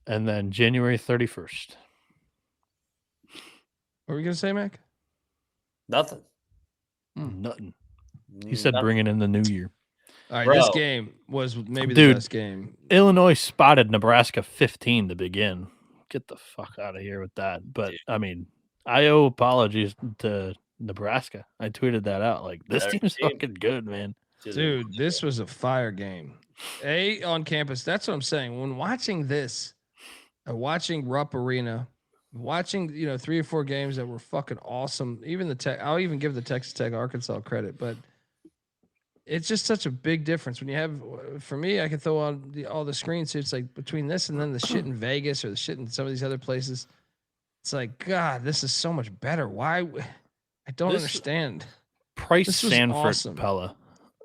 And then January 31st. What were we going to say, Mac? Nothing. Nothing. He said bringing in the new year. All right, this game was maybe the best game. Illinois spotted Nebraska 15 to begin. Get the fuck out of here with that. But, I mean, I owe apologies to Nebraska. I tweeted that out. Like, this team's fucking good, man. Dude, this was a fire game. On campus. That's what I'm saying. When watching this, watching Rupp Arena, watching 3 or 4 games that were fucking awesome. Even the Tech, I'll even give the Texas Tech Arkansas credit, but it's just such a big difference when you have. For me, I can throw on all the screens. So it's like between this and then the shit in Vegas or the shit in some of these other places. It's like, God, this is so much better. Why? I don't understand. Price Sanford awesome. Pella.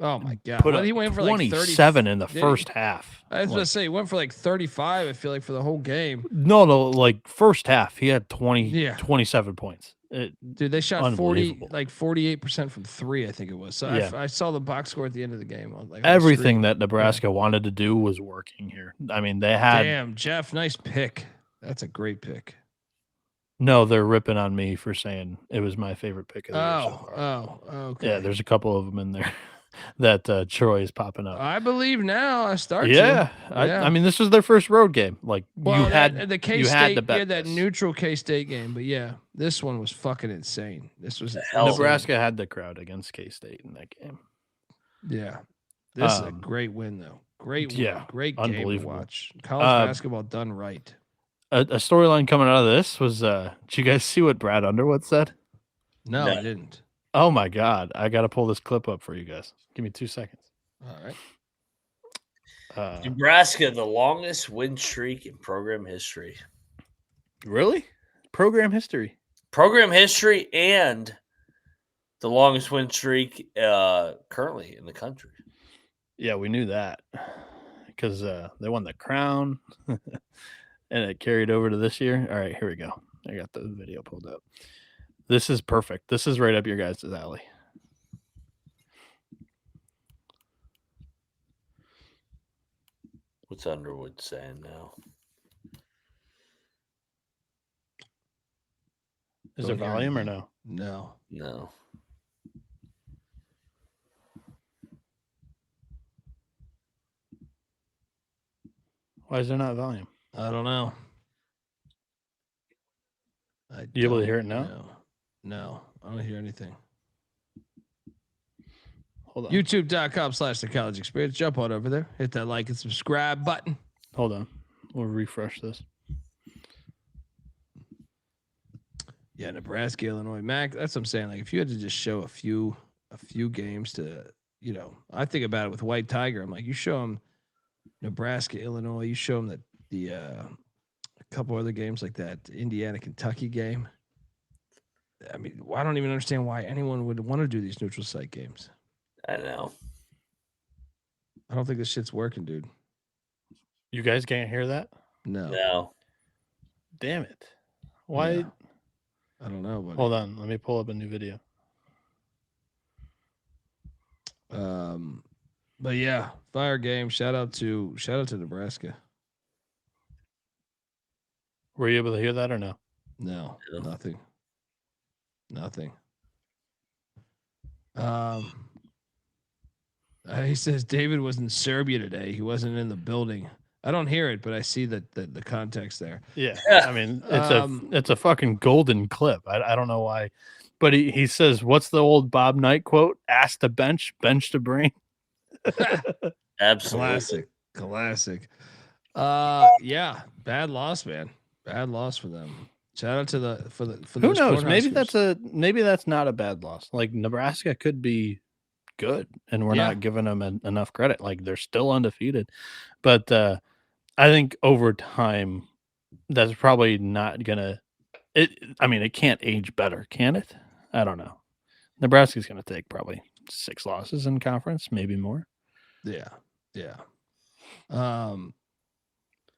Oh my God! He went for 27 in the first half. I was going to say he went for like 35. I feel like for the whole game. No, like first half he had 27 points. Dude, they shot 48% from 3. I think it was. So I saw the box score at the end of the game. Like, everything that Nebraska wanted to do was working here. I mean, they had. Damn, Jeff, nice pick. That's a great pick. No, they're ripping on me for saying it was my favorite pick of the year so far. Okay. Yeah, there's a couple of them in there that Troy is popping up. I believe now. I start. I mean, this was their first road game. Like you had the K-State, that neutral K-State game, but this one was fucking insane. This was Nebraska had the crowd against K-State in that game. Yeah, this is a great win though. Great win. Great game to watch. College basketball done right. A storyline coming out of this was, did you guys see what Brad Underwood said? No, I didn't. Oh my God. I got to pull this clip up for you guys. Give me 2 seconds. All right. Nebraska, the longest win streak in program history. Really? Program history and the longest win streak currently in the country. Yeah, we knew that. because they won the crown, and it carried over to this year. All right, here we go. I got the video pulled up. This is perfect. This is right up your guys' alley. What's Underwood saying now? Is there volume or no? No. No. Why is there not volume? I don't know. You able to hear it now? No, I don't hear anything. Hold on. YouTube.com/The College Experience. Jump on over there. Hit that like and subscribe button. Hold on. We'll refresh this. Yeah, Nebraska, Illinois, Mac. That's what I'm saying. Like, if you had to just show a few games to, I think about it with White Tiger. I'm like, you show them Nebraska, Illinois. You show them a couple other games like that Indiana, Kentucky game. I mean, I don't even understand why anyone would want to do these neutral site games. I know. I don't think this shit's working, dude. You guys can't hear that? No. Damn it. Why? Yeah. I don't know. Buddy. Hold on. Let me pull up a new video. But yeah, fire game. Shout out to Nebraska. Were you able to hear that or no? No, nothing. He says David was in Serbia today. He wasn't in the building. I don't hear it, but I see the context there. Yeah. I mean, it's a fucking golden clip. I don't know why. But he says, what's the old Bob Knight quote? Ask to bench to brain. Absolutely. Classic. Yeah, bad loss, man. Bad loss for them. Shout out to for Who knows? Maybe that's not a bad loss. Like, Nebraska could be good, and we're not giving them enough credit. Like, they're still undefeated. But I think over time, that's probably not gonna. It can't age better, can it? I don't know. Nebraska's gonna take probably 6 losses in conference, maybe more. Yeah.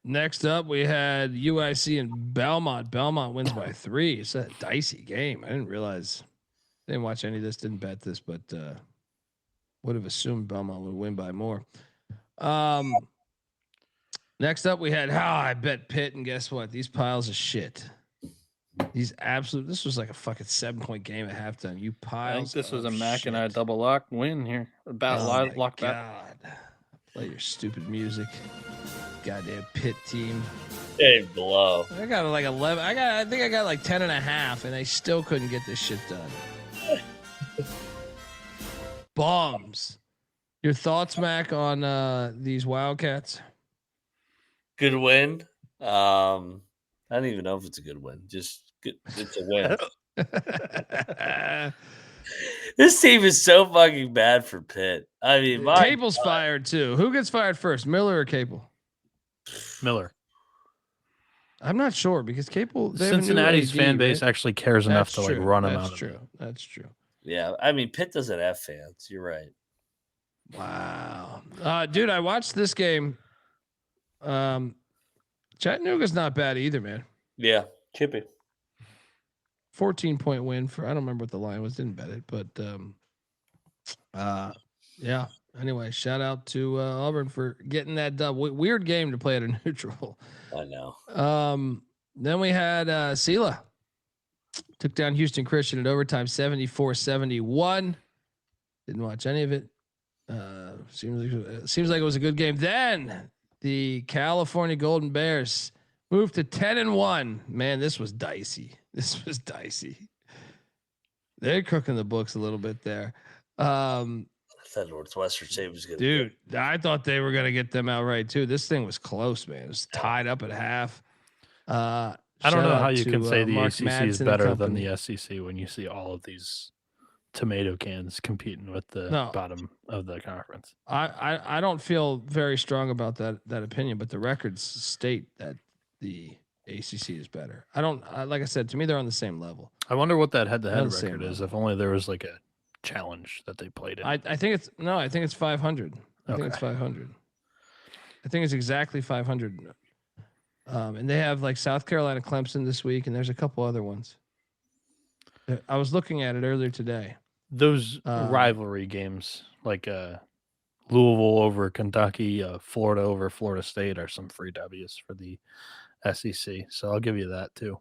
Next up, we had UIC and Belmont. Belmont wins by 3. It's a dicey game. I didn't realize. Didn't watch any of this. Didn't bet this, but would have assumed Belmont would win by more. Next up, we had I bet Pitt, and guess what? These piles of shit. This was like a fucking 7-point game at halftime. You piles. I think this was a Mac shit. and I double lock win here. About lock back. Play your stupid music. Goddamn Pitt team. Hey, below. I got like 11. I think I got like 10.5, and I still couldn't get this shit done. Bombs. Your thoughts, Mac, on these Wildcats? Good win. I don't even know if it's a good win. Just good. It's a win. This team is so fucking bad for Pitt. I mean, Capel's fired too. Who gets fired first, Miller or Capel? Miller. I'm not sure because Capel. Cincinnati's fan base actually cares enough to like run him out. That's true. That's true. Yeah, I mean, Pitt doesn't have fans. You're right. Wow, dude, I watched this game. Chattanooga's not bad either, man. Yeah, chippy. 14-point win for. I don't remember what the line was. Didn't bet it, but yeah. Anyway, shout out to Auburn for getting that dub. Weird game to play at a neutral. I know. Then we had Sela took down Houston Christian at overtime, 74-71. Didn't watch any of it. Seems like it was a good game. Then the California Golden Bears moved to 10-1. Man, this was dicey. They're cooking the books a little bit there. I thought Northwestern State was good. Dude, I thought they were going to get them outright too. This thing was close, man. It was tied up at half. I don't know how you can say the Mark ACC Madsen is better and than company. the SEC when you see all of these tomato cans competing with the bottom of the conference. I don't feel very strong about that opinion, but the records state that the ACC is better. Like I said, to me, they're on the same level. I wonder what that head-to-head On the same record is. level. If only there was like a challenge that they played in. I think it's 500. I think it's 500. I think it's exactly 500. And they have like South Carolina, Clemson this week, and there's a couple other ones. I was looking at it earlier today. Those rivalry games, like Louisville over Kentucky, Florida over Florida State, are some free W's for the SEC. So I'll give you that too.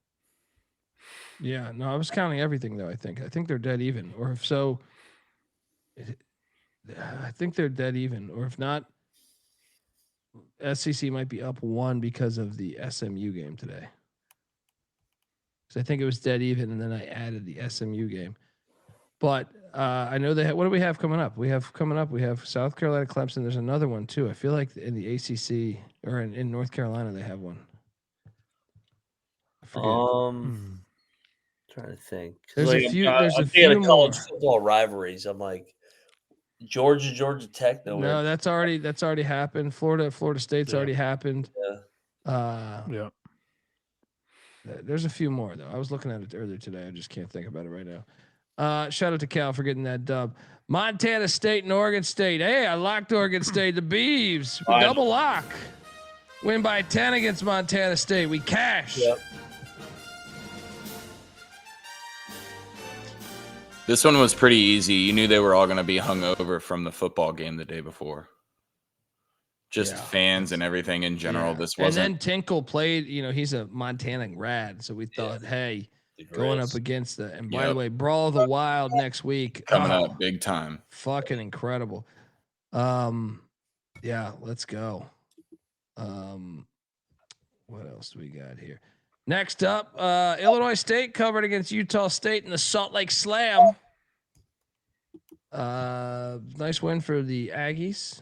Yeah, no, I was counting everything though. I think they're dead even, or if so, I think they're dead even, or if not, SEC might be up 1 because of the SMU game today. So I think it was dead even, and then I added the SMU game. But I know they have. What do we have coming up? We have South Carolina, Clemson. There's another one too. I feel like in the ACC or in North Carolina they have one. I forget. Trying to think. There's like, a few. I'm There's a thinking few of college more. football rivalries. I'm like Georgia Tech. No, that's already happened. Florida State's already happened. Yeah. There's a few more though. I was looking at it earlier today. I just can't think about it right now. Shout out to Cal for getting that dub. Montana State and Oregon State. Hey, I locked Oregon State. The Beavs double lock. Win by 10 against Montana State. We cash. Yep. This one was pretty easy. You knew they were all going to be hungover from the football game the day before. Just fans and everything in general. This wasn't. And then Tinkle played. He's a Montana grad, so we thought, hey, going up against the. And by the way, Brawl of the Wild next week coming up big time. Fucking incredible. Yeah, let's go. What else do we got here? Next up, Illinois State covered against Utah State in the Salt Lake Slam. Nice win for the Aggies.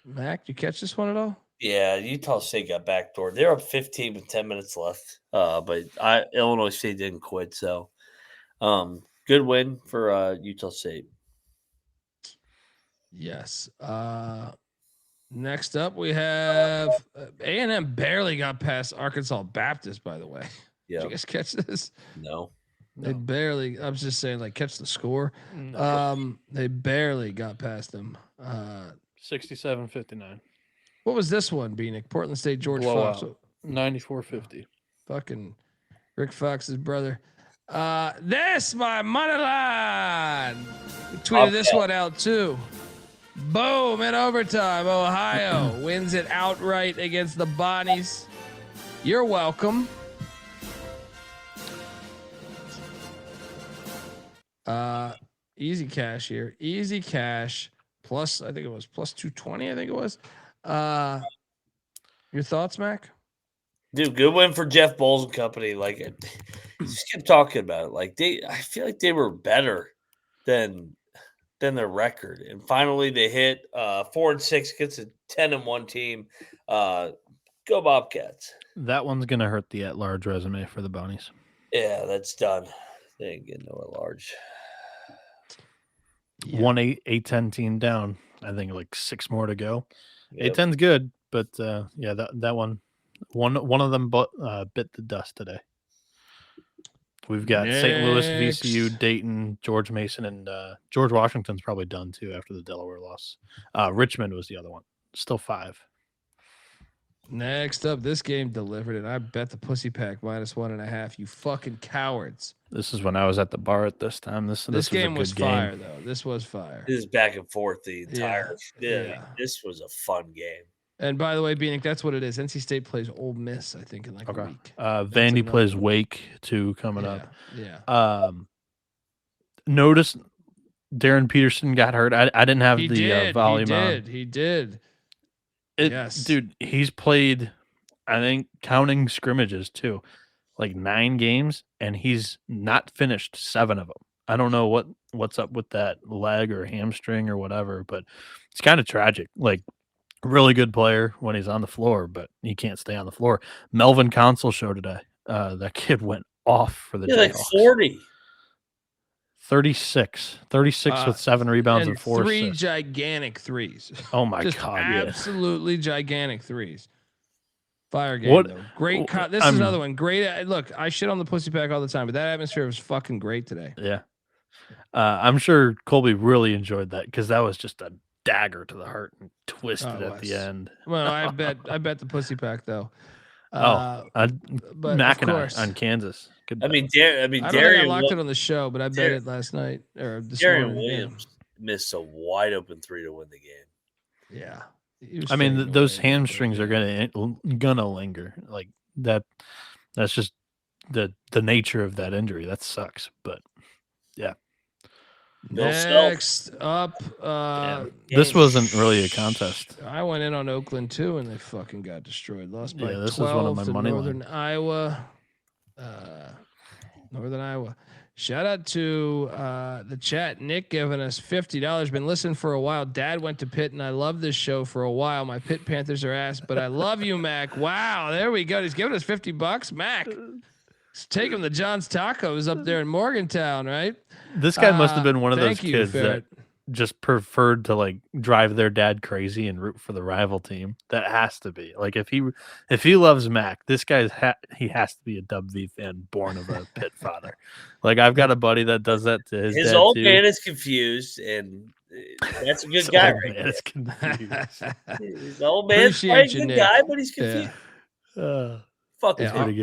Mac, you catch this one at all? Yeah, Utah State got backdoored. They're up 15 with 10 minutes left. But Illinois State didn't quit. So, good win for Utah State. Yes. Next up, we have A&M barely got past Arkansas Baptist, by the way. Yeah. Did you guys catch this? No. They barely, I was just saying, like, catch the score. No. They barely got past them. 67-59. What was this one, Bieniek? Portland State, George Fox. 94-50. Fucking Rick Fox's brother. This, my money line. We tweeted this one out, too. Boom, in overtime, Ohio wins it outright against the Bonnies. You're welcome. Easy cash here. Easy cash. Plus, I think it was plus 220, I think it was. Your thoughts, Mac? Dude, good win for Jeff Bowles and company. Like, just kept talking about it. Like, I feel like they were better than their record, and finally they hit 4-6 against a 10-1 team. Go Bobcats! That one's gonna hurt the at-large resume for the Bonnies. Yeah, that's done. They ain't getting no at-large. 1-8-10 team down. I think like 6 more to go. Yep. 8-10's good, but yeah, that one of them bit the dust today. We've got St. Louis, VCU, Dayton, George Mason, and George Washington's probably done too after the Delaware loss. Richmond was the other one. Still 5. Next up, this game delivered, and I bet the Pussy Pack -1.5. You fucking cowards. This is when I was at the bar at this time. This game was game. fire, though. This was fire. This is back and forth the entire. Yeah. This was a fun game. And by the way, Bieniek, that's what it is. NC State plays Ole Miss, I think, in like a week. Vandy plays Wake too coming up. Yeah. Notice Darren Peterson got hurt. I didn't have the volume on. He did. Yes, dude. He's played, I think, counting scrimmages too, like 9 games, and he's not finished 7 of them. I don't know what's up with that leg or hamstring or whatever, but it's kind of tragic. Like, really good player when he's on the floor, but he can't stay on the floor. Melvin Council showed today. That kid went off for the Jayhawks. Like 40. 36 with 7 rebounds and 4 3 assists. gigantic threes. Oh my Just God. Absolutely gigantic threes. Fire game, though. Great. This is another one. Great. Look, I shit on the Pussy Pack all the time, but that atmosphere was fucking great today. Yeah. I'm sure Colby really enjoyed that because that was just a dagger to the heart and twisted at the end. Well, I bet the pussy pack though. But of course, on Kansas. I mean, I don't think I Darian locked it on the show, but I bet it last night or this Darian morning. Williams missed a wide open 3 to win the game. Yeah. I mean, those hamstrings are gonna linger like that. That's just the nature of that injury. That sucks, but yeah. Next up, this wasn't really a contest. I went in on Oakland too, and they fucking got destroyed. Lost by 12 this is one of my to money Northern lines. Iowa. Northern Iowa. Shout out to the chat. Nick giving us $50. Been listening for a while. Dad went to Pitt, and I love this show for a while. My Pitt Panthers are ass, but I love you, Mac. Wow, there we go. He's giving us $50. Mac, take him to John's Tacos up there in Morgantown, right? This guy must have been one of those thank you, kids that just preferred to like drive their dad crazy and root for the rival team. That has to be like if he loves Mac, this guy he has to be a W fan, born of a Pitt father. Like I've got a buddy that does that to his dad old too. man is confused, and that's a good guy, right there. It's confused. His old man's quite a good guy, but he's confused. Yeah,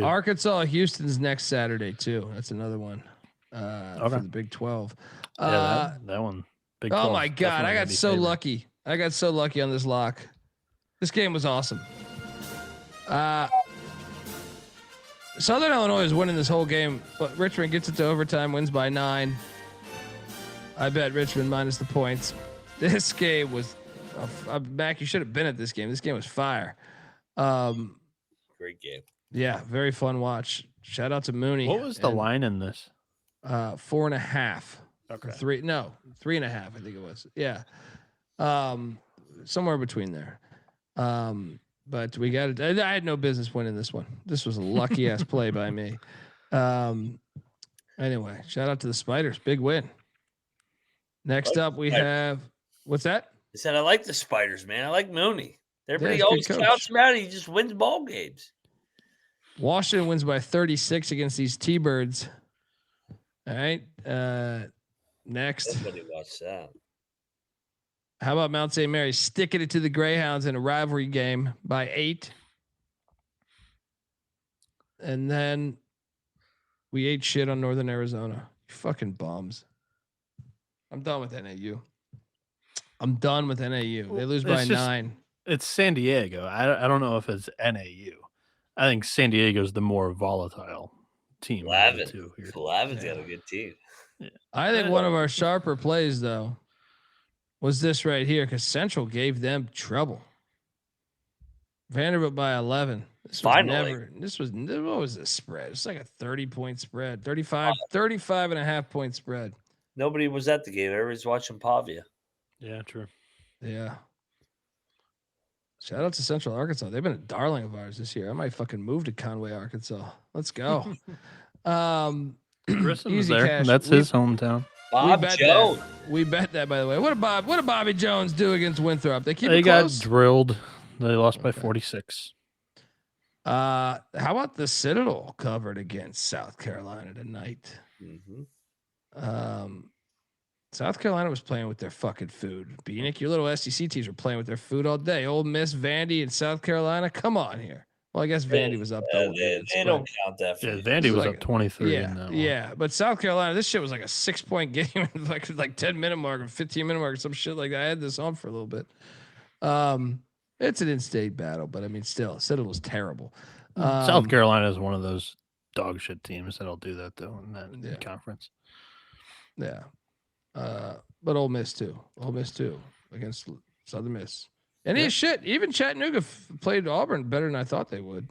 Arkansas, Houston's next Saturday too. That's another one for the Big 12. Yeah, that one. Big 12 oh my God, I got so favorite. lucky. I got so lucky on this lock. This game was awesome. Southern Illinois is winning this whole game, but Richmond gets it to overtime, wins by 9. I bet Richmond minus the points. This game was, Mac, you should have been at this game. This game was fire. Great game. Yeah, very fun watch. Shout out to Mooney. What was the line in this? 4.5. Okay. 3.5. I think it was. Yeah. Somewhere between there. But we got it. I had no business winning this one. This was a lucky ass play by me. Anyway, shout out to the Spiders. Big win. Next up, we have what's that? I said I like the Spiders, man. I like Mooney. Everybody he's a always good coach. counts him out. He just wins ball games. Washington wins by 36 against these T-Birds. All right. Next. Everybody watch that. How about Mount St. Mary's sticking it to the Greyhounds in a rivalry game by 8? And then we ate shit on Northern Arizona. You fucking bums. I'm done with NAU. I'm done with NAU. They lose by 9. It's San Diego. I don't know if it's NAU. I think San Diego's the more volatile team. Lavin's got a good team. Yeah. I think one of our sharper plays, though, was this right here because Central gave them trouble. Vanderbilt by 11. This was what was the spread? It's like a 30-point spread, 35 and a half point spread. Nobody was at the game. Everybody's watching Pavia. Yeah, true. Yeah. Shout out to Central Arkansas. They've been a darling of ours this year. I might fucking move to Conway, Arkansas. Let's go. Grissom was easy there. cash. That's his hometown. Bob Jones. We bet that, by the way. What did Bobby Jones do against Winthrop? They got close? drilled. They lost by 46. How about the Citadel covered against South Carolina tonight? Mm-hmm. South Carolina was playing with their fucking food. Bieniek, your little SEC teams were playing with their food all day. Ole Miss, Vandy, and South Carolina. Come on here. Well, I guess Vandy was up double digits. They don't count that. Yeah, Vandy was up 23. Yeah, in that one. yeah. But South Carolina, this shit was like a 6-point game, like 10-minute mark or 15-minute mark or some shit like that. I had this on for a little bit. It's an in-state battle, but I mean, still, Citadel was terrible. South Carolina is one of those dog shit teams that'll do that though in that conference. Yeah. But Ole Miss too. Ole Miss too against Southern Miss. And even Chattanooga played Auburn better than I thought they would.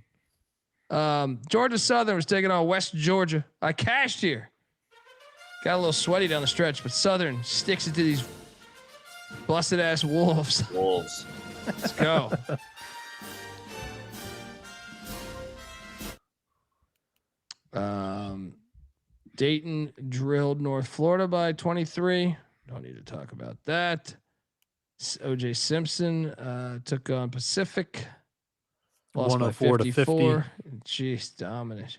Georgia Southern was taking on West Georgia. I cashed here. Got a little sweaty down the stretch, but Southern sticks it to these busted ass Wolves. Let's go. Dayton drilled North Florida by 23. Don't need to talk about that. OJ Simpson took on Pacific. Lost by 54. Jeez, dominant.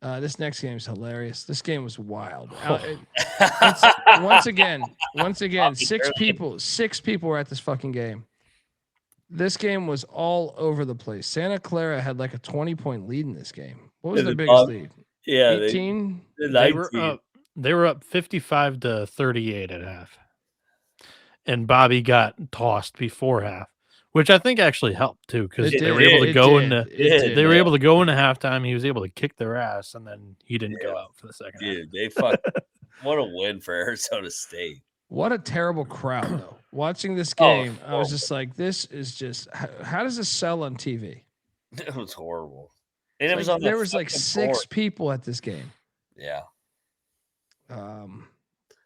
This next game is hilarious. This game was wild. Once again, six people were at this fucking game. This game was all over the place. Santa Clara had like a 20-point lead in this game. What was their biggest lead? Yeah, 18. They were up 55-38 at half, and Bobby got tossed before half, which I think actually helped too because they were able to go into able to go into halftime. He was able to kick their ass, and then he didn't go out for the second half. Dude, they fuck. What a win for Arizona State. What a terrible crowd, though. Watching this game, I was just like, this is just, how does this sell on TV? It was horrible. And It was on there was like 6 people at this game. Yeah.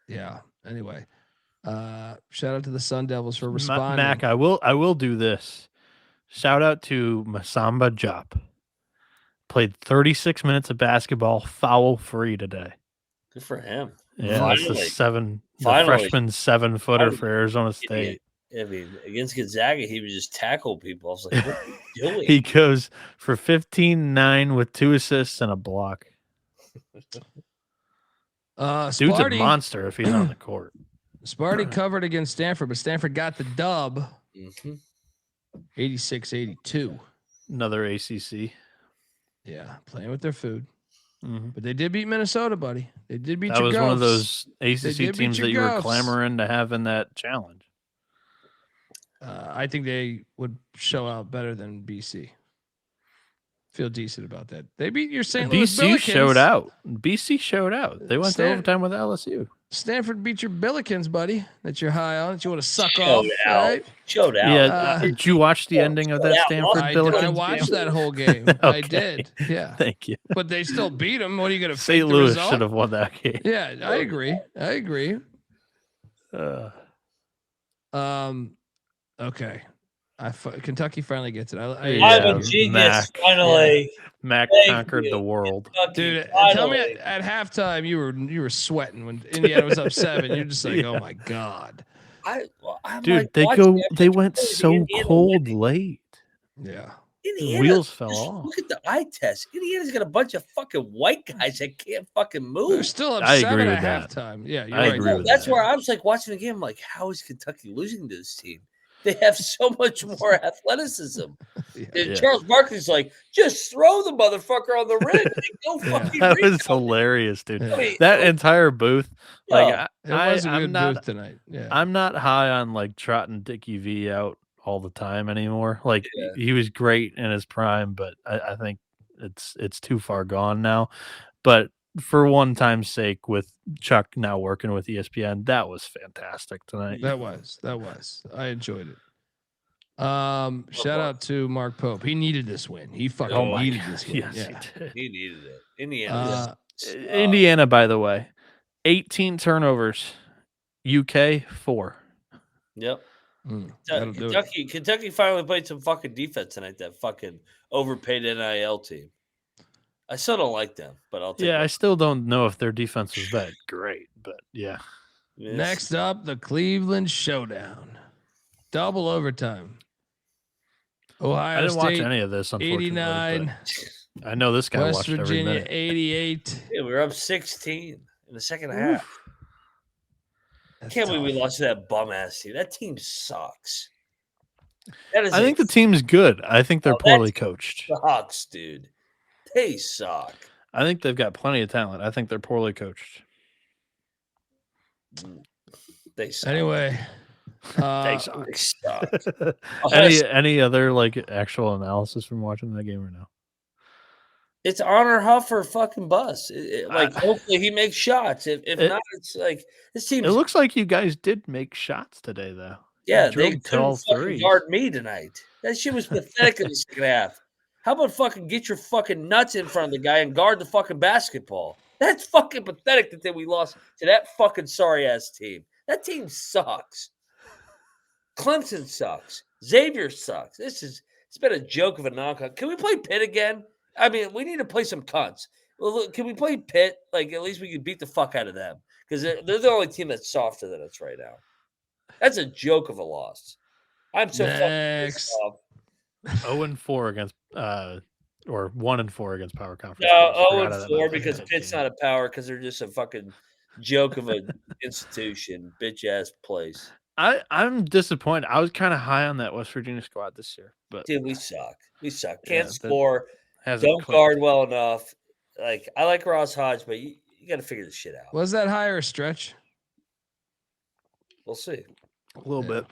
Yeah. Anyway, shout out to the Sun Devils for responding. Mac, I will do this. Shout out to Masamba Jop. Played 36 minutes of basketball foul free today. Good for him. Yeah, that's the freshman 7-footer for Arizona State. I mean, against Gonzaga, he would just tackle people. I was like, what are you doing? He goes for 15-9 with 2 assists and a block. Dude's a monster if he's on the court. Sparty covered against Stanford, but Stanford got the dub. 86-82. Another ACC. Yeah, playing with their food. But they did beat Minnesota, buddy. They did beat that your was Ghosts. one of those ACC teams that you were clamoring to have in that challenge. I think they would show out better than BC. Feel decent about that. They beat your St. Louis BC Billikens. showed out. BC showed out. They went to overtime with LSU. Stanford beat your Billikens, buddy. That you're high on. That you want to suck off. Right? Showed out. Yeah. Did you watch the ending of that Stanford Billikens? I watched that whole game. Okay. I did. Yeah. Thank you. But they still beat them. What are you going to fake St. the Louis result? should have won that game. Yeah, I agree. Okay. Kentucky finally gets it. I'm a genius. Finally, Mac conquered the world, dude. Tell me at halftime you were sweating when Indiana was up 7. You're just like, oh my god, dude. They went so cold late. Yeah, the wheels fell off. Look at the eye test. Indiana's got a bunch of fucking white guys that can't fucking move. They're still up 7 at halftime. Yeah, you're I right. agree with That's that. where I was like watching the game. I'm like, how is Kentucky losing to this team? They have so much more athleticism. Charles Barkley's like, just throw the motherfucker on the rim. Go fucking that was hilarious, dude. That entire booth, like, it was a good booth tonight. Yeah, I'm not high on like trotting Dickie V out all the time anymore. Like he was great in his prime, but I think it's too far gone now. But for one time's sake, with Chuck now working with ESPN, that was fantastic tonight. That was. I enjoyed it. Shout out to Mark Pope. He needed this win. He fucking needed this win. Yes, yeah. He needed it. Indiana. Indiana, by the way, 18 turnovers. UK 4. Yep. Kentucky finally played some fucking defense tonight. That fucking overpaid NIL team. I still don't like them, but I'll take I still don't know if their defense was that great, but yeah. Yes. Next up, the Cleveland Showdown. Double overtime. Ohio I didn't State, watch any of this, unfortunately. 89. I know this guy West watched Virginia, every minute. 88. Yeah, we were up 16 in the second half. I can't believe we lost to that bum-ass team. That team sucks. I think the team's good. I think they're poorly coached. Sucks, dude. They suck. I think they've got plenty of talent. I think they're poorly coached. They suck. Anyway, they suck. Any other like actual analysis from watching that game or no? It's honor Huff or fucking bust. Like hopefully he makes shots. If not, it's like this team. It looks like you guys did make shots today, though. Yeah, they drilled couldn't fucking guard me tonight. That shit was pathetic in the second half. How about fucking get your fucking nuts in front of the guy and guard the fucking basketball? That's fucking pathetic that we lost to that fucking sorry ass team. That team sucks. Clemson sucks. Xavier sucks. It's been a joke of a non-con. Can we play Pitt again? I mean, we need to play some cunts. Well, look, can we play Pitt? Like, at least we can beat the fuck out of them because they're the only team that's softer than us right now. That's a joke of a loss. I'm so fucking pissed off. 0-4 against or 1-4 against power conference. No, 0-4 because Pitt's not a power because they're just a fucking joke of an institution, bitch ass place. I'm disappointed. I was kind of high on that West Virginia squad this year, but dude, we suck. We suck. Yeah, Can't score. hasn't Don't clicked. guard well enough. Like I like Ross Hodge, but you got to figure this shit out. Was that higher stretch? We'll see. A little bit.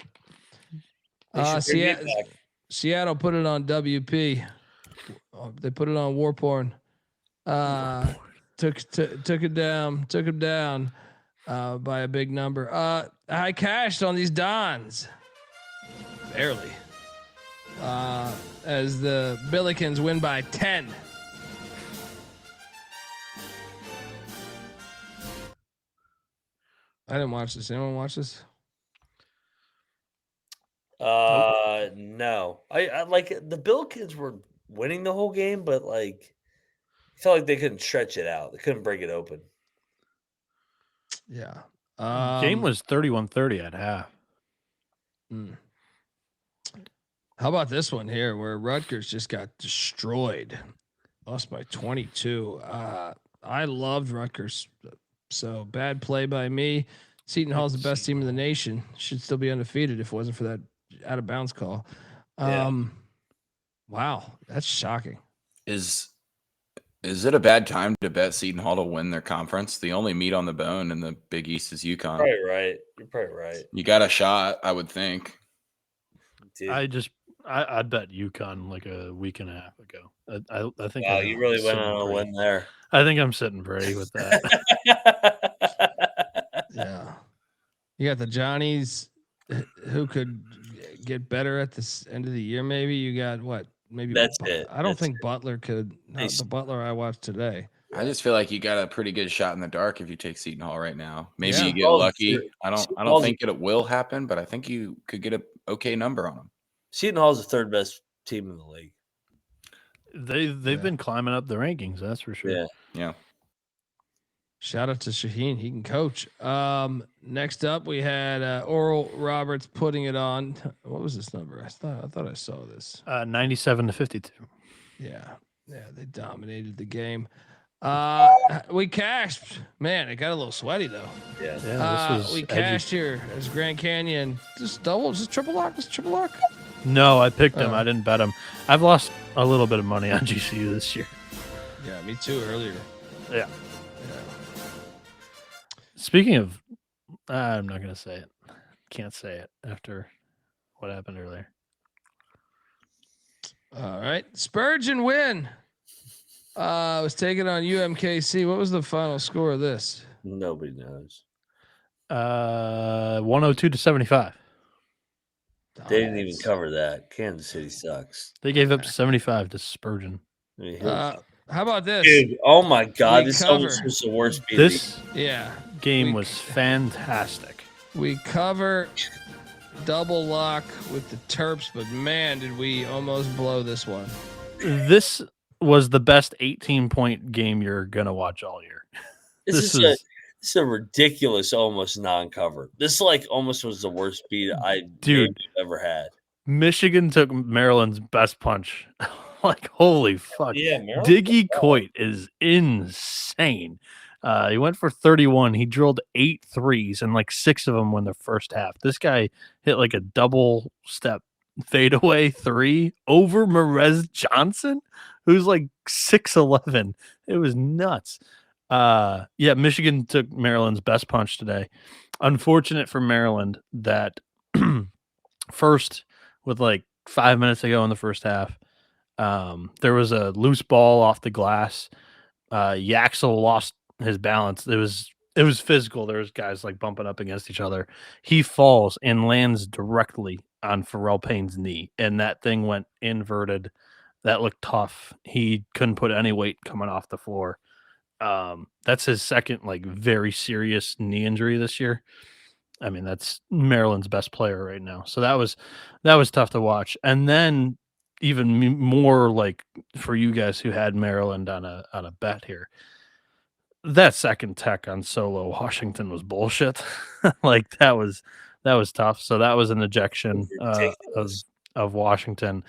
Seattle put it on WP. They put it on War Porn. Took it down. Took him down by a big number. I cashed on these Dons. Barely. As the Billikens win by 10. I didn't watch this. Anyone watch this? No. I like the Billikens were winning the whole game, but like I felt like they couldn't stretch it out. They couldn't break it open. Yeah. Game was 31-30 at half. How about this one here where Rutgers just got destroyed? Lost by 22. I loved Rutgers. So bad play by me. Seton Hall's the best team in the nation. Should still be undefeated if it wasn't for that out of bounds call. Wow, that's shocking. Is it a bad time to bet Seton Hall to win their conference? The only meat on the bone in the Big East is UConn. Probably right. You're probably right. You got a shot, I would think. Dude. I bet UConn like a week and a half ago. I think. Wow, you really went on a win there. I think I'm sitting pretty with that. Yeah, you got the Johnnies who could get better at this end of the year. Maybe you got what? Maybe that's it. I don't think Butler could. Not the Butler I watched today. I just feel like you got a pretty good shot in the dark if you take Seton Hall right now. Maybe Yeah. you get lucky. I don't think it will happen, but I think you could get a okay number on them. Seton Hall's the third best team in the league. They've been climbing up the rankings, that's for sure. Yeah. Shout out to Shaheen. He can coach. Next up, we had Oral Roberts putting it on. What was this number? I thought I saw this. 97-52. Yeah, they dominated the game. We cashed. Man, it got a little sweaty though. Yeah. This was we cashed here as Grand Canyon. Just triple lock. Just triple lock. No, I picked him. I didn't bet him. I've lost a little bit of money on GCU this year. Yeah, me too. Earlier. Yeah. Speaking of, I'm not going to say it. Can't say it after what happened earlier. All right. Spurgeon win. Was taken on UMKC. What was the final score of this? Nobody knows. 102-75. They didn't even cover that. Kansas City sucks. They gave up 75 to Spurgeon. How about this? Dude, oh my God. This almost was the worst beat. This game was fantastic. We cover double lock with the Terps, but man, did we almost blow this one. This was the best 18-point game you're going to watch all year. This is a ridiculous almost non-cover. This like almost was the worst beat I've ever had. Michigan took Maryland's best punch. Like, holy fuck. Yeah, Diggy Coit is insane. He went for 31. He drilled 8 threes, and like 6 of them were in the first half. This guy hit like a double step fadeaway 3 over Merez Johnson, who's like 6'11". It was nuts. Michigan took Maryland's best punch today. Unfortunate for Maryland that first, with like 5 minutes to go in the first half, there was a loose ball off the glass. Yaxel lost his balance. It was physical. There was guys like bumping up against each other. He falls and lands directly on Pharrell Payne's knee, and that thing went inverted. That looked tough. He couldn't put any weight coming off the floor. That's his second like very serious knee injury this year. I mean, that's Maryland's best player right now. So that was tough to watch. And then even more like for you guys who had Maryland on a bet here, that second tech on Solo Washington was bullshit. Like that was tough. So that was an ejection of Washington.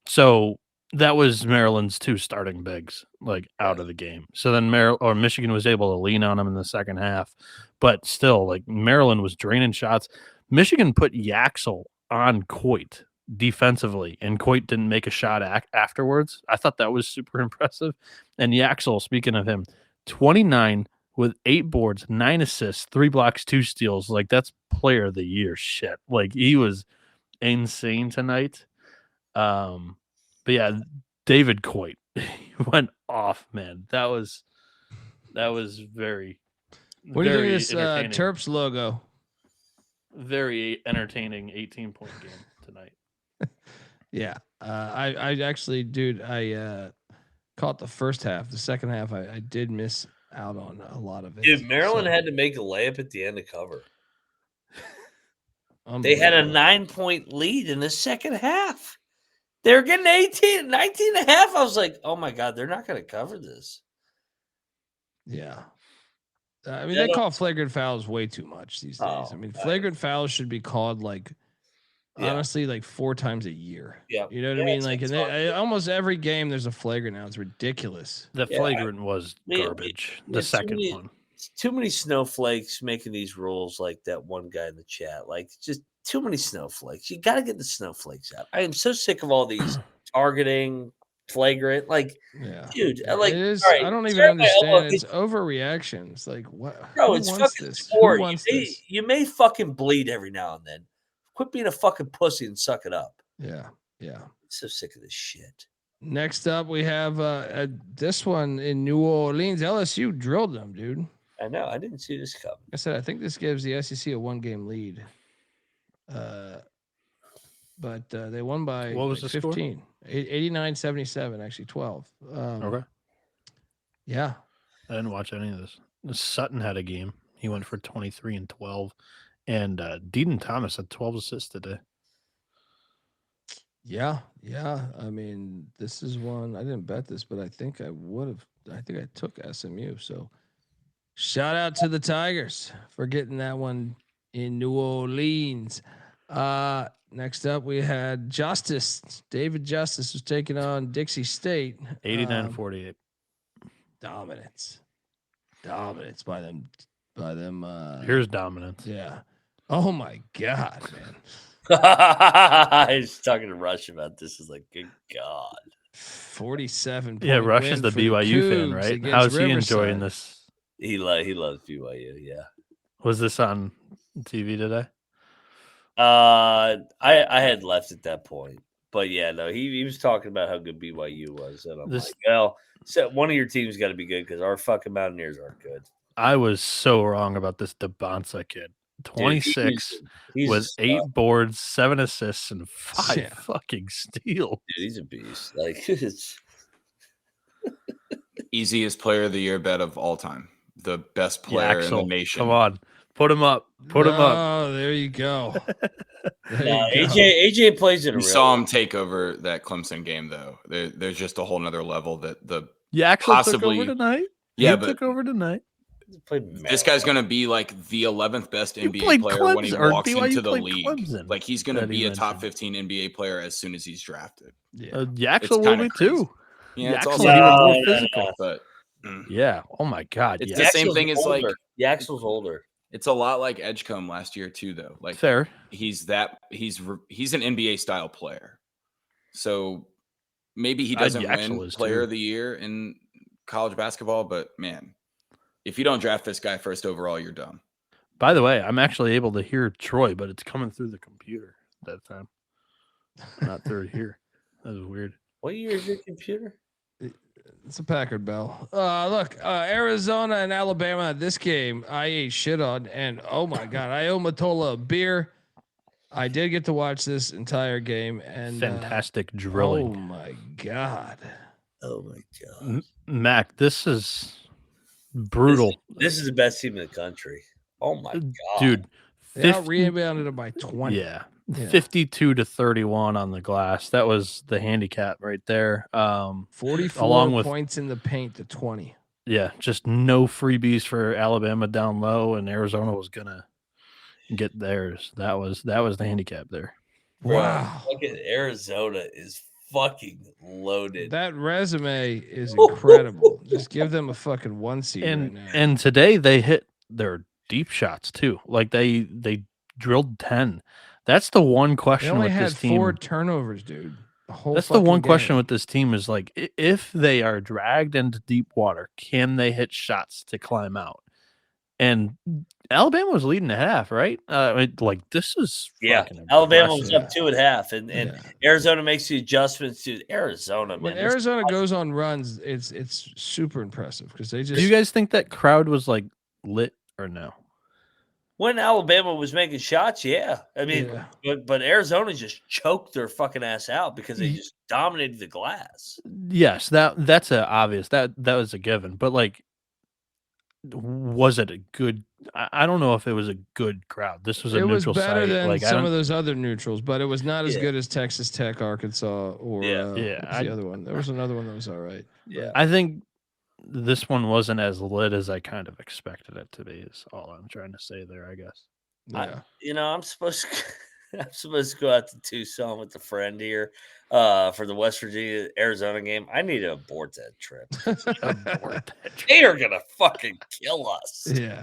So That was Maryland's 2 starting bigs, like, out of the game. So then Michigan was able to lean on them in the second half. But still, like, Maryland was draining shots. Michigan put Yaxel on Coit defensively, and Coit didn't make a shot afterwards. I thought that was super impressive. And Yaxel, speaking of him, 29 with 8 boards, 9 assists, 3 blocks, 2 steals. Like, that's player of the year shit. Like, he was insane tonight. But yeah, David Coit went off, man. That was very. What do you think of this entertaining. Terps logo? Very entertaining 18-point game tonight. Yeah, I actually, dude, I caught the first half. The second half, I did miss out on a lot of it. Dude, Maryland had to make a layup at the end to cover. They had a 9-point lead in the second half. They were getting 19 and a half. I was like, oh my God, they're not going to cover this. Yeah. I mean, they call flagrant fouls way too much these days. I mean, flagrant fouls should be called honestly, like 4 times a year. Yeah. You know what I mean? Like, almost every game there's a flagrant now. It's ridiculous. The flagrant was garbage. The second one. Too many snowflakes making these rules, like that one guy in the chat. Like, just too many snowflakes. You got to get the snowflakes out. I am so sick of all these targeting, flagrant. Like, dude, like, it is, right, I don't even understand. It's overreaction. It's like, what? Bro, who it's wants fucking this? sport. Who wants this? You may fucking bleed every now and then. Quit being a fucking pussy and suck it up. Yeah. Yeah. I'm so sick of this shit. Next up, we have this one in New Orleans. LSU drilled them, dude. I know. I didn't see this coming. I said, I think this gives the SEC a 1-game lead. But they won by what was the 15, 89-77, actually 12. Okay. Yeah. I didn't watch any of this. Sutton had a game. He went for 23 and 12. And Deaton Thomas had 12 assists today. Yeah. Yeah. I mean, this is one, I didn't bet this, but I think I would have. I think I took SMU. So shout out to the Tigers for getting that one in New Orleans. Next up, we had David Justice was taking on Dixie State. 89-48. Dominance by them. Here's dominance. Yeah. Oh my God, man. I was talking to Rush about this. Is like, good God. 47. Yeah, Rush is the BYU fan, right? How's he enjoying this? He loves BYU. Yeah. Was this on TV today? I had left at that point, but yeah, no, he was talking about how good BYU was, and I'm like, well, so one of your teams got to be good because our fucking Mountaineers aren't good. I was so wrong about this DeBonsa kid. 26 Dude, with 8 boards, 7 assists, and 5 fucking steals. Dude, he's a beast. Like, it's easiest player of the year bet of all time. The best player in the nation. Come on. Put him up. Put him up. Oh, there you go. AJ plays it. We saw him take over that Clemson game, though. There's just a whole nother level that Yaxel took over tonight. Yeah, but took over tonight. This guy's going to be like the 11th best NBA player when he walks into the league. Clemson. Like, he's going to be a top 15 NBA player as soon as he's drafted. Yeah. Yaxel will be too. Yeah, it's also also more physical. But yeah. Oh my God. It's the same thing as like Yaxel's older. It's a lot like Edgecombe last year too, though. Like, fair. He's an NBA style player. So maybe he doesn't win player of the year in college basketball, but man, if you don't draft this guy first overall, you're dumb. By the way, I'm actually able to hear Troy, but it's coming through the computer that time. Not through here. That was weird. What year is your computer? It's a Packard Bell. Look, Arizona and Alabama. This game I ate shit on, and oh my God, I owe Matola a beer. I did get to watch this entire game, and fantastic drilling. Oh my God. Oh my God. Mac, this is brutal. This is the best team in the country. Oh my God, dude! They rebounded it by 20. Yeah, 52-31 on the glass. That was the handicap right there. 44 along with points in the paint to 20. Yeah, just no freebies for Alabama down low, and Arizona was gonna get theirs. That was the handicap there. Wow. Look at Arizona is fucking loaded. That resume is incredible. Just give them a fucking 1 seed right now. And today they hit their deep shots too. Like they drilled 10. That's the one They question only with had this team. 4 turnovers, dude. That's the one question game. with this team is like, if they are dragged into deep water, can they hit shots to climb out? And Alabama was leading the half, right? Like this is fucking Alabama was impressive. up 2.5, and Arizona makes the adjustments to Arizona. When Man, Arizona goes on runs, it's super impressive because they just. Do you guys think that crowd was like lit or no? When Alabama was making shots, I mean, but Arizona just choked their fucking ass out because they just dominated the glass. Yes, that's a obvious that was a given. But like, was it a good? I don't know if it was a good crowd. This was a neutral site. It was better than like, some of those other neutrals, but it was not as good as Texas Tech, Arkansas, or the other one. There was another one that was all right. Yeah, I think this one wasn't as lit as I kind of expected it to be. Is all I'm trying to say there, I guess. Yeah. I'm supposed to go out to Tucson with a friend here for the West Virginia Arizona game. I need to abort that trip. They are gonna fucking kill us. Yeah.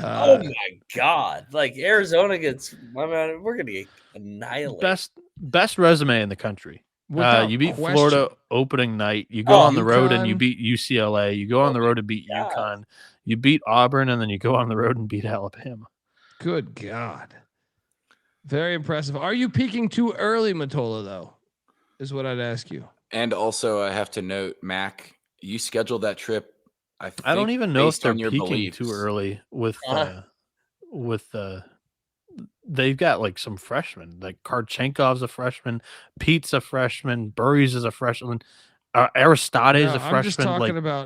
Oh my god! Like Arizona gets, we're gonna get annihilated. Best resume in the country. You beat question. Florida opening night. You go on the road and you beat UCLA. You go on the road to beat UConn. You beat Auburn, and then you go on the road and beat Alabama. Good God. Very impressive. Are you peaking too early, Matola, though? Is what I'd ask you. And also, I have to note, Mac, you scheduled that trip. I don't even know if they're peaking beliefs. too early with they've got like some freshmen, like Karchenkov's a freshman, Pete's a freshman, Burries is a freshman, Aristote's a freshman.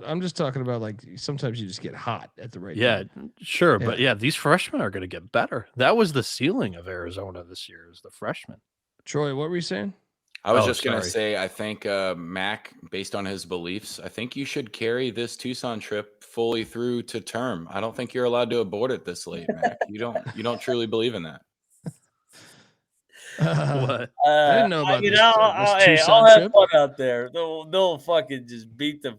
I'm just talking about like sometimes you just get hot at the right time. Sure. But these freshmen are going to get better. That was the ceiling of Arizona this year, is the freshmen. Troy, what were you saying? I was just going to say, I think Mac, based on his beliefs, I think you should carry this Tucson trip fully through to term. I don't think you're allowed to abort it this late, Mac. You don't truly believe in that. What? I didn't know about this Tucson I'll have trip. fun out there. They'll fucking just beat the.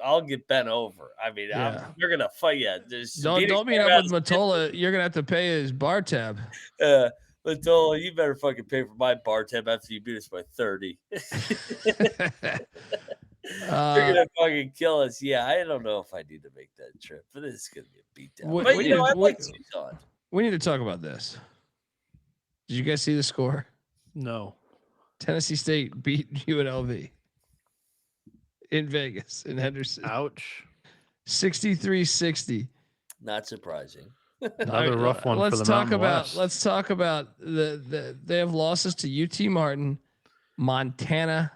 I'll get bent over. I mean, they're gonna fight. Yeah, don't meet up with Matola. You're gonna have to pay his bar tab. Matola, you better fucking pay for my bar tab after you beat us by 30. You're gonna fucking kill us. Yeah, I don't know if I need to make that trip, but this is gonna be a beatdown. I like Tucson. We need to talk about this. Did you guys see the score? No. Tennessee State beat UNLV in Vegas, in Henderson. Ouch. 63-60. Not surprising. Another rough one for the Mountain West. Let's talk about they have losses to UT Martin, Montana,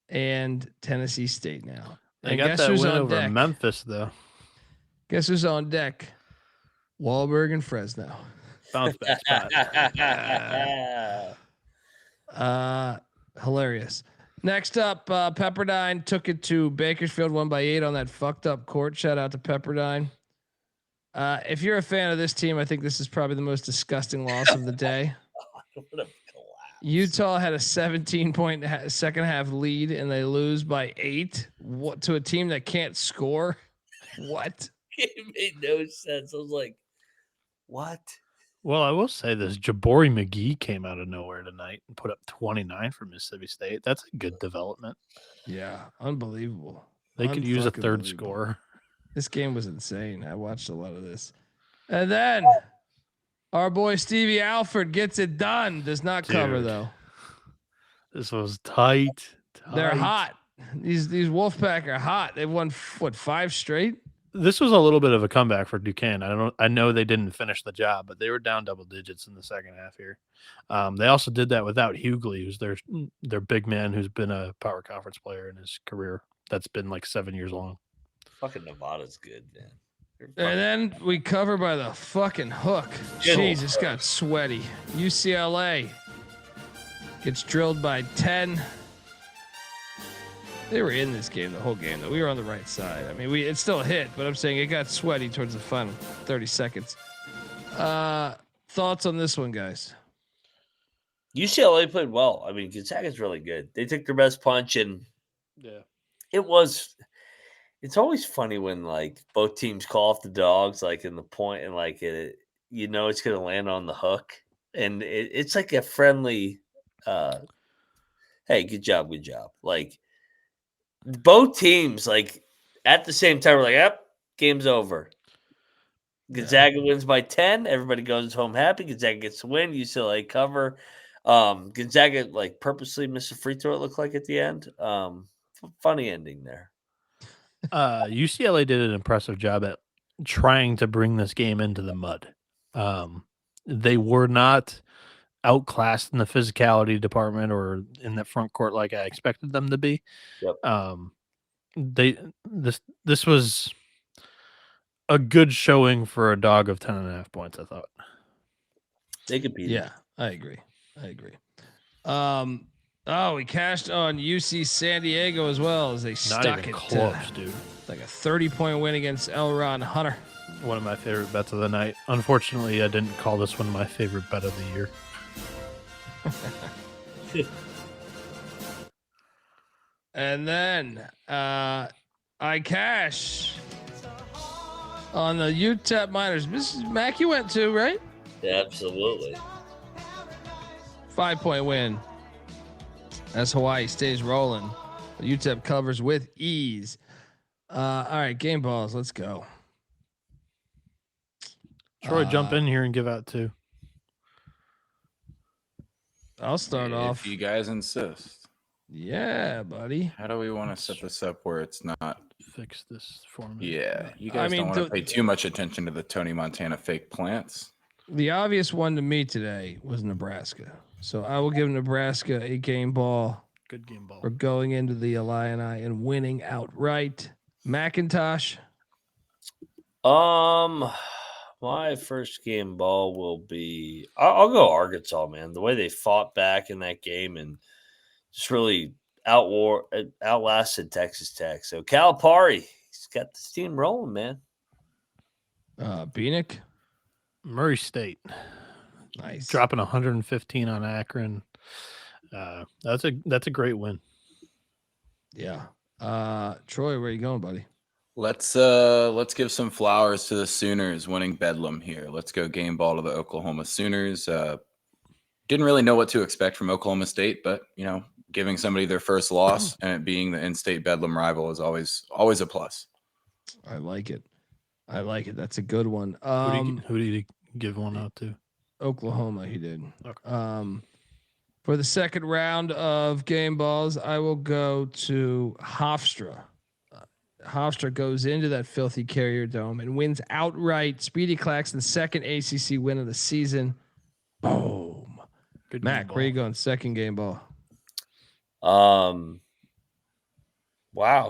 and Tennessee State now. They got that win over Memphis, though. Guess who's on deck? Wahlberg and Fresno. Bounce back spot. Hilarious. Next up, Pepperdine took it to Bakersfield, won by 8 on that fucked up court. Shout out to Pepperdine. If you're a fan of this team, I think this is probably the most disgusting loss of the day. Utah had a 17-point second half lead, and they lose by 8. What, to a team that can't score? What? It made no sense. I was like, what? Well, I will say this. Jabari McGee came out of nowhere tonight and put up 29 for Mississippi State. That's a good development. Yeah, unbelievable. They could use a third scorer. This game was insane. I watched a lot of this. And then our boy Stevie Alford gets it done. Does not cover, though. This was tight. They're hot. These Wolfpack are hot. They've won, 5 straight? This was a little bit of a comeback for Duquesne. I know they didn't finish the job, but they were down double digits in the second half here. They also did that without Hughley, who's their big man, who's been a power conference player in his career. That's been like 7 years long. Fucking Nevada's good, man. And then we cover by the fucking hook. Jeez, this got sweaty. UCLA gets drilled by 10. They were in this game the whole game, though. We were on the right side. I mean, it still hit, but I'm saying it got sweaty towards the final 30 seconds. Thoughts on this one, guys? UCLA played well. I mean, Gonzaga's really good. They took their best punch, and it's always funny when like both teams call off the dogs like in the point, and like it's going to land on the hook, and it's like a friendly hey, good job. Like both teams like at the same time were like, yep, game's over. Gonzaga wins by 10. Everybody goes home happy. Gonzaga gets the win. UCLA cover. Gonzaga like purposely missed a free throw, it looked like at the end. Funny ending there. UCLA did an impressive job at trying to bring this game into the mud. They were not outclassed in the physicality department or in the front court like I expected them to be. Yep. This was a good showing for a dog of 10.5 points, I thought. They competed. Yeah, I agree. We cashed on UC San Diego as well as they stuck it close, dude. Like a 30-point win against Elron Hunter. One of my favorite bets of the night. Unfortunately, I didn't call this one my favorite bet of the year. And then I cash on the UTEP Miners. Mrs. Mack, you went too, right? Yeah, absolutely. 5-point win. As Hawaii stays rolling. UTEP covers with ease. All right, game balls. Let's go. Troy, jump in here and give out 2. I'll start off. If you guys insist. Yeah, buddy. How do we want to set this up where it's not fix this for me? Yeah, you guys don't want to pay too much attention to the Tony Montana fake plants. The obvious one to me today was Nebraska. So I will give Nebraska a game ball. Good game ball. For going into the Illini and winning outright. McIntyre. My first game ball will be I'll go Arkansas, man. The way they fought back in that game and just really outlasted Texas Tech. So Calipari, he's got this team rolling, man. Bieniek. Murray State. Nice. Dropping 115 on Akron. That's a great win. Yeah. Troy, where are you going, buddy? Let's give some flowers to the Sooners winning Bedlam here. Let's go game ball to the Oklahoma Sooners. Didn't really know what to expect from Oklahoma State, but giving somebody their first loss and it being the in-state Bedlam rival is always a plus. I like it. That's a good one. Who did he give one out to? Oklahoma, he did. Okay. For the second round of game balls, I will go to Hofstra. Hofstra goes into that filthy Carrier Dome and wins outright. Speedy Claxton's second ACC win of the season. Boom. Good Mac, where you going? Second game ball. Wow.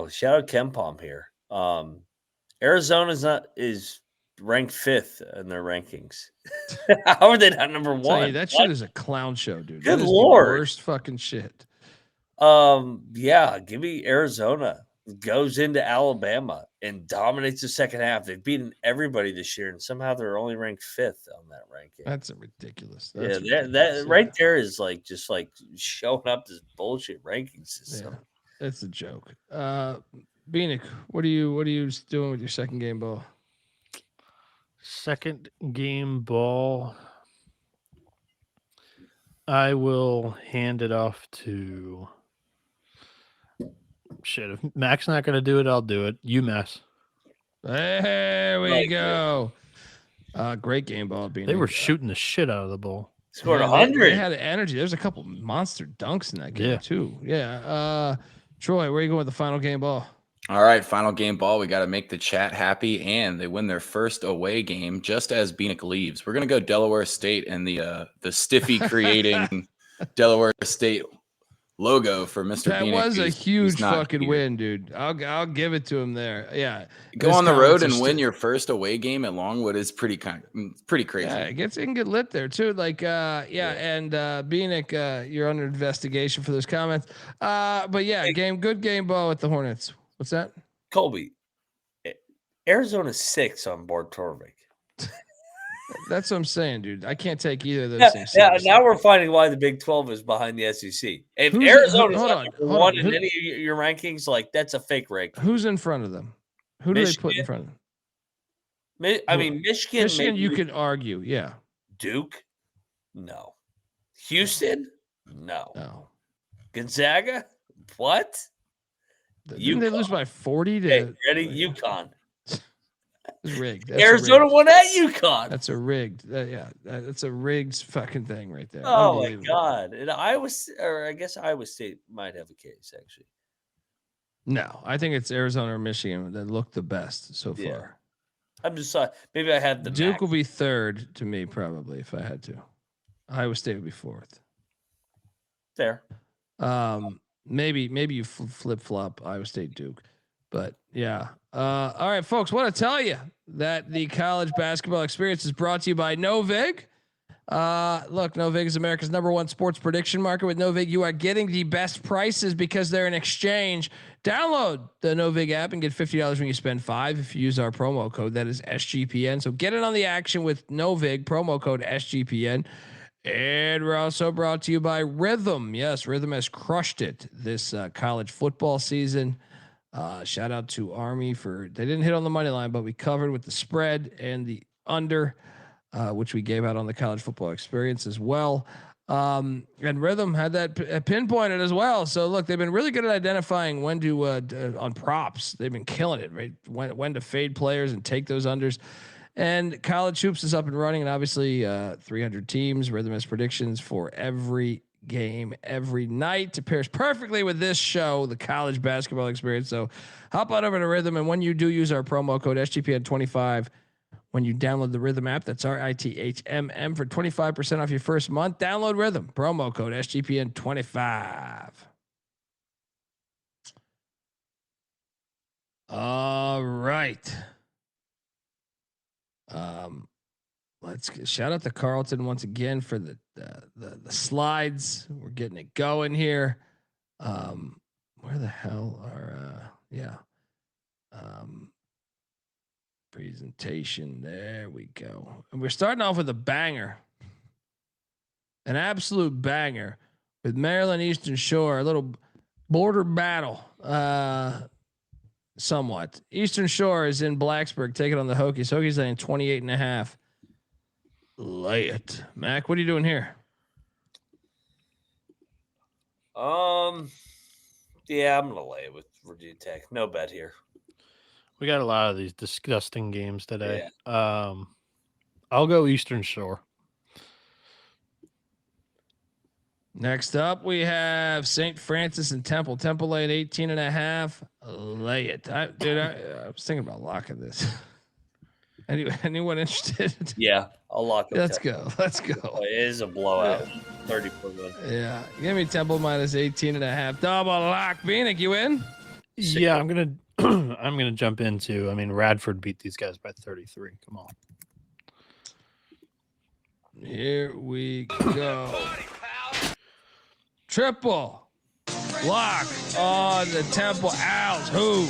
Shout out KenPom here. Arizona is ranked 5th in their rankings. How are they not number 1? That shit is a clown show, dude. Good that is Lord. The worst fucking shit. Yeah, give me Arizona. Goes into Alabama and dominates the second half. They've beaten everybody this year, and somehow they're only ranked 5th on that ranking. That's ridiculous. That right there is like just like showing up this bullshit ranking system. Yeah, it's a joke. Bieniek, what are you doing with your second game ball? Second game ball. I will hand it off to. Shit, if Mac's not going to do it, I'll do it. UMass. There we go. Great game ball. They were shooting the shit out of the ball. Scored 100. They had energy. There's a couple monster dunks in that game too. Yeah. Troy, where are you going with the final game ball? All right, final game ball. We got to make the chat happy, and they win their first away game just as Bieniek leaves. We're going to go Delaware State and the stiffy creating Delaware State logo for Mr. That Bieniek. was a huge fucking here. win, dude. I'll give it to him there. Yeah. Go on the road and win your first away game at Longwood is pretty crazy. Yeah, it can get lit there too. Like, and Bieniek, you're under investigation for those comments. But yeah, good game ball with the Hornets. What's that? Colby, Arizona's 6 on board Torvik. That's what I'm saying, dude. I can't take either of those Yeah, things yeah. seriously. Now we're finding why the Big 12 is behind the SEC. If Hold Arizona's on, not number hold one on. in any of your rankings, like that's a fake ranking. Who's in front of them? Who do they put in Michigan? front of them? I mean, Michigan. Michigan, Maybe you could argue, yeah. Duke, no. Houston, no. No. Gonzaga, what? Didn't they lose by 40 to? Hey, ready? UConn. It's rigged. Arizona won at UConn. That's a rigged. That's a rigged fucking thing right there. Oh my god! And I guess Iowa State might have a case actually. No, I think it's Arizona or Michigan that look the best so far. I'm just maybe I had the Duke will be third to me probably if I had to. Iowa State would be fourth. Fair. Maybe you flip flop Iowa State Duke, but yeah. All right, folks. Want to tell you that the college basketball experience is brought to you by Novig. Look, Novig is America's #1 sports prediction market. With Novig, you are getting the best prices because they're an exchange. Download the Novig app and get $50 when you spend $5 if you use our promo code. That is SGPN. So get in on the action with Novig, promo code SGPN. And we're also brought to you by Rhythm. Yes, Rhythm has crushed it this college football season. Shout out to Army they didn't hit on the money line, but we covered with the spread and the under, which we gave out on the college football experience as well. And Rhythm had that pinpointed as well. So look, they've been really good at identifying when to on props. They've been killing it, right? When to fade players and take those unders. And college hoops is up and running, and obviously 300 teams. Rhythm has predictions for every game every night. It pairs perfectly with this show, the college basketball experience. So hop on over to Rhythm, and when you do use our promo code SGPN25, when you download the Rhythm app, that's RITHMM for 25% off your first month. Download Rhythm, promo code SGPN25. All right. Let's shout out to Carlton once again for the slides. We're getting it going here. Where the hell are presentation? There we go. And we're starting off with a banger, an absolute banger with Maryland Eastern Shore, a little border battle. Somewhat. Eastern Shore is in Blacksburg taking on the Hokies. Hokies laying 28.5. Lay it. Mac, what are you doing here? Yeah, I'm gonna lay it with Virginia Tech. No bet here. We got a lot of these disgusting games today. Yeah. I'll go Eastern Shore. Next up, we have St. Francis and Temple. Temple laying 18.5. Lay it. I was thinking about locking this. Anyone interested? Yeah, I'll lock it. Let's go. It is a blowout. 30 win. Yeah. Give me Temple minus 18.5. Double lock. Bieniek, you in? Yeah, I'm gonna jump into. I mean, Radford beat these guys by 33. Come on. Here we go. Triple lock on the Temple Owls. Who?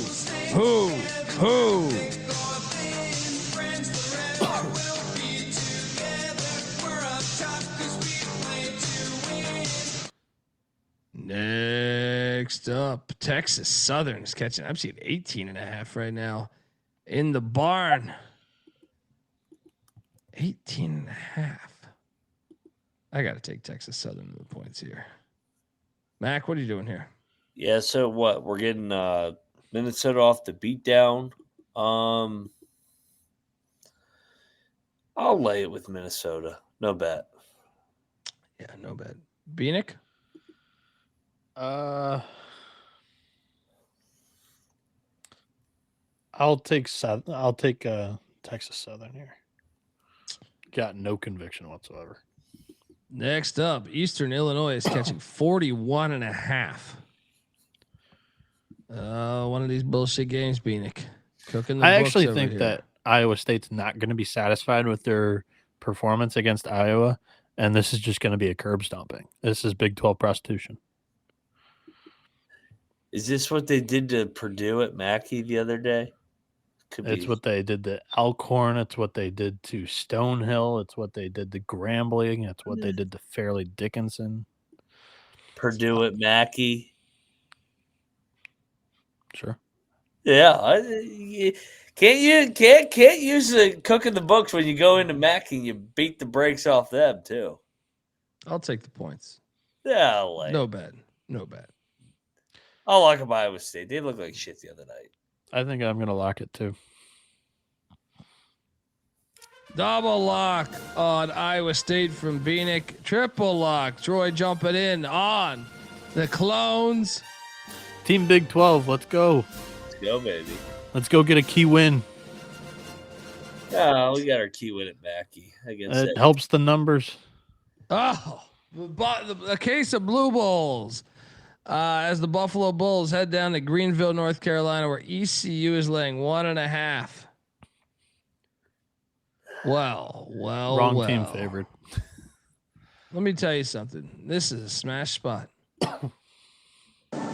Next up, Texas Southern is catching. I'm seeing 18.5 right now in the barn. 18.5. I got to take Texas Southern to the points here. Mac, what are you doing here? Yeah, so what? We're getting Minnesota off the beatdown. I'll lay it with Minnesota. No bet. Yeah, no bet. Bieniek? I'll take Texas Southern here. Got no conviction whatsoever. Next up, Eastern Illinois is catching 41.5. One of these bullshit games, Bieniek. Cooking the I books actually over think here. that Iowa State's not going to be satisfied with their performance against Iowa, and this is just going to be a curb stomping. This is Big 12 prostitution. Is this what they did to Purdue at Mackey the other day? It's what they did to Elkhorn. It's what they did to Stonehill. It's what they did to Grambling. It's what they did to Fairleigh Dickinson. Purdue at Mackey. Sure. Yeah, can't use the cook in the books when you go into Mackey and you beat the brakes off them too. I'll take the points. Yeah, no bad. I'll lock up Iowa State. They look like shit the other night. I think I'm gonna lock it too. Double lock on Iowa State from Bieniek. Triple lock. Troy jumping in on the Clones. Team Big 12. Let's go. Let's go, baby. Let's go get a key win. Oh, we got our key win at Mackey. It helps the numbers. Oh, a case of Blue Bulls. As the Buffalo Bulls head down to Greenville, North Carolina, where ECU is laying 1.5. Well. Wrong team favored. Let me tell you something. This is a smash spot.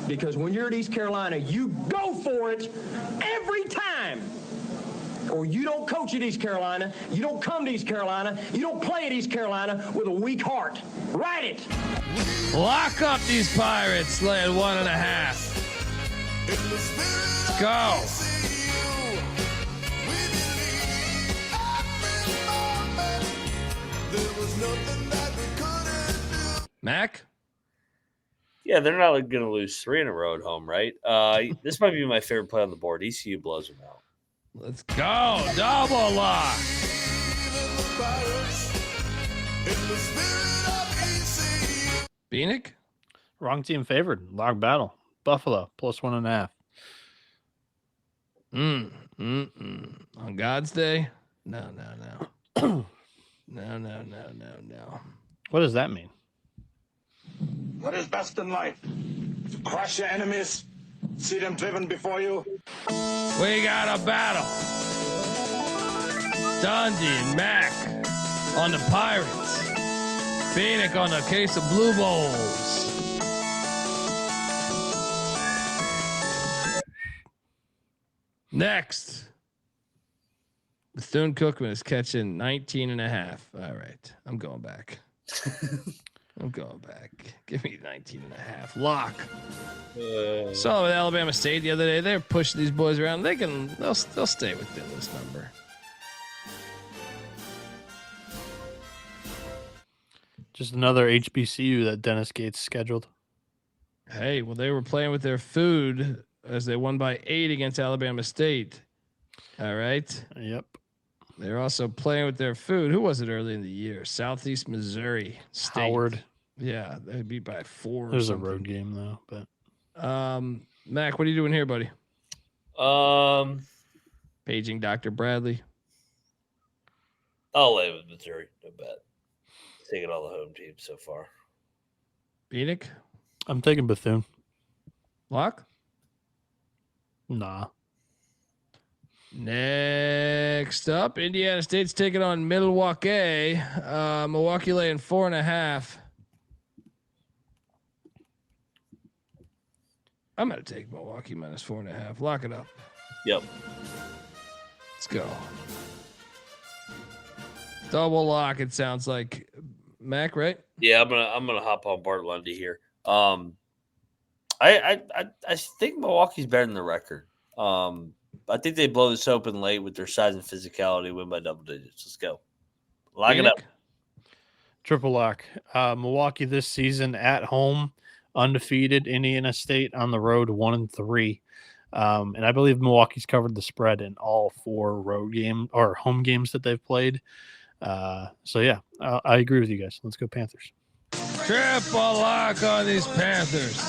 Because when you're at East Carolina, you go for it every time. Or you don't coach at East Carolina. You don't come to East Carolina. You don't play at East Carolina with a weak heart. Write it. Lock up these Pirates, laying 1.5. Go. Mac? Yeah, they're not going to lose 3 in a row at home, right? This might be my favorite play on the board. ECU blows them out. Let's go. Double lock. Bieniek? Wrong team favored. Log battle. Buffalo plus 1.5. On God's day? No. No. What does that mean? What is best in life? To crush your enemies, see them driven before you. We got a battle. Dundee and Mac on the Pirates. Bieniek on the case of Blue Bulls. Next. Bethune-Cookman is catching 19.5. All right. I'm going back. Give me 19.5. Lock. Saw with Alabama State the other day. They're pushing these boys around. They'll stay within this number. Just another HBCU that Dennis Gates scheduled. Hey, well, they were playing with their food as they won by 8 against Alabama State. All right. Yep. They're also playing with their food. Who was it early in the year? Southeast Missouri State. Howard. Yeah, they beat by 4. There's a road game though, but Mac, what are you doing here, buddy? Paging Dr. Bradley. I'll lay with Missouri. No bet. Taking all the home teams so far. Bieniek? I'm taking Bethune. Lock? Nah. Next up, Indiana State's taking on Milwaukee. Milwaukee laying 4.5. I'm going to take Milwaukee minus 4.5. Lock it up. Yep. Let's go. Double lock, it sounds like. Mac, right? Yeah, I'm gonna hop on Bart Lundy here. I think Milwaukee's better than the record. I think they blow this open late with their size and physicality, win by double digits. Let's go. Lock it up. Triple lock. Milwaukee this season at home, undefeated. Indiana State on the road, 1-3. And I believe Milwaukee's covered the spread in all 4 road game or home games that they've played. So yeah, I agree with you guys. Let's go Panthers. Triple lock on these Panthers.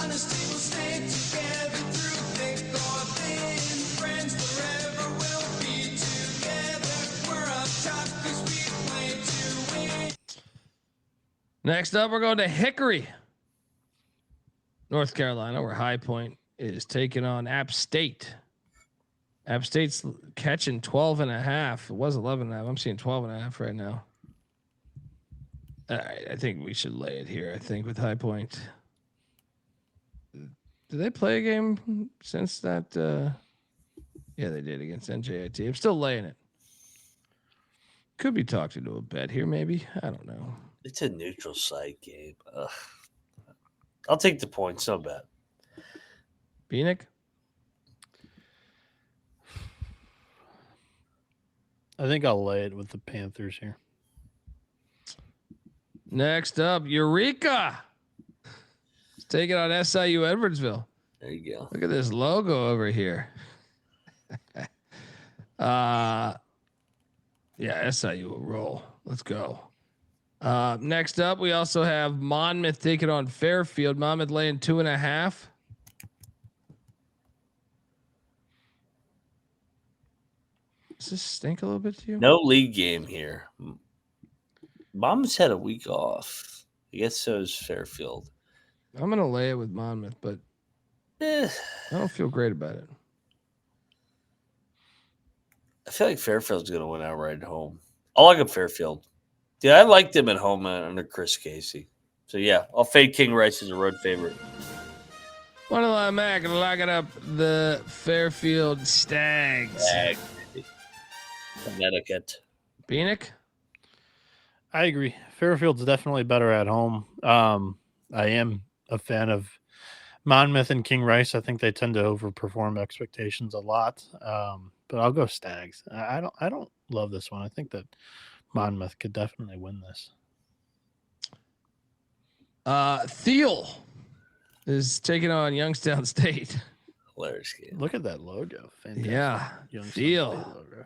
Next up, we're going to Hickory, North Carolina, where High Point is taking on App State. App State's catching 12.5. It was 11.5. I'm seeing 12.5 right now. All right, I think we should lay it here. I think with High Point. Did they play a game since that Yeah, they did against NJIT. I'm still laying it. Could be talked into a bet here, maybe. I don't know. It's a neutral site game. Ugh. I'll take the points. No bet. Bieniek? I think I'll lay it with the Panthers here. Next up, Eureka. Let's take it on SIU Edwardsville. There you go. Look at this logo over here. Yeah, SIU will roll. Let's go. Next up, we also have Monmouth taking on Fairfield. Monmouth laying 2.5. Does this stink a little bit to you? No league game here. Mom's had a week off. I guess so is Fairfield. I'm gonna lay it with Monmouth, but I don't feel great about it. I feel like Fairfield's going to win outright at home. I like a Fairfield. Dude, I liked them at home under Chris Casey. So, yeah, I'll fade King Rice as a road favorite. Wonderland Mac locking up the Fairfield Stags. Connecticut. Bieniek? I agree. Fairfield's definitely better at home. I am a fan of Monmouth and King Rice. I think they tend to overperform expectations a lot. But I'll go Stags. I don't love this one. I think that Monmouth could definitely win this. Thiel is taking on Youngstown State. Hilarious game. Look at that logo. Fantastic. Yeah, Youngstown Thiel. State logo.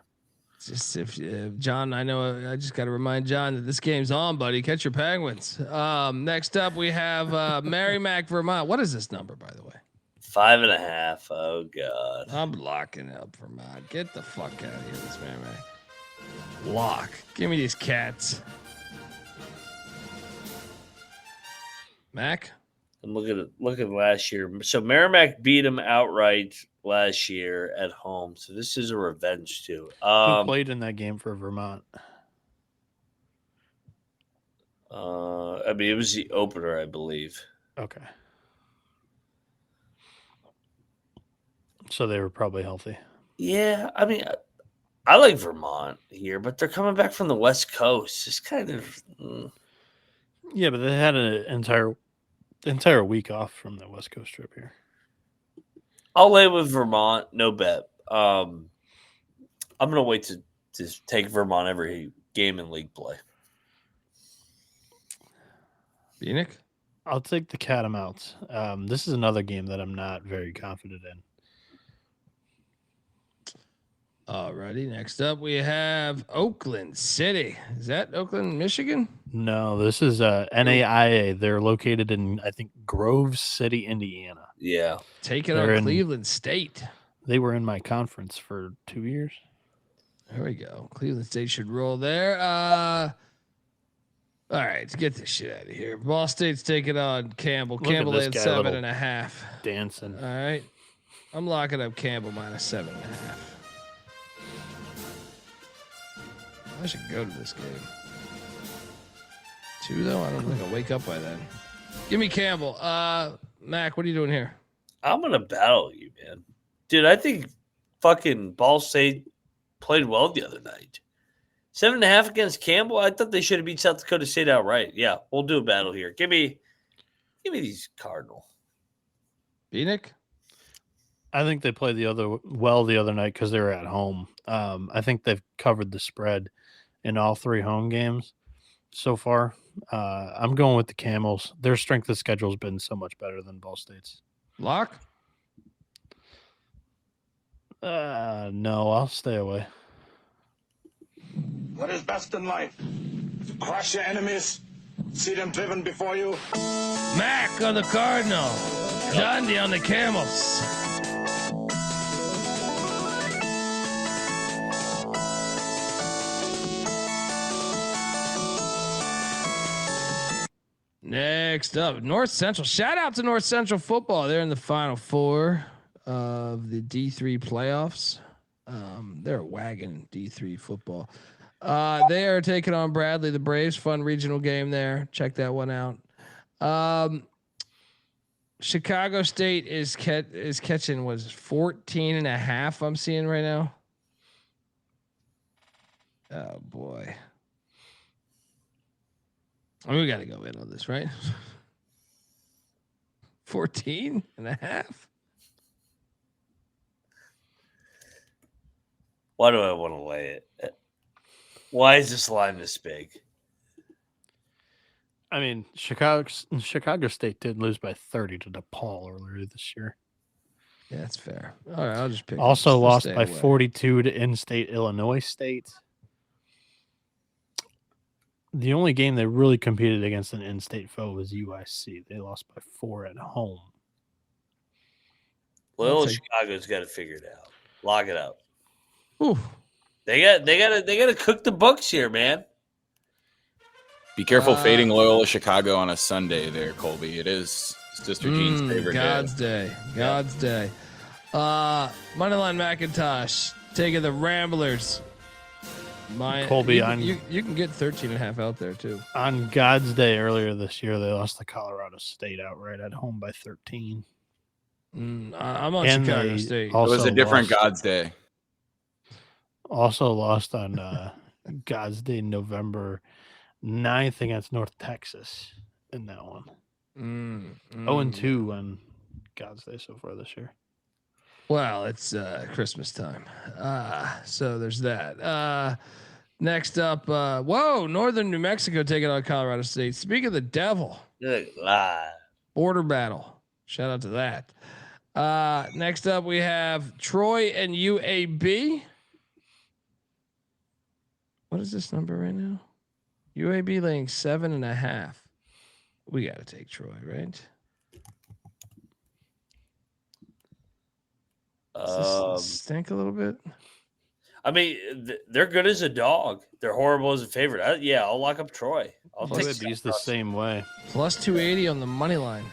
Just if John, I know I just got to remind John that this game's on, buddy. Catch your Penguins. Next up, we have Merrimack, Vermont. What is this number, by the way? 5.5. Oh, God. I'm locking up Vermont. Get the fuck out of here, this Merrimack. Lock. Give me these cats. Mac? And look at last year. So Merrimack beat them outright last year at home. So this is a revenge too. Who played in that game for Vermont? I mean, it was the opener, I believe. Okay. So they were probably healthy. Yeah, I mean, I like Vermont here, but they're coming back from the West Coast. It's kind of Yeah, but they had an entire week off from the West Coast trip here. I'll lay with Vermont, no bet. I'm gonna wait to take Vermont every game in league play. Bieniek? I'll take the Catamounts. This is another game that I'm not very confident in. Alrighty, next up we have Oakland City. Is that Oakland, Michigan? No, this is NAIA. They're located in, I think, Grove City, Indiana. Yeah. Taking on Cleveland State. They were in my conference for 2 years. There we go. Cleveland State should roll there. All right, let's get this shit out of here. Ball State's taking on Campbell. Look at Campbell this at guy, 7.5. Dancing. All right. I'm locking up Campbell minus 7.5. I should go to this game. 2 though? I don't think I'll wake up by then. Give me Campbell. Mac, what are you doing here? I'm gonna battle you, man. Dude, I think fucking Ball State played well the other night. 7.5 against Campbell. I thought they should have beat South Dakota State outright. Yeah, we'll do a battle here. Give me these Cardinal. Bieniek? I think they played the other night because they were at home. I think they've covered the spread in all 3 home games so far. I'm going with the Camels. Their strength of schedule has been so much better than Ball State's. Lock? No, I'll stay away. What is best in life? To crush your enemies, see them driven before you. Mac on the Cardinal. Dundee on the Camels. Next up, North Central. Shout out to North Central football. They're in the Final Four of the D3 playoffs. They're wagging D3 football. They are taking on Bradley, the Braves. Fun regional game there. Check that one out. Chicago State is catching was 14.5. I'm seeing right now. Oh boy. I mean, we got to go in on this, right? 14.5. Why do I want to lay it? Why is this line this big? I mean, Chicago State did lose by 30 to DePaul earlier this year. Yeah, that's fair. All right, I'll just pick. Also lost by 42 to in-state Illinois State. The only game they really competed against an in-state foe was UIC. They lost by 4 at home. Well, Chicago's got to figure it out. Lock it up. Ooh. They got to cook the books here, man. Be careful fading Loyola Chicago on a Sunday there, Colby. It is Sister Jean's favorite God's day. God's day. Moneyline McIntosh taking the Ramblers. Colby, you can get 13.5 out there too. On God's day earlier this year, they lost to Colorado State outright at home by 13. I'm on Chicago State. It was a different God's day. Also lost on God's day, November 9th against North Texas in that one. 0-2 on God's day so far this year. Well, it's Christmas time. So there's that. Next up, Northern New Mexico taking on Colorado State. Speaking of the devil. Border battle. Shout out to that. Next up, we have Troy and UAB. What is this number right now? UAB laying 7.5. We got to take Troy, right? Does this stink a little bit? I mean, they're good as a dog. They're horrible as a favorite. I'll lock up Troy. I'll take UAB's the same way. Plus 280 on the money line.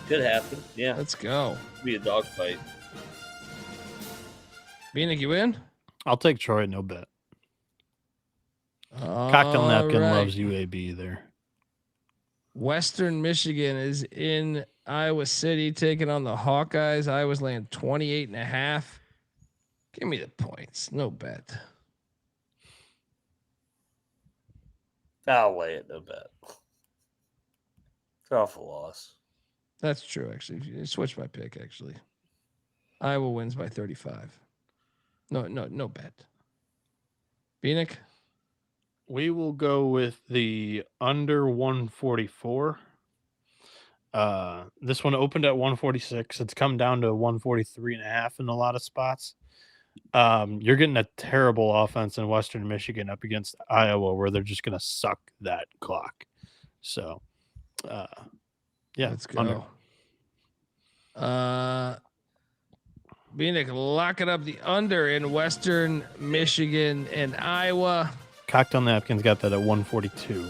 Could happen. Yeah. Let's go. Be a dog fight. Bieniek, you in? I'll take Troy, no bet. Cocktail Napkin loves UAB there. Western Michigan is in Iowa City taking on the Hawkeyes. Iowa's laying 28.5. Give me the points. No bet. I'll lay it. No bet. It's an awful loss. That's true, actually. You switch my pick, actually. Iowa wins by 35. No bet. Bieniek? We will go with the under 144. This one opened at 146. It's come down to 143.5 in a lot of spots. You're getting a terrible offense in Western Michigan up against Iowa, where they're just going to suck that clock. So, yeah, let's go. Bieniek, lock it up the under in Western Michigan and Iowa. Cocktail Napkins got that at 142.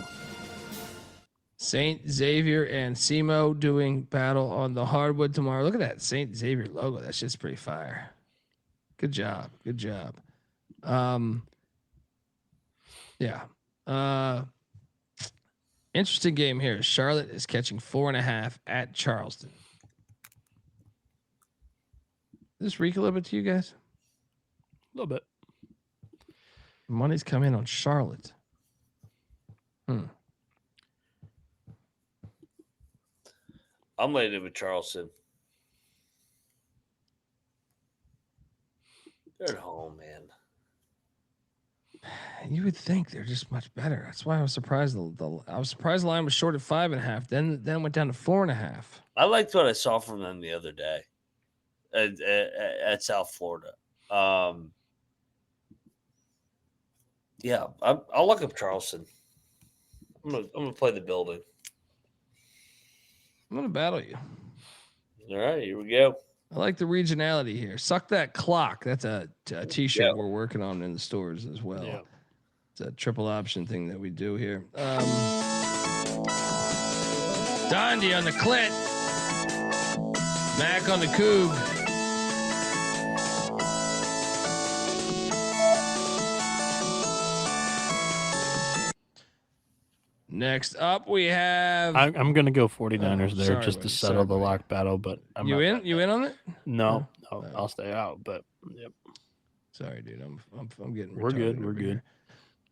St. Xavier and SEMO doing battle on the hardwood tomorrow. Look at that St. Xavier logo. That's just pretty fire. Good job. Good job. Yeah. Interesting game here. Charlotte is catching 4.5 at Charleston. Does this reek a little bit to you guys? A little bit. Money's come in on Charlotte. I'm laying it with Charleston. They're at home, man. You would think they're just much better. That's why I was surprised. I was surprised the line was short at 5.5. Then went down to 4.5. I liked what I saw from them the other day at South Florida. Yeah, I'll look up Charleston. I'm gonna play the building. I'm gonna battle you. All right, here we go. I like the regionality here. Suck that clock. That's a t-shirt we're working on in the stores as well. Yeah. It's a triple option thing that we do here. Dondi on the clit. Mac on the Coug. Next up, we have. I'm going to go 49ers there sorry, just to buddy. settle Sorry, the buddy. lock battle, but I'm You not in? betting You it. in on it? No, I'll stay out. But yep. Sorry, dude. I'm getting. We're good. retarded We're over good.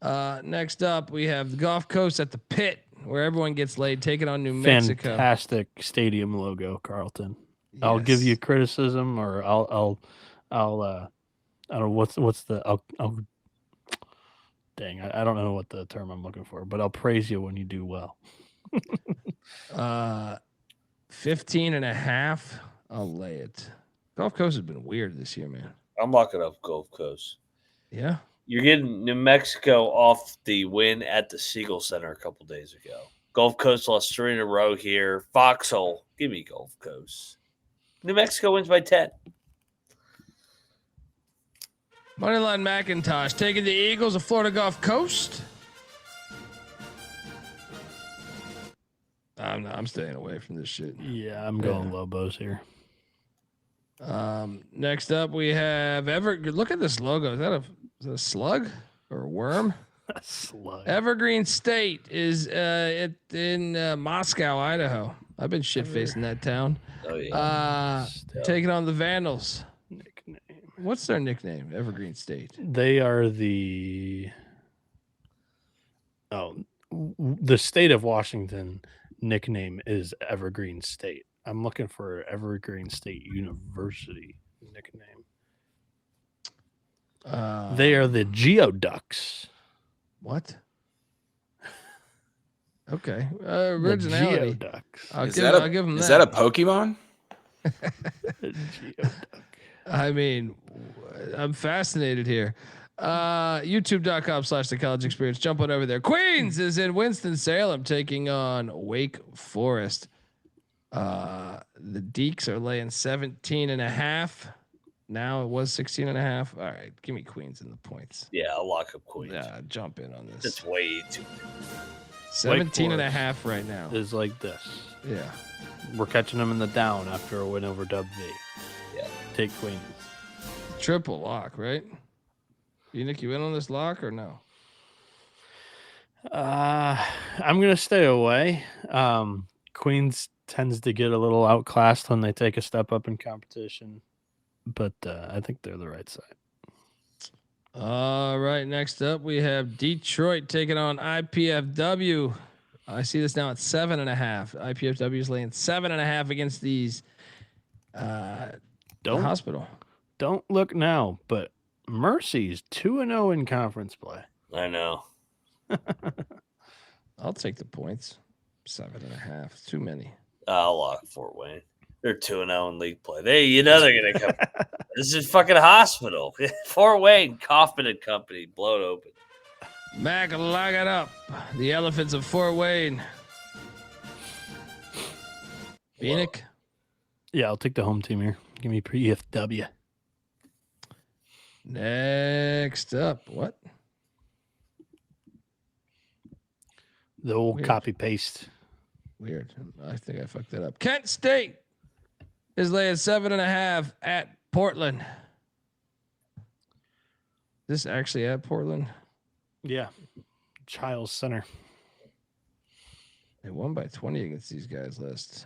here. Next up, we have the Gulf Coast at the Pit, where everyone gets laid, taking on New Mexico. Fantastic stadium logo, Carlton. Yes. I'll give you criticism, or I'll I don't know what's the I'll dang, I don't know what the term I'm looking for, but I'll praise you when you do well. 15.5. I'll lay it. Gulf Coast has been weird this year, man. I'm locking up Gulf Coast. Yeah. You're getting New Mexico off the win at the Siegel Center a couple days ago. Gulf Coast lost 3 in a row here. Foxhole, give me Gulf Coast. New Mexico wins by 10. Moneyline McIntyre taking the Eagles of Florida Gulf Coast. I'm staying away from this shit. Yeah, I'm going Lobos here. Next up, we have Look at this logo. Is that a slug or a worm? A slug. Evergreen State is in Moscow, Idaho. I've been shit-faced in that town. Oh, yeah. Taking on the Vandals. Nickname. What's their nickname? Evergreen State. They are the state of Washington nickname is Evergreen State. I'm looking for Evergreen State University nickname. They are the Geoducks. What? Okay. Originality. Geoducks. I'll give them that. Is that a Pokemon? Geoduck. I mean, I'm fascinated here. YouTube.com/The College Experience. Jump on over there. Queens is in Winston-Salem taking on Wake Forest. The Deeks are laying 17.5. Now it was 16.5. All right, give me Queens in the points. Yeah, I'll lock up Queens. Yeah, jump in on this. It's way too. 17.5 right now. Is like this. Yeah. We're catching them in the down after a win over Dub V. Yeah. Take Queens. Triple lock, right? Bieniek, you in on this lock or no? I'm gonna stay away. Queens tends to get a little outclassed when they take a step up in competition, but I think they're the right side. All right, next up we have Detroit taking on IPFW. I see this now at 7.5. IPFW is laying 7.5 against these. The hospital. Don't look now, but Mercy's 2-0 in conference play. I know. I'll take the points. 7.5. Too many. I'll lock Fort Wayne. They're 2-0 in league play. They're gonna come. This is fucking hospital. Fort Wayne, Kaufman and Company, blow it open. Mac, lock it up. The Elephants of Fort Wayne. Bieniek. Yeah, I'll take the home team here. Give me PFW. Next up, what? The old Weird. copy paste. Weird. I think I fucked that up. Kent State is laying 7.5 at Portland. This actually at Portland? Yeah. Childs Center. They won by 20 against these guys last.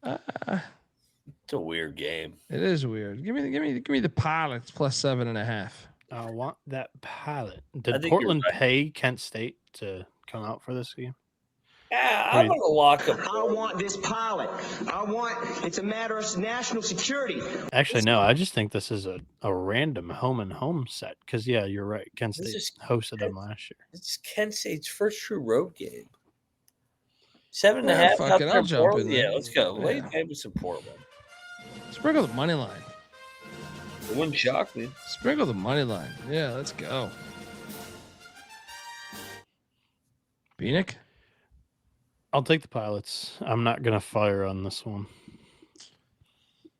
It's a weird game. It is weird. Give me the Pilots plus 7.5. I want that pilot. I Did think Portland you're right. pay Kent State to come out for this game? Yeah, I'm gonna lock up. I want this pilot. It's a matter of national security. Actually, no. I just think this is a random home and home set. Because, yeah, you're right. Kent This State is hosted them last year. It's Kent State's first true road game. 7.5. Yeah, fuck it, I'll jump in Portland. there. Yeah, let's go. Yeah. Late game with some Portland. Sprinkle the money line. It wouldn't shock me. Sprinkle the money line. Yeah, let's go. Bieniek. I'll take the Pilots. I'm not going to fire on this one.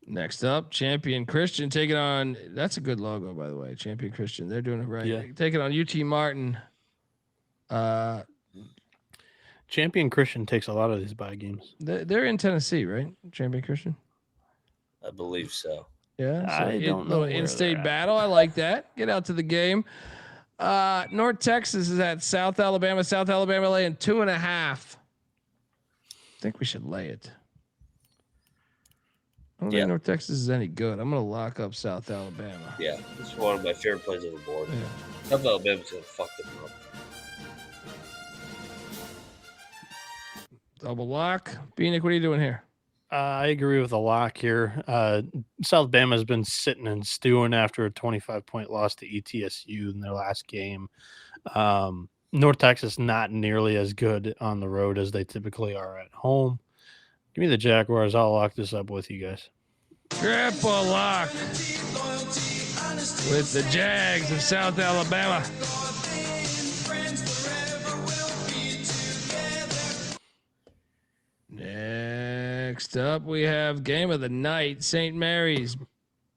Next up, Champion Christian taking on. That's a good logo, by the way. Champion Christian. They're doing it right. Yeah. Taking on UT Martin. Champion Christian takes a lot of these bye games. They're in Tennessee, right? Champion Christian. I believe so. Yeah. I don't know Little where in-state they're at. battle. I like that. Get out to the game. North Texas is at South Alabama. South Alabama laying 2.5. I think we should lay it. I don't think North Texas is any good. I'm gonna lock up South Alabama. Yeah, this is one of my favorite plays on the board. Yeah. South Alabama's gonna fuck them up. Double lock. Bieniek, what are you doing here? I agree with the lock here. South Bama has been sitting and stewing after a 25-point loss to ETSU in their last game. North Texas not nearly as good on the road as they typically are at home. Give me the Jaguars. I'll lock this up with you guys. Triple lock with the Jags of South Alabama. Next up, we have game of the night: St. Mary's,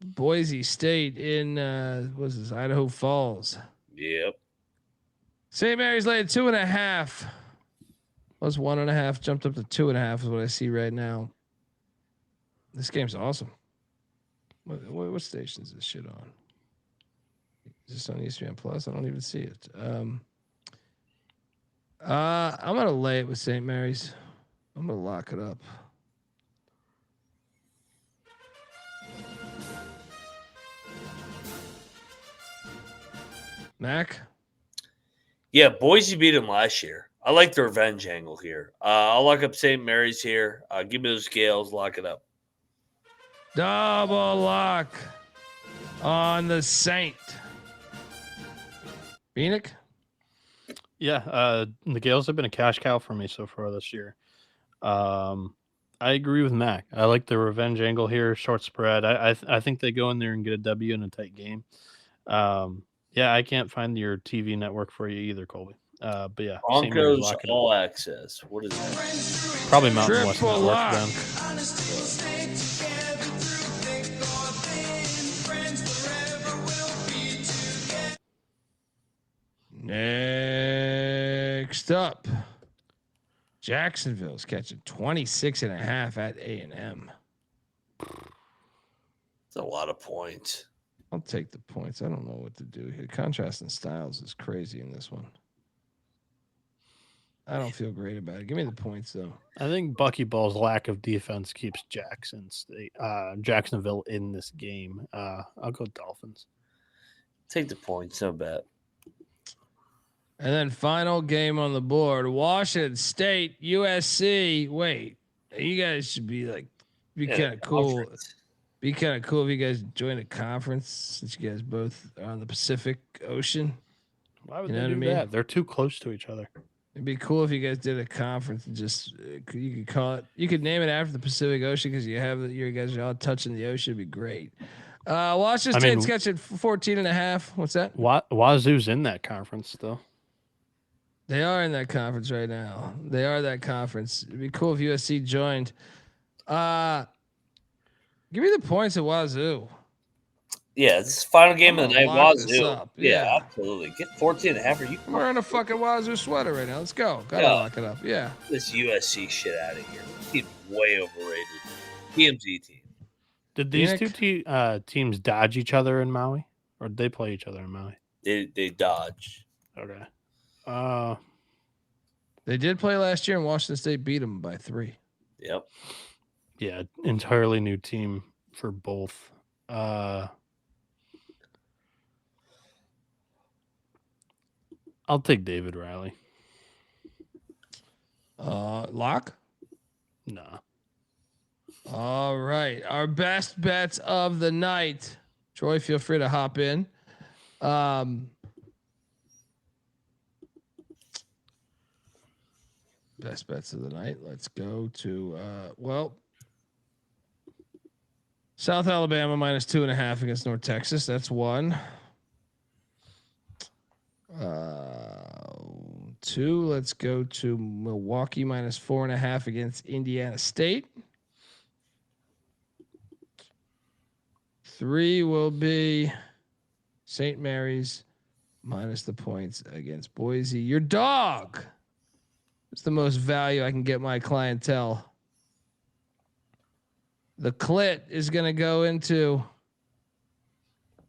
Boise State in what's this? Idaho Falls. Yep. St. Mary's laid 2.5. Was 1.5, jumped up to 2.5 is what I see right now. This game's awesome. What station is this shit on? Is this on ESPN Plus? I don't even see it. I'm gonna lay it with St. Mary's. I'm gonna lock it up. Mac? Yeah, Boise beat him last year. I like the revenge angle here. I'll lock up St. Mary's here. Give me those scales. Lock it up. Double lock on the Saint. Bieniek? Yeah, the Gales have been a cash cow for me so far this year. I agree with Mac. I like the revenge angle here, short spread. I think they go in there and get a W in a tight game. Yeah, I can't find your TV network for you either, Colby. But yeah, Broncos All Access. What is that? Probably Mountain West Triple Network lock. then. Next up, Jacksonville's catching 26.5 at A&M. It's a lot of points. I'll take the points. I don't know what to do here. Contrast in styles is crazy in this one. I don't feel great about it. Give me the points though. I think Buckyball's lack of defense keeps Jacksonville in this game. I'll go Dolphins. Take the points. No bet. And then final game on the board: Washington State, USC. Wait, you guys should be kind of cool. Conference. Be kind of cool if you guys join a conference since you guys both are on the Pacific Ocean. Why would they do that? They're too close to each other. It'd be cool if you guys did a conference and just you could call it. You could name it after the Pacific Ocean because you guys are all touching the ocean. It'd be great. Washington State's catching 14.5. What's that? Wazoo's in that conference though. They are in that conference right now. They are that conference. It'd be cool if USC joined. Give me the points at Wazoo. Yeah, this is the final game of the night. Wazoo. Up. Yeah, absolutely. Get 14.5. Are you? I'm wearing a fucking Wazoo sweater right now. Let's go. Gotta lock it up. Yeah. This USC shit out of here. Team's way overrated. TMZ team. Did these two teams dodge each other in Maui, or did they play each other in Maui? They dodged. Okay. They did play last year, and Washington State beat them by 3. Yep. Yeah, entirely new team for both. I'll take David Riley. Lock? Nah. All right. Our best bets of the night. Troy, feel free to hop in. Best bets of the night. Let's go to South Alabama minus 2.5 against North Texas. That's 1. 2. Let's go to Milwaukee minus 4.5 against Indiana State. 3 will be St. Mary's minus the points against Boise. Your dog. It's the most value I can get my clientele. The clit is going to go into.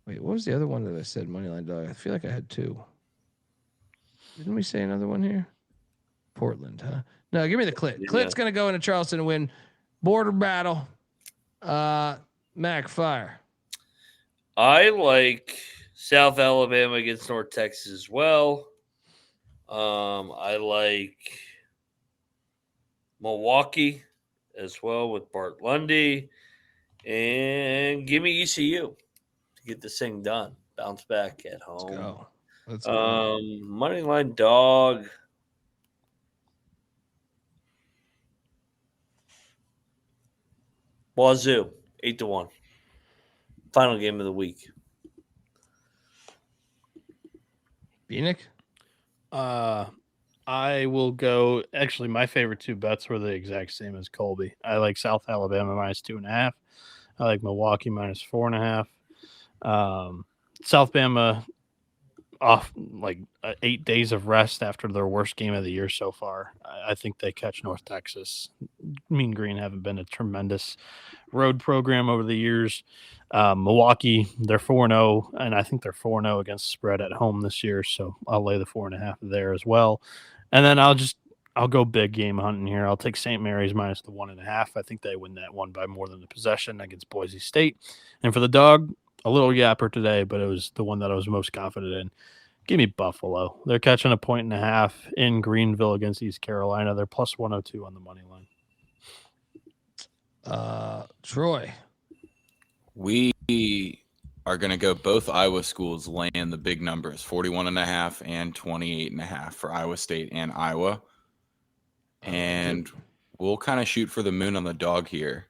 Wait, what was the other one that I said? Moneyline dog. I feel like I had 2. Didn't we say another one here? Portland, huh? No, give me the Clit. Clit's gonna go into Charleston and win. Border battle. Mac, fire. I like South Alabama against North Texas as well. I like Milwaukee as well with Bart Lundy. And give me ECU to get this thing done. Bounce back at home. Let's go. Money line dog. Wazoo, 8-1. Final game of the week. Bieniek? I will go. Actually, my favorite two bets were the exact same as Colby. I like South Alabama -2.5. I like Milwaukee -4.5. South Bama off 8 days of rest after their worst game of the year so far. I think they catch North Texas. Mean Green haven't been a tremendous road program over the years. Milwaukee, they're 4-0, and I think they're 4-0 against spread at home this year, so I'll lay the 4.5 there as well. And then I'll go big game hunting here. I'll take St. Mary's -1.5. I think they win that one by more than the possession against Boise State. And for the dog, a little yapper today, but it was the one that I was most confident in. Give me Buffalo. They're catching 1.5 in Greenville against East Carolina. They're +102 on the money line. Troy. We are going to go both Iowa schools laying the big numbers, 41.5 and 28.5 for Iowa State and Iowa. And we'll kind of shoot for the moon on the dog here.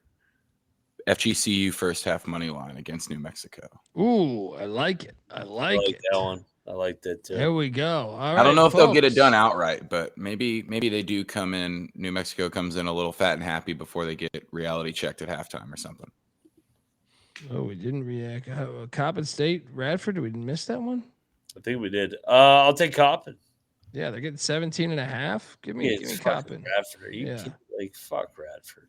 FGCU first half money line against New Mexico. Ooh, I like it. I like it. That one. I like that too. There we go. All right, I don't know if they'll get it folks. done outright, but maybe they do come in. New Mexico comes in a little fat and happy before they get reality checked at halftime or something. Oh, we didn't react. Coppin State, Radford. Did we miss that one? I think we did. I'll take Coppin. Yeah, they're getting 17.5. Give me Coppin. Radford. Are you kidding? Fuck Radford.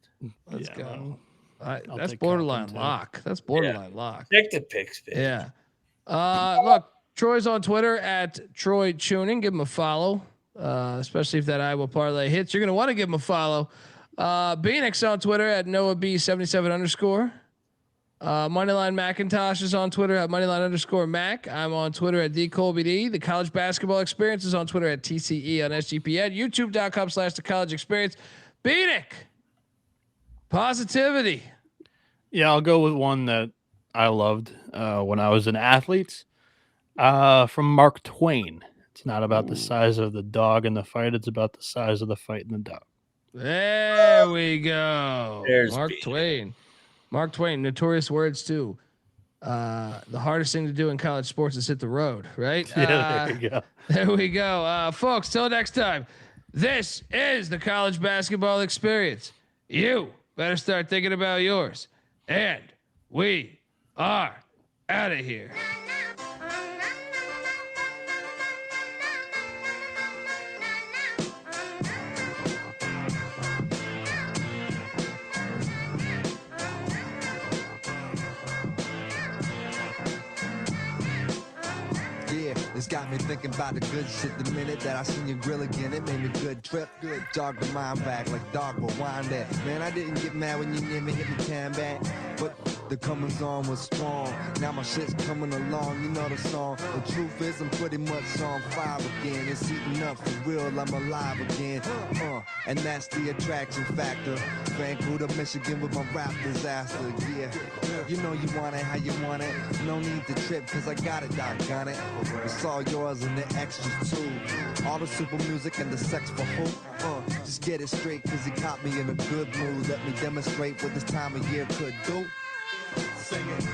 Let's go. That's take borderline Coppin, too. lock. That's borderline lock. Check the picks, baby. Yeah. Look, Troy's on Twitter at Troy Tuning. Give him a follow, especially if that Iowa parlay hits. You're going to want to give him a follow. Bieniek's on Twitter at NoahB77_. Moneyline McIntosh is on Twitter at Moneyline_Mac. I'm on Twitter at DColbyD. The College Basketball Experience is on Twitter at TCE on SGPN. YouTube.com/The College Experience. Bieniek. Positivity. Yeah, I'll go with one that I loved when I was an athlete. From Mark Twain. It's not about the size of the dog in the fight. It's about the size of the fight in the dog. There we go. There's Mark Twain. Mark Twain, notorious words too. The hardest thing to do in college sports is hit the road, right? Yeah, there you go. There we go. Folks, till next time. This is the College Basketball Experience. You better start thinking about yours. And we are out of here. It's got me thinking about the good shit the minute that I seen your grill again. It made me good trip, good dog the mind back like dog but wind that. Man, I didn't get mad when you never hit me tan back, but the comings on was strong. Now my shit's coming along, you know the song. The truth is I'm pretty much on 5 again. It's eating up for real, I'm alive again. And that's the attraction factor. Vancouver, Michigan with my rap disaster. Yeah, you know you want it how you want it. No need to trip cause I got it, doggone it. It's all yours and the extras too. All the super music and the sex for hope. Just get it straight cause he caught me in a good mood. Let me demonstrate what this time of year could do. Sing it.